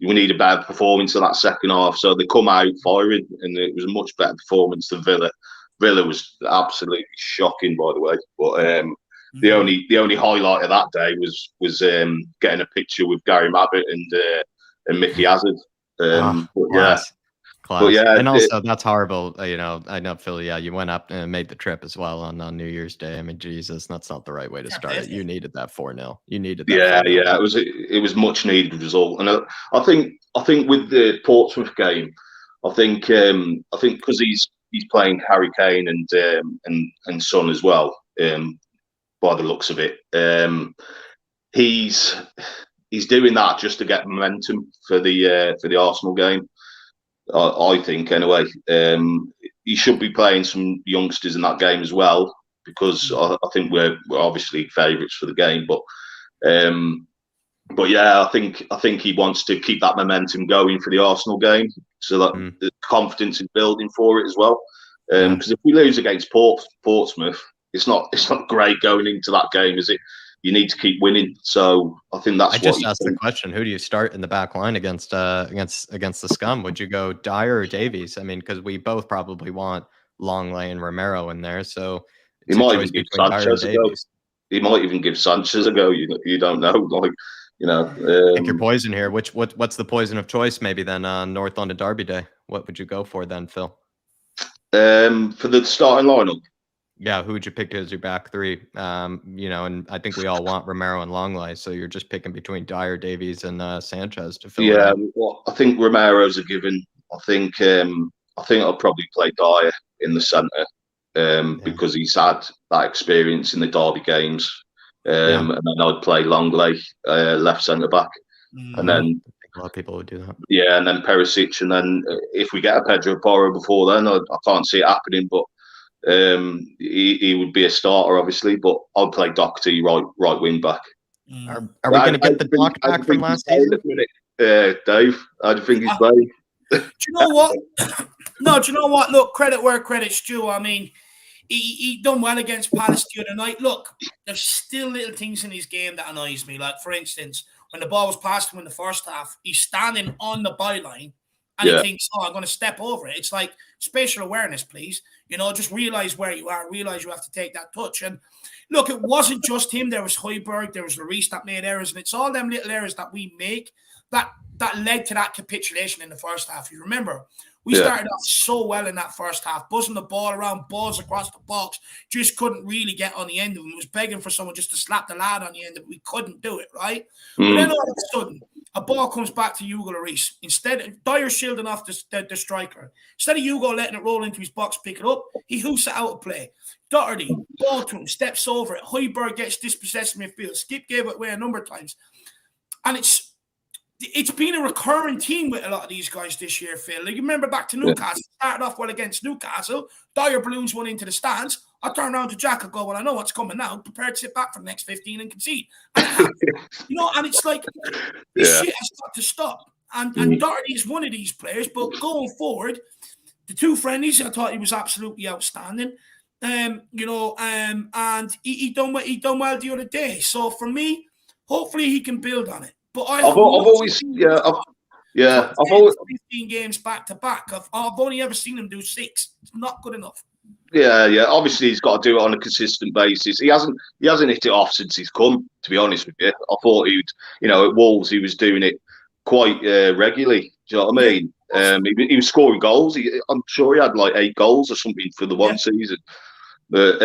we need a better performance in that second half. So they come out firing, and it was a much better performance than Villa. Villa was absolutely shocking, by the way. But the only highlight of that day was getting a picture with Gary Mabbott and Mickey Hazard. But and also that's horrible. I know, Phil. Yeah, you went up and made the trip as well on New Year's Day. I mean, Jesus, that's not the right way to start it. You needed that 4-0. You needed that. Yeah. It was much needed result, and I think with the Portsmouth game, I think because he's playing Harry Kane and Son as well. By the looks of it, he's doing that just to get momentum for the Arsenal game. I think anyway. He should be playing some youngsters in that game as well, because I think we're obviously favourites for the game. But yeah, I think he wants to keep that momentum going for the Arsenal game, so that the confidence is building for it as well. Because if we lose against Portsmouth, it's not great going into that game, is it? you need to keep winning. So I think that's I just asked the question: who do you start in the back line against the Scum? Would you go Dyer or Davies? I mean, because we both probably want Longley and Romero in there. So he might even give Sanchez a go. He might even give Sanchez a go. You don't know, like, you know. Pick your poison here. What's the poison of choice? Maybe then on North London Derby Day. What would you go for then, Phil? For the starting lineup. Yeah, who would you pick as your back three? You know, and I think we all want Romero and Longley, so you're just picking between Dyer, Davies, and Sanchez to fill. Yeah, well, I think Romero's a given. I think I'll probably play Dyer in the centre because he's had that experience in the Derby games, and then I'd play Longley left centre back, and then I think a lot of people would do that. Yeah, and then Perisic, and then if we get a Pedro Porro before then, I can't see it happening, but. He would be a starter, obviously, but I'll play Doherty right wing back. Are we going to get the Doc back from last season? Dave, how do you think he's playing? Do you know what? No, do you know what? Look, credit where credit's due. I mean, he done well against Palace the other night. Look, there's still little things in his game that annoys me. Like, for instance, when the ball was passed to him in the first half, he's standing on the byline. And he thinks, I'm going to step over it. It's like spatial awareness, please. You know, just realize where you are. Realize you have to take that touch. And look, it wasn't just him. There was Hojbjerg. There was Lloris that made errors. And it's all them little errors that we make that led to that capitulation in the first half. You remember, we started off so well in that first half, buzzing the ball around, balls across the box. Just couldn't really get on the end of them. It was begging for someone just to slap the lad on the end of it. We couldn't do it, right? But then all of a sudden, a ball comes back to Hugo Lloris. Instead, Dyer shielding off the striker. Instead of Hugo letting it roll into his box, pick it up, he hooks it out of play. Doherty, ball to him, steps over it. Hojbjerg gets dispossessed in midfield. Skipp gave it away a number of times. And it's been a recurring theme with a lot of these guys this year, Phil. Like, you remember back to Newcastle, started off well against Newcastle. Dyer balloons one into the stands. I turn around to Jack and go, well, I know what's coming now. Prepare to sit back for the next 15 and concede. And you know, and it's like, this shit has got to stop. And Doherty is one of these players, but going forward, the two friendlies, I thought he was absolutely outstanding. You know, and he done well the other day. So for me, hopefully he can build on it. But I've always 15 games back to back. I've only ever seen him do 6. It's not good enough. Yeah. Obviously, he's got to do it on a consistent basis. He hasn't hit it off since he's come. To be honest with you, I thought he'd, you know, at Wolves he was doing it quite regularly. Do you know what I mean? He was scoring goals. I'm sure he had like 8 goals or something for the one season. But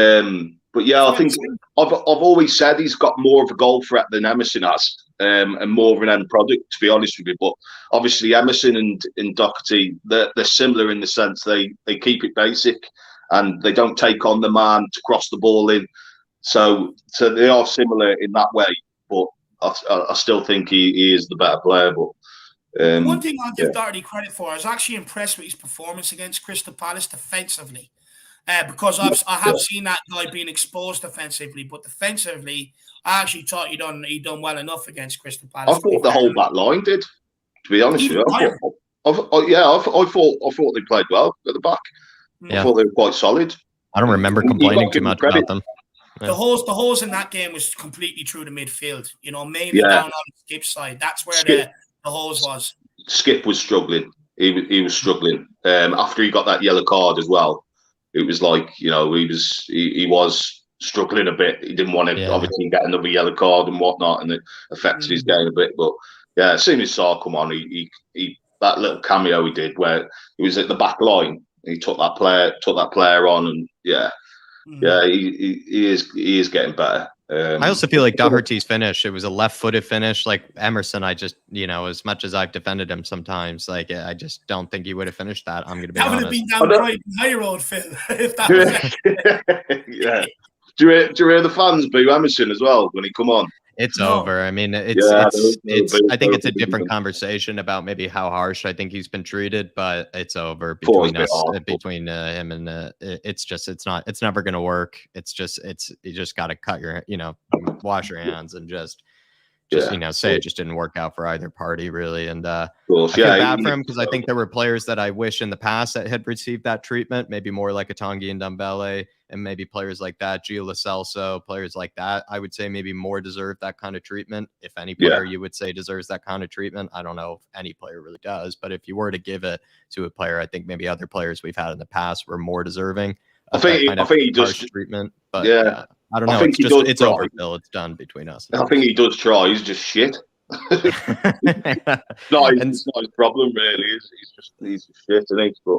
yeah, I think I've always said he's got more of a goal threat than Emerson has, and more of an end product, to be honest with you. But obviously, Emerson and Doherty, they're similar in the sense they keep it basic and they don't take on the man to cross the ball in. So they are similar in that way. But I still think he is the better player. But one thing I'll give Doherty credit for, I was actually impressed with his performance against Crystal Palace defensively. Because I have seen that guy being exposed offensively, but defensively, I actually thought he done well enough against Crystal Palace. I thought the whole back line did, to be honest with you. I thought they played well at the back. I thought they were quite solid. I don't remember complaining too much about them. Yeah. The holes in that game was completely through the midfield. You know, mainly down on Skipp's side. That's where the holes was. Skipp was struggling. He was struggling after he got that yellow card as well. It was like, you know, he was struggling a bit. He didn't want to obviously get another yellow card and whatnot, and it affected his game a bit. But yeah, as soon as Sarr come on, he that little cameo he did where he was at the back line, he took that player on, and he is getting better. I also feel like Doherty's finish, it was a left-footed finish. Like Emerson, I just, you know, as much as I've defended him sometimes, like I just don't think he would have finished that. I'm going to be honest. That would have been down Brighton High Road, Phil. If that was yeah. Do you hear the fans boo Emerson as well when he come on? It's over. I mean, I think it's a different conversation about maybe how harsh I think he's been treated, but it's over between us, between him and it's never going to work. You just got to cut your, you know, wash your hands and just you know, say it just didn't work out for either party really. And I feel bad for him because I think there were players that I wish in the past that had received that treatment, maybe more like a Tanguy and Ndombele and maybe players like that, Gio Celso, players like that, I would say maybe more deserve that kind of treatment. If any player you would say deserves that kind of treatment, I don't know if any player really does, but if you were to give it to a player, I think maybe other players we've had in the past were more deserving. I think he does treatment, but I don't know. I think it's over, Phil. It's done between us. I think he does try. He's just shit. It's not his problem, really. He's just shit, isn't he? But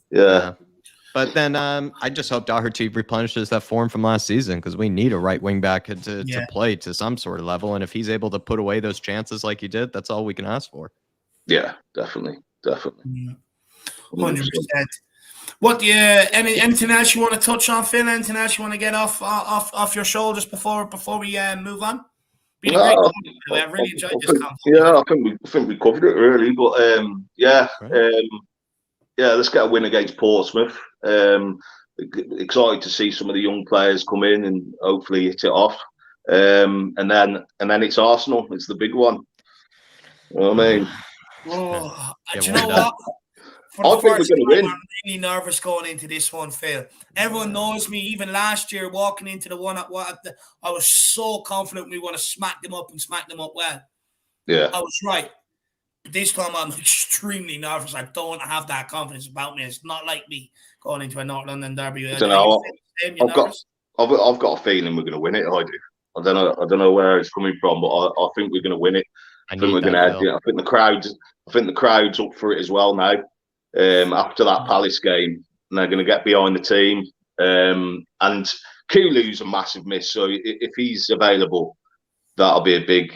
yeah. But then I just hope Doherty replenishes that form from last season, because we need a right wing back to play to some sort of level. And if he's able to put away those chances like he did, that's all we can ask for. Yeah, definitely. 100%. What do you anything else you want to touch on, Phil? Anything else you want to get off your shoulders before we move on? I've really enjoyed this conversation. Yeah, I think we covered it really, but let's get a win against Portsmouth. Excited to see some of the young players come in and hopefully hit it off. And then it's Arsenal. It's the big one. You know what I mean? Do you know what? For the first time, win. I'm really nervous going into this one, Phil. Everyone knows me. Even last year, walking into the one, I was so confident we want to smack them up well. Yeah, I was right. But this time, I'm extremely nervous. I don't have that confidence about me. It's not like me going into a North London derby. I don't know. I've got a feeling we're going to win it. I do. I don't know where it's coming from, but I think we're going to win it. I think we're going to. I think the crowd's up for it as well now. After that Palace game, and they're going to get behind the team. And Kulu's a massive miss, so if he's available, that'll be a big.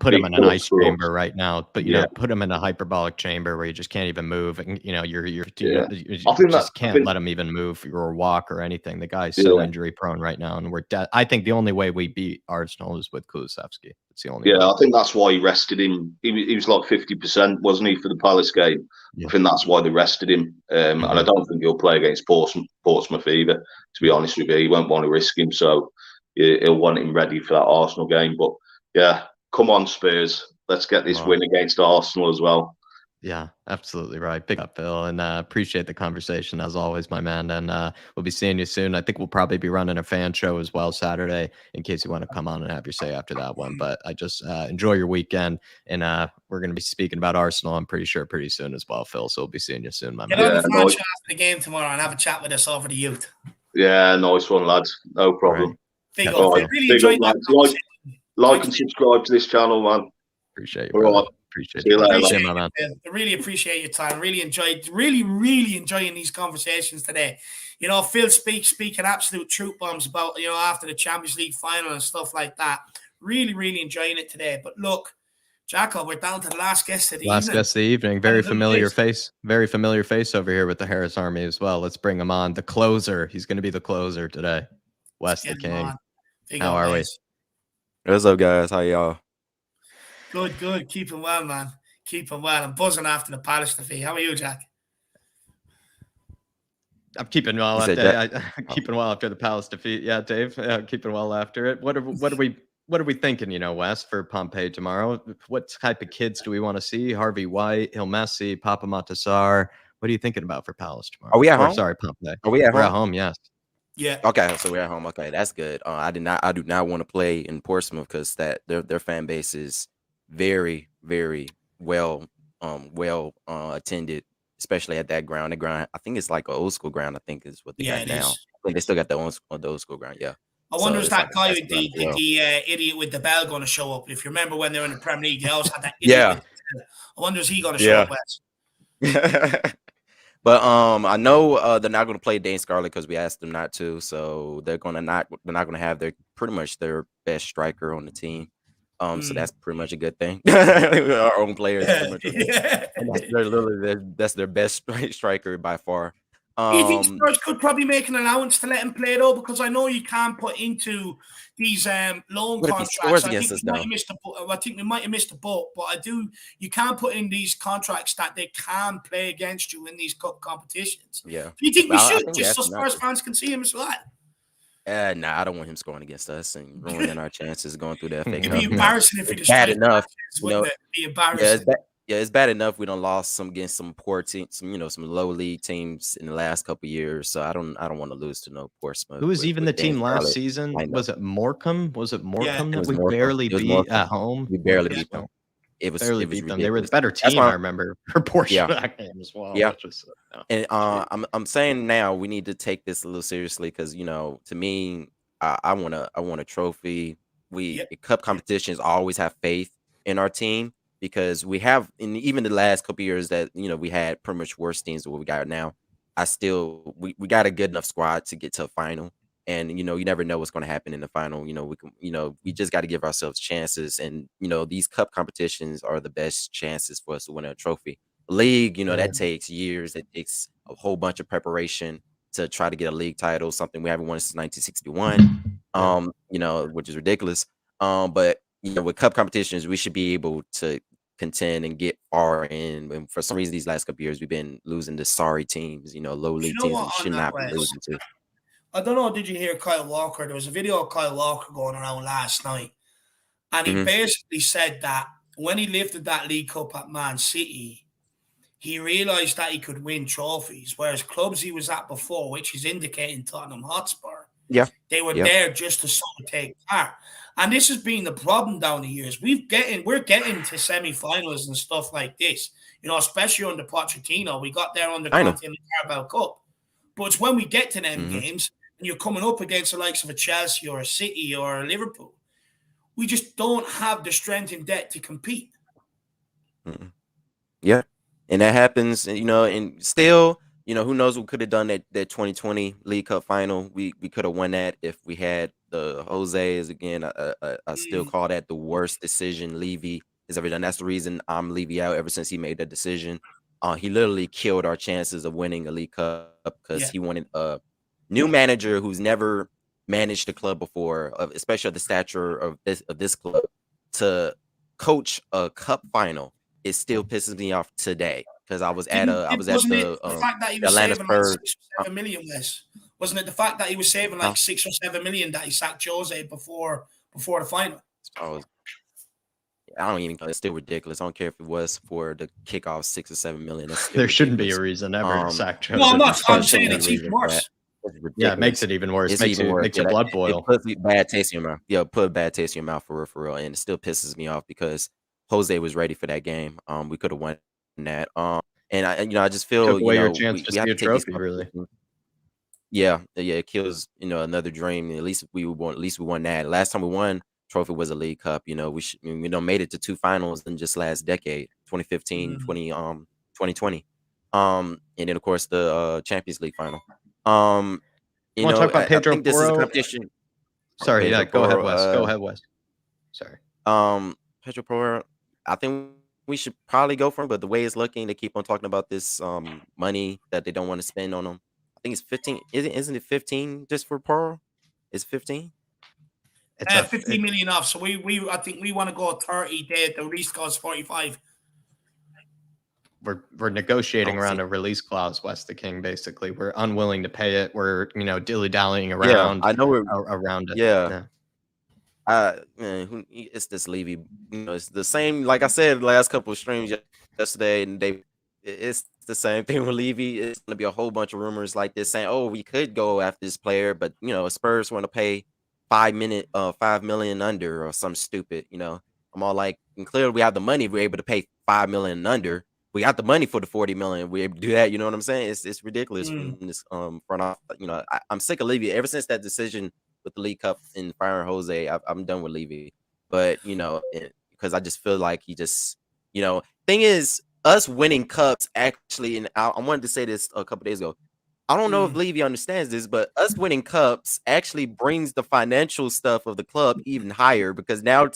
Put him in an ice chamber right now, but you know, put him in a hyperbolic chamber where you just can't even move, and you know you just can't let him even move or walk or anything. The guy's so injury prone right now, and I think the only way we beat Arsenal is with Kulusevski. It's the only way. I think that's why he rested him. He was like 50%, wasn't he, for the Palace game? I think that's why they rested him. And I don't think he'll play against Portsmouth either, to be honest with you. He won't want to risk him, so he'll want him ready for that Arsenal game. But yeah, come on, Spurs. Let's get this win against Arsenal as well. Yeah, absolutely right. Big up, Phil, and appreciate the conversation as always, my man. And we'll be seeing you soon. I think we'll probably be running a fan show as well Saturday in case you want to come on and have your say after that one. But I just enjoy your weekend, and we're going to be speaking about Arsenal, I'm pretty sure, pretty soon as well, Phil. So we'll be seeing you soon, my man. Get on the fan show after the game tomorrow and have a chat with us over the youth. Yeah, nice one, lads. No problem. Right. Really enjoyed that. Like and subscribe to this channel, man. Appreciate you. All right. Appreciate you. I really appreciate your time. Really enjoying these conversations today. You know, Phil speaking absolute truth bombs about, you know, after the Champions League final and stuff like that. Really enjoying it today. But look, Jacko, we're down to the last guest of the evening. Last guest of the evening. Very familiar face over here with the Harris Army as well. Let's bring him on. The closer. He's going to be the closer today. Wes the King. How are we? What's up, guys? How y'all? Good. Keeping well, man. Keeping well. I'm buzzing after the Palace defeat. How are you, Jack? I'm keeping well after keeping well after the Palace defeat. Yeah, Dave. Keeping well after it. What are we thinking, you know, Wes, for Pompeii tomorrow? What type of kids do we want to see? Harvey White, Gil Messi, Pape Matar. What are you thinking about for Palace tomorrow? Are we at home? Sorry, Pompeii. We're at home, yes. Yeah. Okay, so we're at home. Okay, that's good. I do not want to play in Portsmouth because their fan base is very, very well attended, especially at that ground. The ground, I think it's like an old school ground. I think is what they got now. I think they still got the old school ground. Yeah. I wonder is that guy with the idiot with the bell going to show up? If you remember when they were in the Premier League, they always had that idiot. I wonder is he going to show up, Wes? But I know they're not going to play Dane Scarlett because we asked them not to. So they're not going to have pretty much their best striker on the team. So that's pretty much a good thing. Our own players, that's their best striker by far. Do you think Spurs could probably make an allowance to let him play though? Because I know you can't put into these loan contracts. I think we might have missed the boat, but you can't put in these contracts that they can play against you in these cup competitions. Yeah. Do you think we should, just so Spurs fans can see him as well? Nah, I don't want him scoring against us and ruining our chances going through the FA Cup. It'd be embarrassing if he bad enough. Be embarrassing. Yeah, it's bad enough we done lost some against some poor teams, some low league teams in the last couple of years. So I don't want to lose to no Portsmouth. Who was even the team last season? I know. Was it Morecambe? Was it Morecambe that we Morecambe. barely It was beat Morecambe. at home? We barely beat them. It was barely it was beat them. They were the ridiculous. better That's team, why I remember, for portion of that game as well. Yeah. Which was, And I'm saying now we need to take this a little seriously because to me, I want a trophy. Cup competitions always have faith in our team because we have in even the last couple of years that we had pretty much worse teams than what we got now. We got a good enough squad to get to a final. And you never know what's going to happen in the final. We just got to give ourselves chances. And these cup competitions are the best chances for us to win a trophy. League, that takes years. It takes a whole bunch of preparation to try to get a league title, something we haven't won since 1961. Which is ridiculous. But with cup competitions, we should be able to contend and get far in. And for some reason, these last couple of years, we've been losing to sorry teams, low league teams we should not be losing to. I don't know, did you hear Kyle Walker? There was a video of Kyle Walker going around last night. And he basically said that when he lifted that League Cup at Man City, he realised that he could win trophies, whereas clubs he was at before, which is indicating Tottenham Hotspur, they were there just to sort of take part. And this has been the problem down the years. We're getting to semi-finals and stuff like this, especially under Pochettino. We got there under Conte in the Carabao Cup. But it's when we get to them games and you're coming up against the likes of a Chelsea or a City or a Liverpool, we just don't have the strength in depth to compete. Yeah. And that happens, and still, who knows what could have done that 2020 League Cup final. We could have won that if we had the Jose is again. I still call that the worst decision Levy has ever done. That's the reason I'm Levy out ever since he made that decision. He literally killed our chances of winning a League Cup because he wanted a new manager who's never managed a club before, especially of the stature of this club, to coach a cup final. It still pisses me off today because I was at the fact that he was Atlanta saving Spurs. like 6 or 7 million less. Wasn't it the fact that he was saving like 6 or 7 million that he sacked Jose before the final? I don't even know. It's still ridiculous. I don't care if it was for the kickoff 6 or 7 million. There shouldn't be a reason ever to sack Jose. No, I'm saying it's even worse. Yeah, it makes it even worse. Makes your blood boil. It puts a bad taste in your mouth. Yeah, put a bad taste in your mouth for real. And it still pisses me off because Jose was ready for that game. We could have won that. And I just feel took away your chance to see a trophy, really. Yeah, it kills another dream. At least we won that. Last time we won trophy was a League Cup. We made it to 2 finals in just last decade, 2015, 2020. And then of course the Champions League final. Want to talk about Pedro Porro? This is a competition. Sorry, Pedro Porro, go ahead, Wes. Go ahead, Wes. Sorry. Pedro Porro, I think we should probably go for him, but the way it's looking, they keep on talking about this money that they don't want to spend on him. I think it's 15. Isn't it 15 just for Porro? It's 15. It's 15 million off. So I think we want to go 30. The release costs 45. We're negotiating around a release clause, West the King. Basically, we're unwilling to pay it. We're dilly dallying around. I know we're around it. Yeah. It's this Levy. It's the same. Like I said, the last couple of streams yesterday, and it's the same thing with Levy. It's gonna be a whole bunch of rumors like this saying, "Oh, we could go after this player, but Spurs want to pay 5 million under or something stupid." I'm all like, and clearly we have the money. We're able to pay 5 million under. We got the money for the 40 million. We're able to do that. You know what I'm saying? It's ridiculous from this front off. I'm sick of Levy. Ever since that decision with the League Cup and firing Jose, I'm done with Levy. But because I just feel like he just thing is us winning cups actually, and I wanted to say this a couple days ago. I don't know if Levy understands this, but us winning cups actually brings the financial stuff of the club even higher because now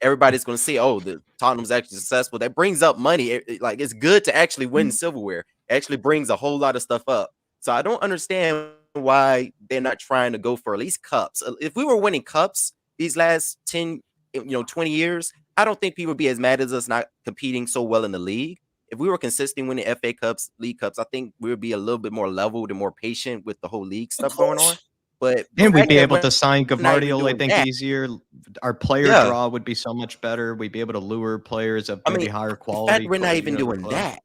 everybody's going to see, oh, the Tottenham's actually successful. That brings up money. It's good to actually win silverware. It actually brings a whole lot of stuff up. So I don't understand why they're not trying to go for at least cups. If we were winning cups these last 10, 20 years, I don't think people would be as mad as us not competing so well in the league. If we were consistent winning FA Cups, League Cups, I think we would be a little bit more leveled and more patient with the whole league stuff going on. But And we'd be able we're to sign not even Gavardiol, I doing think, that. easier. Our player Yeah. draw would be so much better. We'd be able to lure players of I maybe mean, higher the fact quality. we're not you even know, to doing club. that.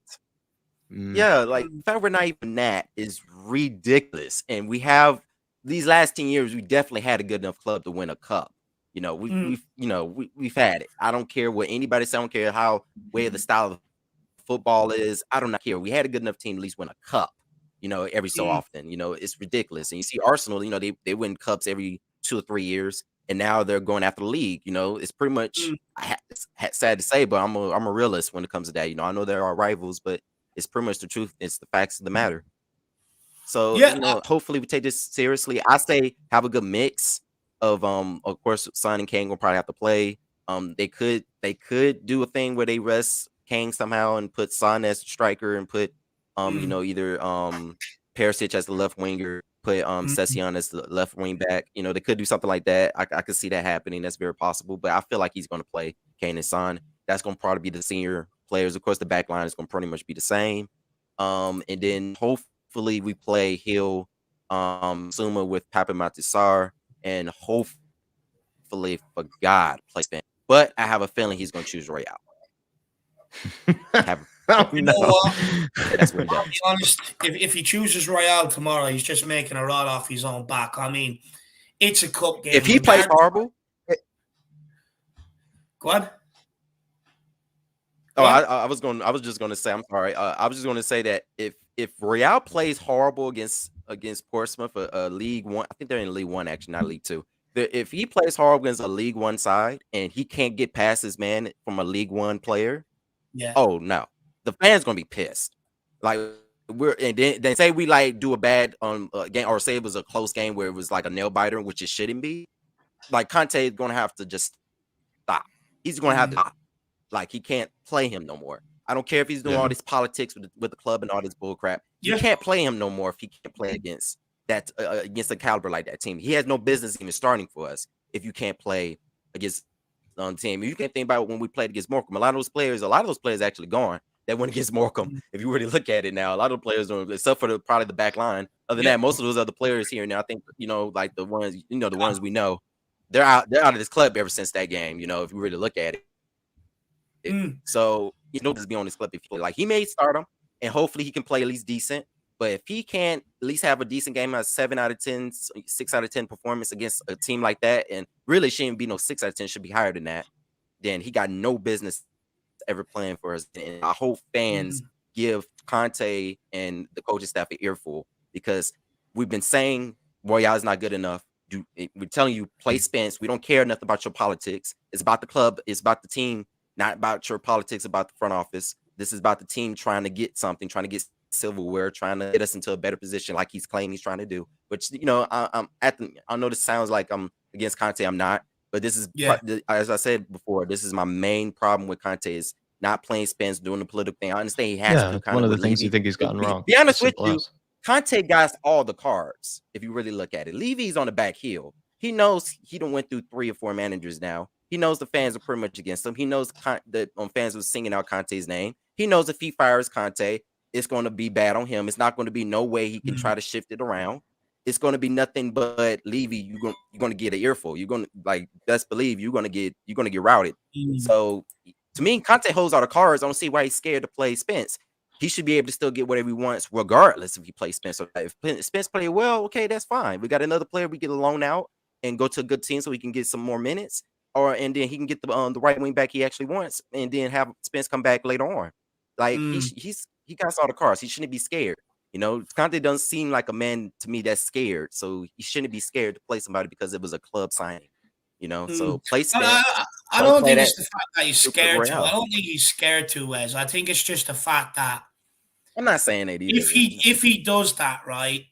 Mm. Yeah, like the fact we're not even that is ridiculous. And we have these last 10 years, we definitely had a good enough club to win a cup. You know, we've had it. I don't care what anybody says. I don't care how way the style of football is. I do not care. We had a good enough team to at least win a cup. You know, every so often. You know, it's ridiculous. And you see Arsenal. You know, they win cups every 2 or 3 years, and now they're going after the league. You know, it's pretty much it's sad to say, but I'm a realist when it comes to that. You know, I know there are rivals, but it's pretty much the truth. It's the facts of the matter. So you know, hopefully we take this seriously. I say have a good mix of course Son and Kane will probably have to play. They could do a thing where they rest Kane somehow and put Son as striker and put you know, either Perisic as the left winger, put Session as the left wing back. You know, they could do something like that. I could see that happening. That's very possible. But I feel like he's going to play Kane and Son. That's going to probably be the senior players. Of course, the back line is going to pretty much be the same. And then hopefully we play Gil, Bissouma with Pape and Matar, and hopefully, for God, play Spence. But I have a feeling he's going to choose Royal. You know what? That's what I'll be honest. If he chooses Royal tomorrow, he's just making a rod off his own back. I mean, it's a cup game. If he plays horrible, go on. Oh, I was just going to say. I'm sorry. I was just going to say that if Royal plays horrible against Portsmouth, a League One, I think they're in League One actually, not League Two. If he plays horrible against a League One side and he can't get past his man from a League One player, oh no, the fans gonna be pissed. Like and then say we like do a bad game, or say it was a close game where it was like a nail biter, which it shouldn't be. Like Conte is gonna have to just stop. He's gonna have to stop. Like he can't play him no more. I don't care if he's doing all this politics with the club and all this bull crap. You can't play him no more if he can't play against that against a caliber like that team. He has no business even starting for us if you can't play against the team. You can't think about when we played against Morecambe. A lot of those players actually gone that went against Morecambe. If you really look at it now, a lot of the players don't, except for probably the back line. Other than that, most of those other players here now, I think, you know, like the ones, you know, the ones we know, they're out of this club ever since that game, you know, if you really look at it. So, you know, just be on this club if you play. Like, he may start him, and hopefully he can play at least decent. But if he can't at least have a decent game, a 7 out of 10, 6 out of 10 performance against a team like that, and really shouldn't be no 6 out of 10, should be higher than that, then he got no business ever playing for us. And I hope fans give Conte and the coaching staff an earful, because we've been saying Royal is not good enough. We're telling you, play Spence. We don't care nothing about your politics. It's about the club. It's about the team, not about your politics, about the front office. This is about the team trying to get something, trying to get silverware, trying to get us into a better position like he's claiming he's trying to do. But, you know, I know this sounds like I'm against Conte. I'm not. But this is, as I said before, this is my main problem with Conte, is not playing Spence, doing the political thing. I understand he has to. One of the things you think he's gotten wrong. Be honest with you, Conte got all the cards, if you really look at it. Levy's on the back heel. He knows he done went through 3 or 4 managers now. He knows the fans are pretty much against him. He knows the fans are singing out Conte's name. He knows if he fires Conte, it's going to be bad on him. It's not going to be no way he can try to shift it around. It's going to be nothing but Levy. You're going to get an earful. You're going to, like, best believe you're going to get routed. So to me, Conte holds all the cards. I don't see why he's scared to play Spence. He should be able to still get whatever he wants, regardless if he plays Spence. So if Spence play well, okay, that's fine. We got another player we get a loan out and go to a good team so he can get some more minutes, and then he can get the right wing back he actually wants, and then have Spence come back later on. Like he got all the cards. He shouldn't be scared. You know, Conte doesn't seem like a man to me that's scared. So he shouldn't be scared to play somebody because it was a club signing. You know, so play Spence. I don't think it's the fact that he's scared to. I don't think he's scared to, Wes. I think it's just the fact that I'm not saying that either. If he does that, right?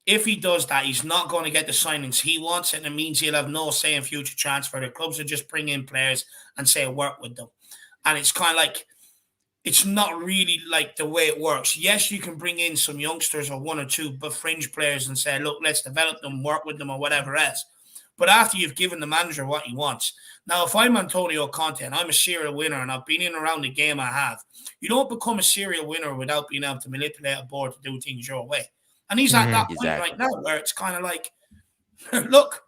If he does that, he's not going to get the signings he wants, and it means he'll have no say in future transfer. The clubs will just bring in players and say work with them. And it's kind of like, it's not really like the way it works. Yes, you can bring in some youngsters or 1 or 2 but fringe players and say, look, let's develop them, work with them, or whatever else. But after you've given the manager what he wants. Now, if I'm Antonio Conte and I'm a serial winner and I've been in around the game I have, you don't become a serial winner without being able to manipulate a board to do things your way. And he's at that point right now where it's kind of like, Look,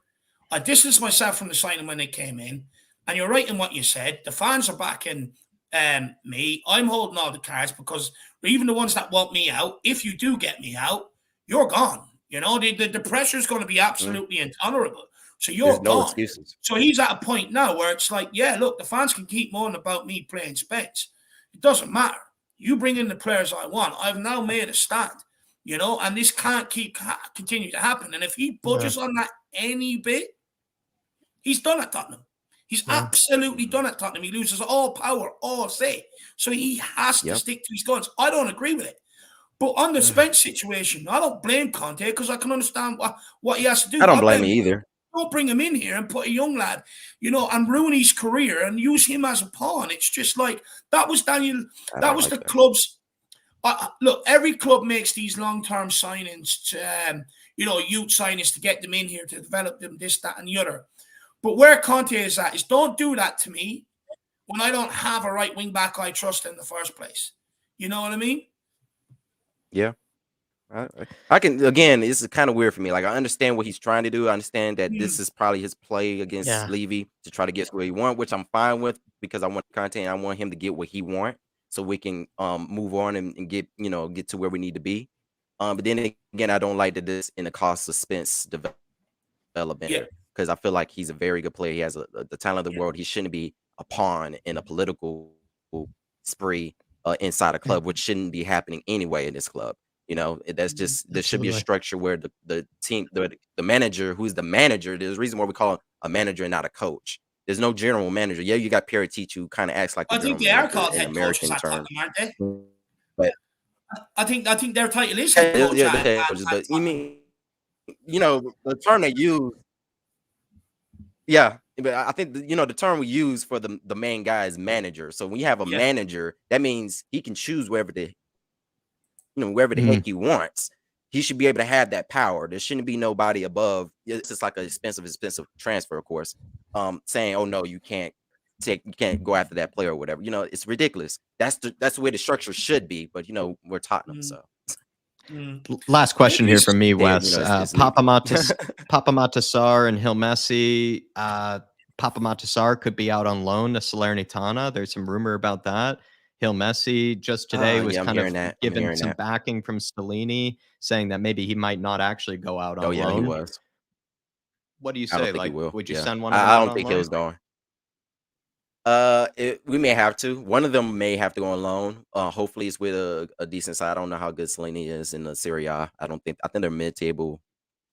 I distanced myself from the signing when they came in, and you're right in what you said. The fans are backing me. I'm holding all the cards because even the ones that want me out, if you do get me out, you're gone. You know, the pressure is going to be absolutely intolerable. So you're There's no gone. excuses. So he's at a point now where it's like, yeah, look, the fans can keep moaning about me playing Spence. It doesn't matter. You bring in the players I want. I've now made a stand, you know, and this can't continue to happen. And if he budges on that any bit, he's done at Tottenham. He's absolutely done at Tottenham. He loses all power, all say. So he has to stick to his guns. I don't agree with it. But on the Spence situation, I don't blame Conte because I can understand what he has to do. I don't blame him either. Don't bring him in here and put a young lad, you know, and ruin his career and use him as a pawn. It's just like that was Daniel. That was the club's. Look, every club makes these long-term signings to, you know, youth signings to get them in here to develop them, this, that, and the other. But where Conte is at is don't do that to me when I don't have a right wing back I trust in the first place. You know what I mean? Yeah. I can, again, this is kind of weird for me. Like, I understand what he's trying to do. I understand that this is probably his play against Levy to try to get where he wants, which I'm fine with because I want Conte and I want him to get what he wants so we can move on and get, you know, get to where we need to be. But then again, I don't like that this in the cost of Spence development because I feel like he's a very good player. He has the talent of the world. He shouldn't be a pawn in a political spree inside a club, which shouldn't be happening anyway in this club. You know, that's just there should be a structure where the team, the manager, who's the manager. There's a reason why we call him a manager and not a coach. There's no general manager. Yeah, you got Paratici who kind of acts like I think they are called head American coaches, term. aren't they? But I think their title is head coach. But you mean, you know, the term they use. Yeah, but I think you know the term we use for the main guy is manager. So when you have a manager, that means he can choose wherever the heck he wants. He should be able to have that power. There shouldn't be nobody above. It's just like an expensive transfer, of course. Saying, "Oh no, you can't go after that player or whatever." You know, it's ridiculous. That's the way the structure should be. But you know, we're Tottenham, so. Last question here from me, Wes. You know, it's Pape Matar and Gil Messi. Pape Matar could be out on loan to Salernitana. There's some rumor about that. Gil Messi just today was kind of given some backing from Stellini, saying that maybe he might not actually go out on loan. Yeah, he was. What do you say? Like, would you send one? I don't think he was going. We may have to. One of them may have to go on loan. Hopefully, it's with a decent side. I don't know how good Stellini is in the Serie A. I think they're mid-table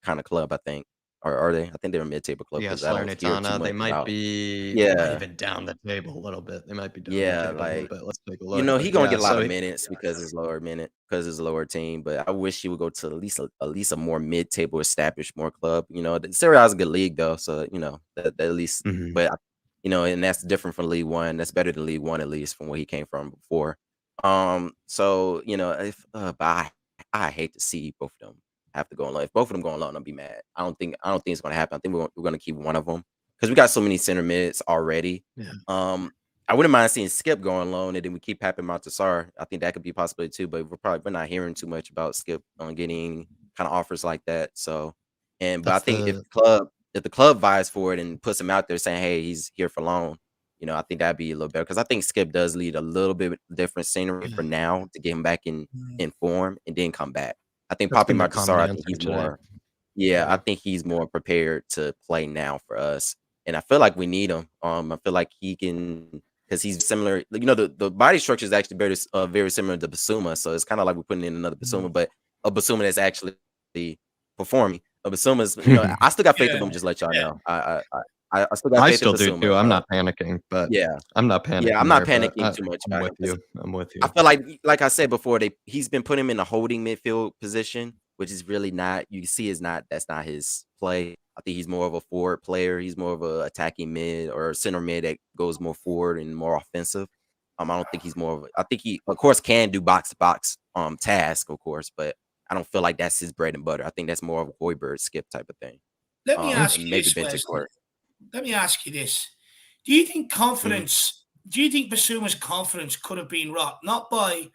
kind of club. I think. Or are they? I think they're a mid-table club. Yeah, Salernitana. They might be. Even down the table a little bit. They might be down the table a little bit. Let's take a look. You know, he's gonna get a lot of minutes because it's a lower team. But I wish he would go to at least a more mid-table established more club. You know, the Serie A is a good league though, so you know that at least. But you know, and that's different from League One. That's better than League One at least from where he came from before. So you know, if but I hate to see both of them have to go on loan. If both of them go on loan, I'll be mad. I don't think it's gonna happen. I think we're gonna keep one of them because we got so many center mids already. I wouldn't mind seeing Skipp go on loan and then we keep Pape Matar. I think that could be a possibility too, but we're not hearing too much about Skipp on getting kind of offers like that. So but I think if the club vies for it and puts him out there saying, hey, he's here for loan, you know, I think that'd be a little better because I think Skipp does lead a little bit different scenery for now to get him back in form and then come back. I think Pape Matar, I think he's more. Yeah, I think he's more prepared to play now for us, and I feel like we need him. I feel like he can because he's similar. You know, the body structure is actually very similar to Bissouma, so it's kind of like we're putting in another Bissouma, but a Bissouma that's actually performing. A Bissouma's, you know, I still got faith in him. Just let y'all know, I still got faith in Bissouma. Do too. I'm not panicking, but I'm not panicking. Yeah, I'm not panicking too much. I'm with you. I feel like I said before, he's been putting him in a holding midfield position, which is really not. You see, that's not his play. I think he's more of a forward player. He's more of a attacking mid or center mid that goes more forward and more offensive. I don't think he's more of. I think he, of course, can do box to box task, of course, but I don't feel like that's his bread and butter. I think that's more of a Hojbjerg Skipp type of thing. Let me ask you this. Let me ask you this. Do you think confidence, do you think Bissouma's confidence could have been rocked? Not by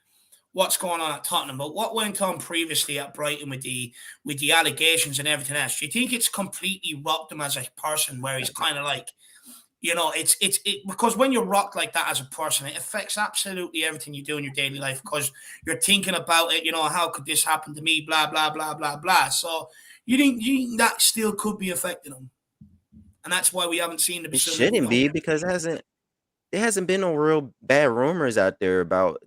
what's going on at Tottenham, but what went on previously at Brighton with the allegations and everything else, do you think it's completely rocked him as a person, where he's kind of like, it's because when you're rocked like that as a person, it affects absolutely everything you do in your daily life, because you're thinking about it, how could this happen to me, blah, blah, blah, blah, blah. So you think that still could be affecting him? And that's why we haven't seen the It shouldn't be, because there hasn't been no real bad rumors out there about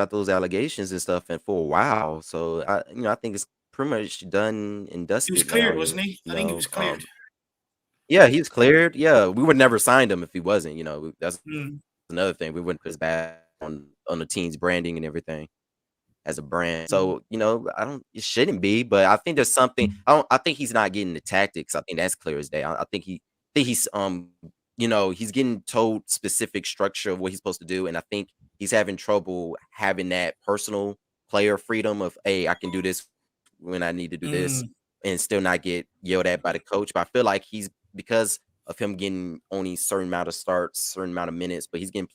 those allegations and stuff, and for a while. So I think it's pretty much done and dusted. He was cleared, now, wasn't he? I think he was cleared. Yeah, he was cleared. Yeah, we would never signed him if he wasn't. That's another thing. We wouldn't put his bad on the team's branding and everything as a brand. So it shouldn't be. But I think there's something. I think he's not getting the tactics. I think that's clear as day. I think he's he's getting told specific structure of what he's supposed to do, and I think he's having trouble having that personal player freedom of, hey, I can do this when I need to do this, and still not get yelled at by the coach. But I feel like because of him getting only certain amount of starts, certain amount of minutes, but he's getting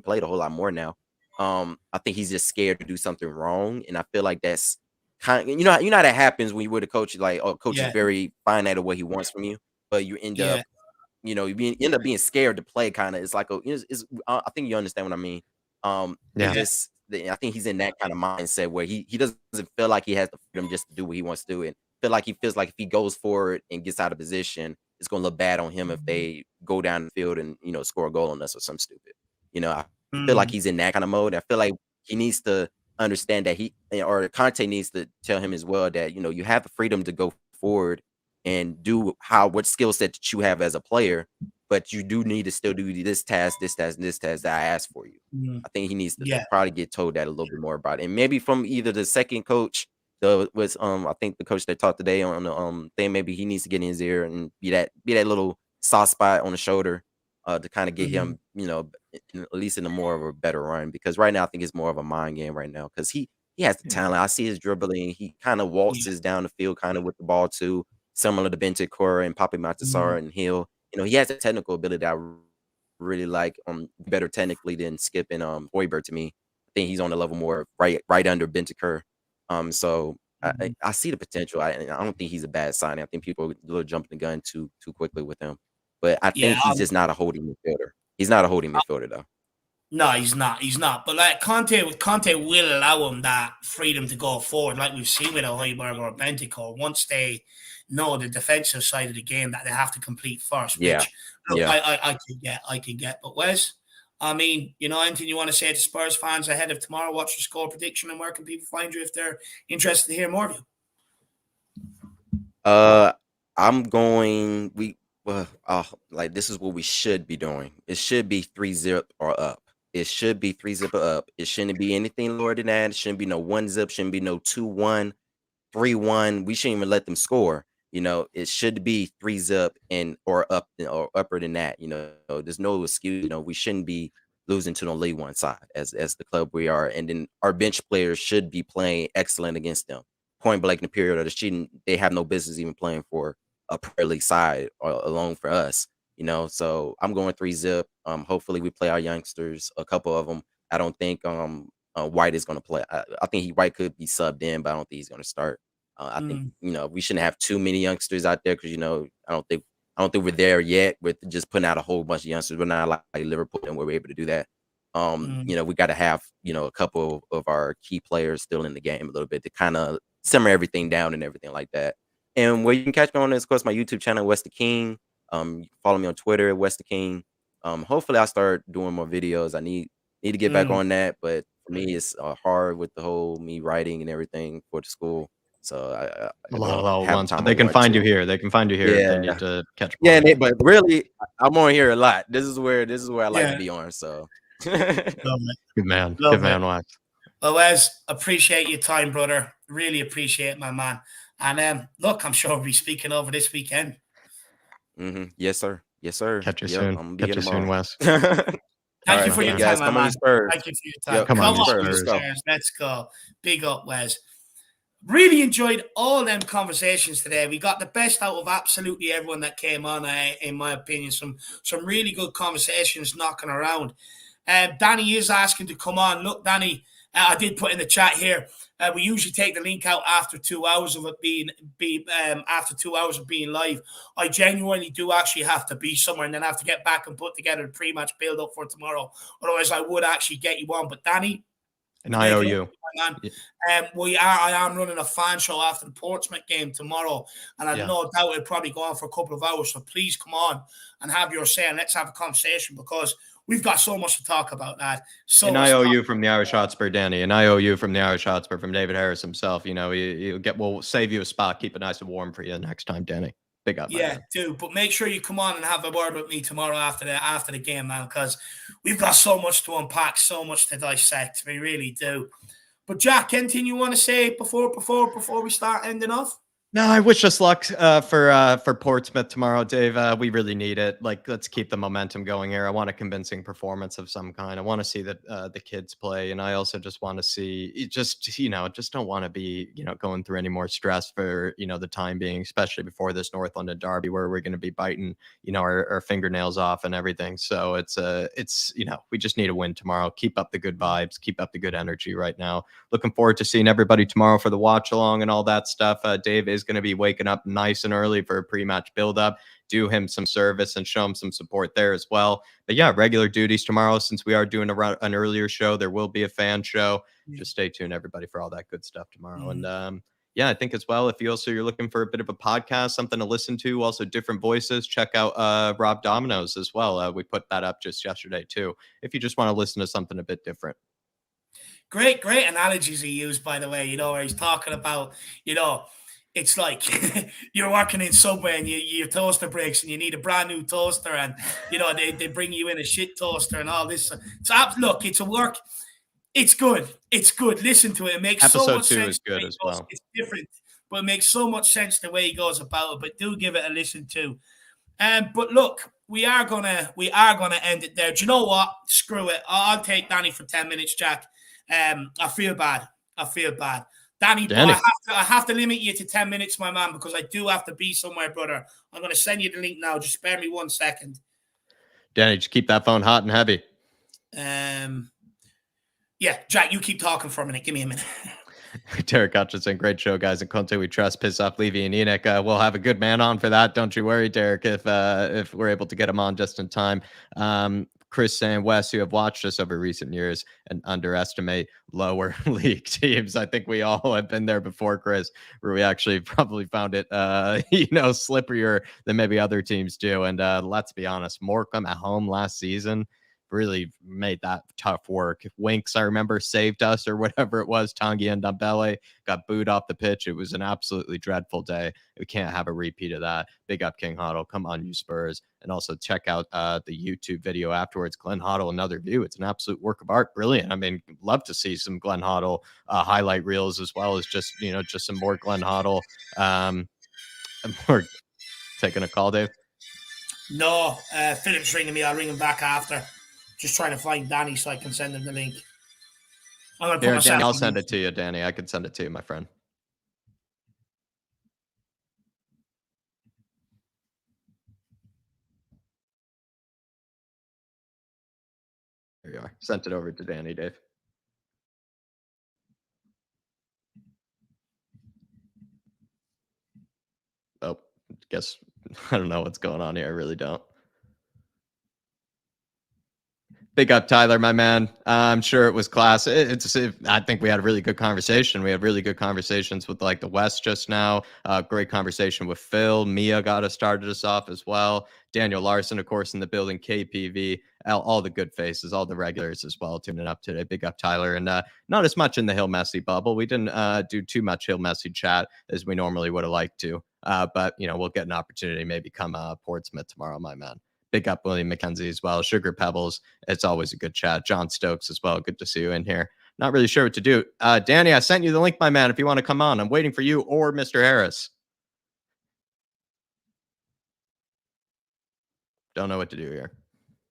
played a whole lot more now. I think he's just scared to do something wrong, and I feel like that's kind of, how that happens when you're with a coach. Like, coach is very finite of what he wants from you, but you end up, you end up being scared to play. Kind of, it's like I think you understand what I mean. I think he's in that kind of mindset where he doesn't feel like he has the freedom just to do what he wants to do, and feel like he feels like if he goes forward and gets out of position, it's going to look bad on him if they go down the field and score a goal on us or something stupid. I feel like he's in that kind of mode. I feel like he needs to understand that or Conte needs to tell him as well that you have the freedom to go forward and do what skill set that you have as a player, but you do need to still do this task, this task, and this task that I asked for you. I think he needs to probably get told that a little bit more about it, and maybe from either the second coach. I think the coach that talked today on the thing, maybe he needs to get in his ear and be that little soft spot on the shoulder to kind of get him, at least in a more of a better run. Because right now I think it's more of a mind game right now, because he has the talent. I see his dribbling. He kind of waltzes down the field kind of with the ball too, similar to Bentancur and Pape Matar and Hill. He has a technical ability that I really like. Better technically than Skipp and Hojbjerg to me. I think he's on the level more right under Bentancur. So I see the potential. I don't think he's a bad signing. I think people are a little jumping the gun too quickly with him. But I think he's just not a holding midfielder. He's not a holding midfielder though. No, he's not. He's not. But like Conte will allow him that freedom to go forward, like we've seen with Hojbjerg or Bentancur, once they know the defensive side of the game that they have to complete first. Which, I can get. But Wes, I mean, anything you want to say to Spurs fans ahead of tomorrow? What's your score prediction, and where can people find you if they're interested to hear more of you? I'm going. Like, this is what we should be doing. It should be 3-0 or up. It should be 3-0 or up. It shouldn't be anything lower than that. It shouldn't be no 1-0. Shouldn't be no 2-1, 3-1. We shouldn't even let them score. It should be 3-0 or up or upper than that. There's no excuse. We shouldn't be losing to the League One side as the club we are. And then our bench players should be playing excellent against them. Point blank in the period of the shooting, they have no business even playing for a Premier League side alone for us. So I'm going 3-0. Hopefully we play our youngsters, a couple of them. I don't think White is going to play. I think White could be subbed in, but I don't think he's going to start. I think we shouldn't have too many youngsters out there, because I don't think we're there yet with just putting out a whole bunch of youngsters. We're not like Liverpool, and we're able to do that. We got to have a couple of our key players still in the game a little bit to kind of simmer everything down and everything like that. And where you can catch me on is, of course, my YouTube channel, Wes the King. Follow me on Twitter, Wes the King. Hopefully I'll start doing more videos. I need to get back on that, but for me it's hard with the whole me writing and everything for the school. So a lot all at once. But they can find you here. They can find you here if they need to catch. But really, I'm on here a lot. This is where I like to be on. So good man, Wax. Well, Wes, appreciate your time, brother. Really appreciate it, my man. And look, I'm sure we'll be speaking over this weekend. Yes, sir. Catch you soon. Catch you soon, Wes. Thank you for your time, my man. Thank you for your time. Come on, Spurs. Let's go. Big up, Wes. Really enjoyed all them conversations today. We got the best out of absolutely everyone that came on, in my opinion. Some really good conversations knocking around. Danny is asking to come on. Look, Danny, I did put in the chat here. We usually take the link out after 2 hours of it after 2 hours of being live. I genuinely do actually have to be somewhere and then have to get back and put together the pre-match build-up for tomorrow. Otherwise, I would actually get you on. But Danny, and I owe you. I am running a fan show after the Portsmouth game tomorrow, and I've no doubt it'll probably go on for a couple of hours. So please come on and have your say, and let's have a conversation because we've got so much to talk about that. So and I owe you from the Irish Hotspur, Danny, and I owe you from the Irish Hotspur, from David Harris himself. You know, we'll save you a spot, keep it nice and warm for you next time, Danny. Big up, do. But make sure you come on and have a word with me tomorrow after the game, man, because we've got so much to unpack, so much to dissect. We really do. But Jack, anything you want to say before we start ending off? No, I wish us luck for Portsmouth tomorrow, Dave. We really need it. Like, let's keep the momentum going here. I want a convincing performance of some kind. I want to see the kids play, and I also just want to see just don't want to be going through any more stress for the time being, especially before this North London derby where we're going to be biting our fingernails off and everything. So it's we just need a win tomorrow. Keep up the good vibes, keep up the good energy right now. Looking forward to seeing everybody tomorrow for the watch along and all that stuff. Dave is going to be waking up nice and early for a pre-match build-up. Do him some service and show him some support there as well. But yeah, regular duties tomorrow. Since we are doing an earlier show, there will be a fan show. Just stay tuned, everybody, for all that good stuff tomorrow. And I think as well, if you're looking for a bit of a podcast, something to listen to, also different voices, check out Rob Domino's as well. We put that up just yesterday too, if you just want to listen to something a bit different. Great analogies he used, by the way, where he's talking about, it's like you're working in Subway and your toaster breaks and you need a brand new toaster and, they bring you in a shit toaster and all this. So look, it's a work. It's good. It's good. Listen to it. It makes so much sense. Episode 2 is good as well. It's different, but it makes so much sense the way he goes about it. But do give it a listen to. But look, we are gonna end it there. Do you know what? Screw it. I'll take Danny for 10 minutes, Jack. I feel bad. Danny. I have to limit you to 10 minutes, my man, because I do have to be somewhere, brother. I'm going to send you the link now. Just spare me 1 second. Danny, just keep that phone hot and heavy. Yeah, Jack, you keep talking for a minute. Give me a minute. Derek Hutchinson, great show, guys. And Conte, we trust. Piss off Levy and Enoch. We'll have a good man on for that. Don't you worry, Derek, if we're able to get him on just in time. Chris saying, Wes, you have watched us over recent years and underestimate lower league teams. I think we all have been there before, Chris, where we actually probably found it, slipperier than maybe other teams do. And let's be honest, Morecambe at home last season really made that tough work. Winks, I remember, saved us or whatever it was. Tanguy and Dembele got booed off the pitch. It was an absolutely dreadful day. We can't have a repeat of that. Big up King Hoddle. Come on, you Spurs. And also check out the YouTube video afterwards. Glenn Hoddle, another view. It's an absolute work of art. Brilliant. I mean, love to see some Glenn Hoddle highlight reels as well as just some more Glenn Hoddle. We're taking a call, Dave? No, Philip's ringing me. I'll ring him back after. Just trying to find Danny so I can send him the link. I'm gonna put Danny, I'll send it to you, Danny. I can send it to you, my friend. There you are. Sent it over to Danny, Dave. Oh, guess I don't know what's going on here. I really don't. Big up, Tyler, my man. I'm sure it was class. I think we had a really good conversation. We had really good conversations with the West just now. Great conversation with Phil. Mia started us off as well. Daniel Larson, of course, in the building. KPV, all the good faces, all the regulars as well tuning up today. Big up, Tyler. And not as much in the Hill Messi bubble. We didn't do too much Hill Messi chat as we normally would have liked to. But we'll get an opportunity maybe come Portsmouth tomorrow, my man. Big up William McKenzie as well. Sugar Pebbles. It's always a good chat. John Stokes as well. Good to see you in here. Not really sure what to do. Danny, I sent you the link, my man, if you want to come on. I'm waiting for you or Mr. Harris. Don't know what to do here.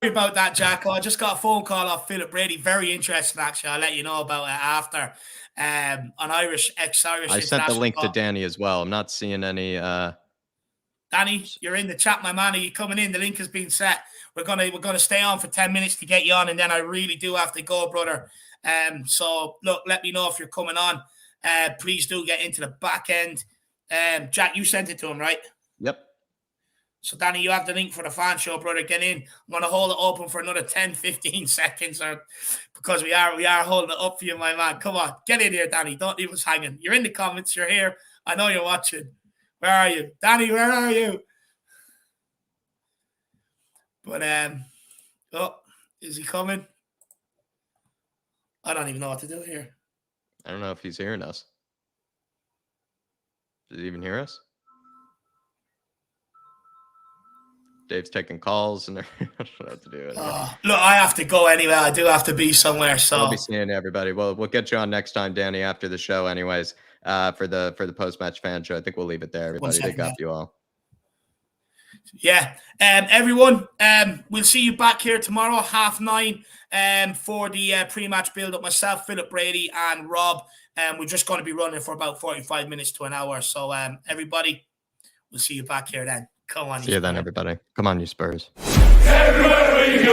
Sorry about that, Jack. I just got a phone call off Philip Brady. Very interesting, actually. I'll let you know about it after. On ex-Irish. I sent the link to Danny as well. I'm not seeing any... Danny, you're in the chat, my man. Are you coming in? The link has been set. We're gonna stay on for 10 minutes to get you on, and then I really do have to go, brother. So look, let me know if you're coming on. Please do get into the back end. Jack, you sent it to him, right? Yep. So, Danny, you have the link for the fan show, brother. Get in. I'm going to hold it open for another 10, 15 seconds because we are holding it up for you, my man. Come on. Get in here, Danny. Don't leave us hanging. You're in the comments. You're here. I know you're watching. Where are you? Danny, where are you? But, is he coming? I don't even know what to do here. I don't know if he's hearing us. Does he even hear us? Dave's taking calls and I don't know what to do. Look, I have to go anyway. I do have to be somewhere. So I'll be seeing everybody. Well, we'll get you on next time, Danny, after the show, anyways. For the post-match fan show. I think we'll leave it there. Everybody, they got you all. Yeah. Everyone, we'll see you back here tomorrow, 9:30, for the pre-match build-up. Myself, Philip Brady, and Rob. We're just going to be running for about 45 minutes to an hour. So, everybody, we'll see you back here then. Come on. See you then, everybody. Come on, you Spurs. Everywhere we go.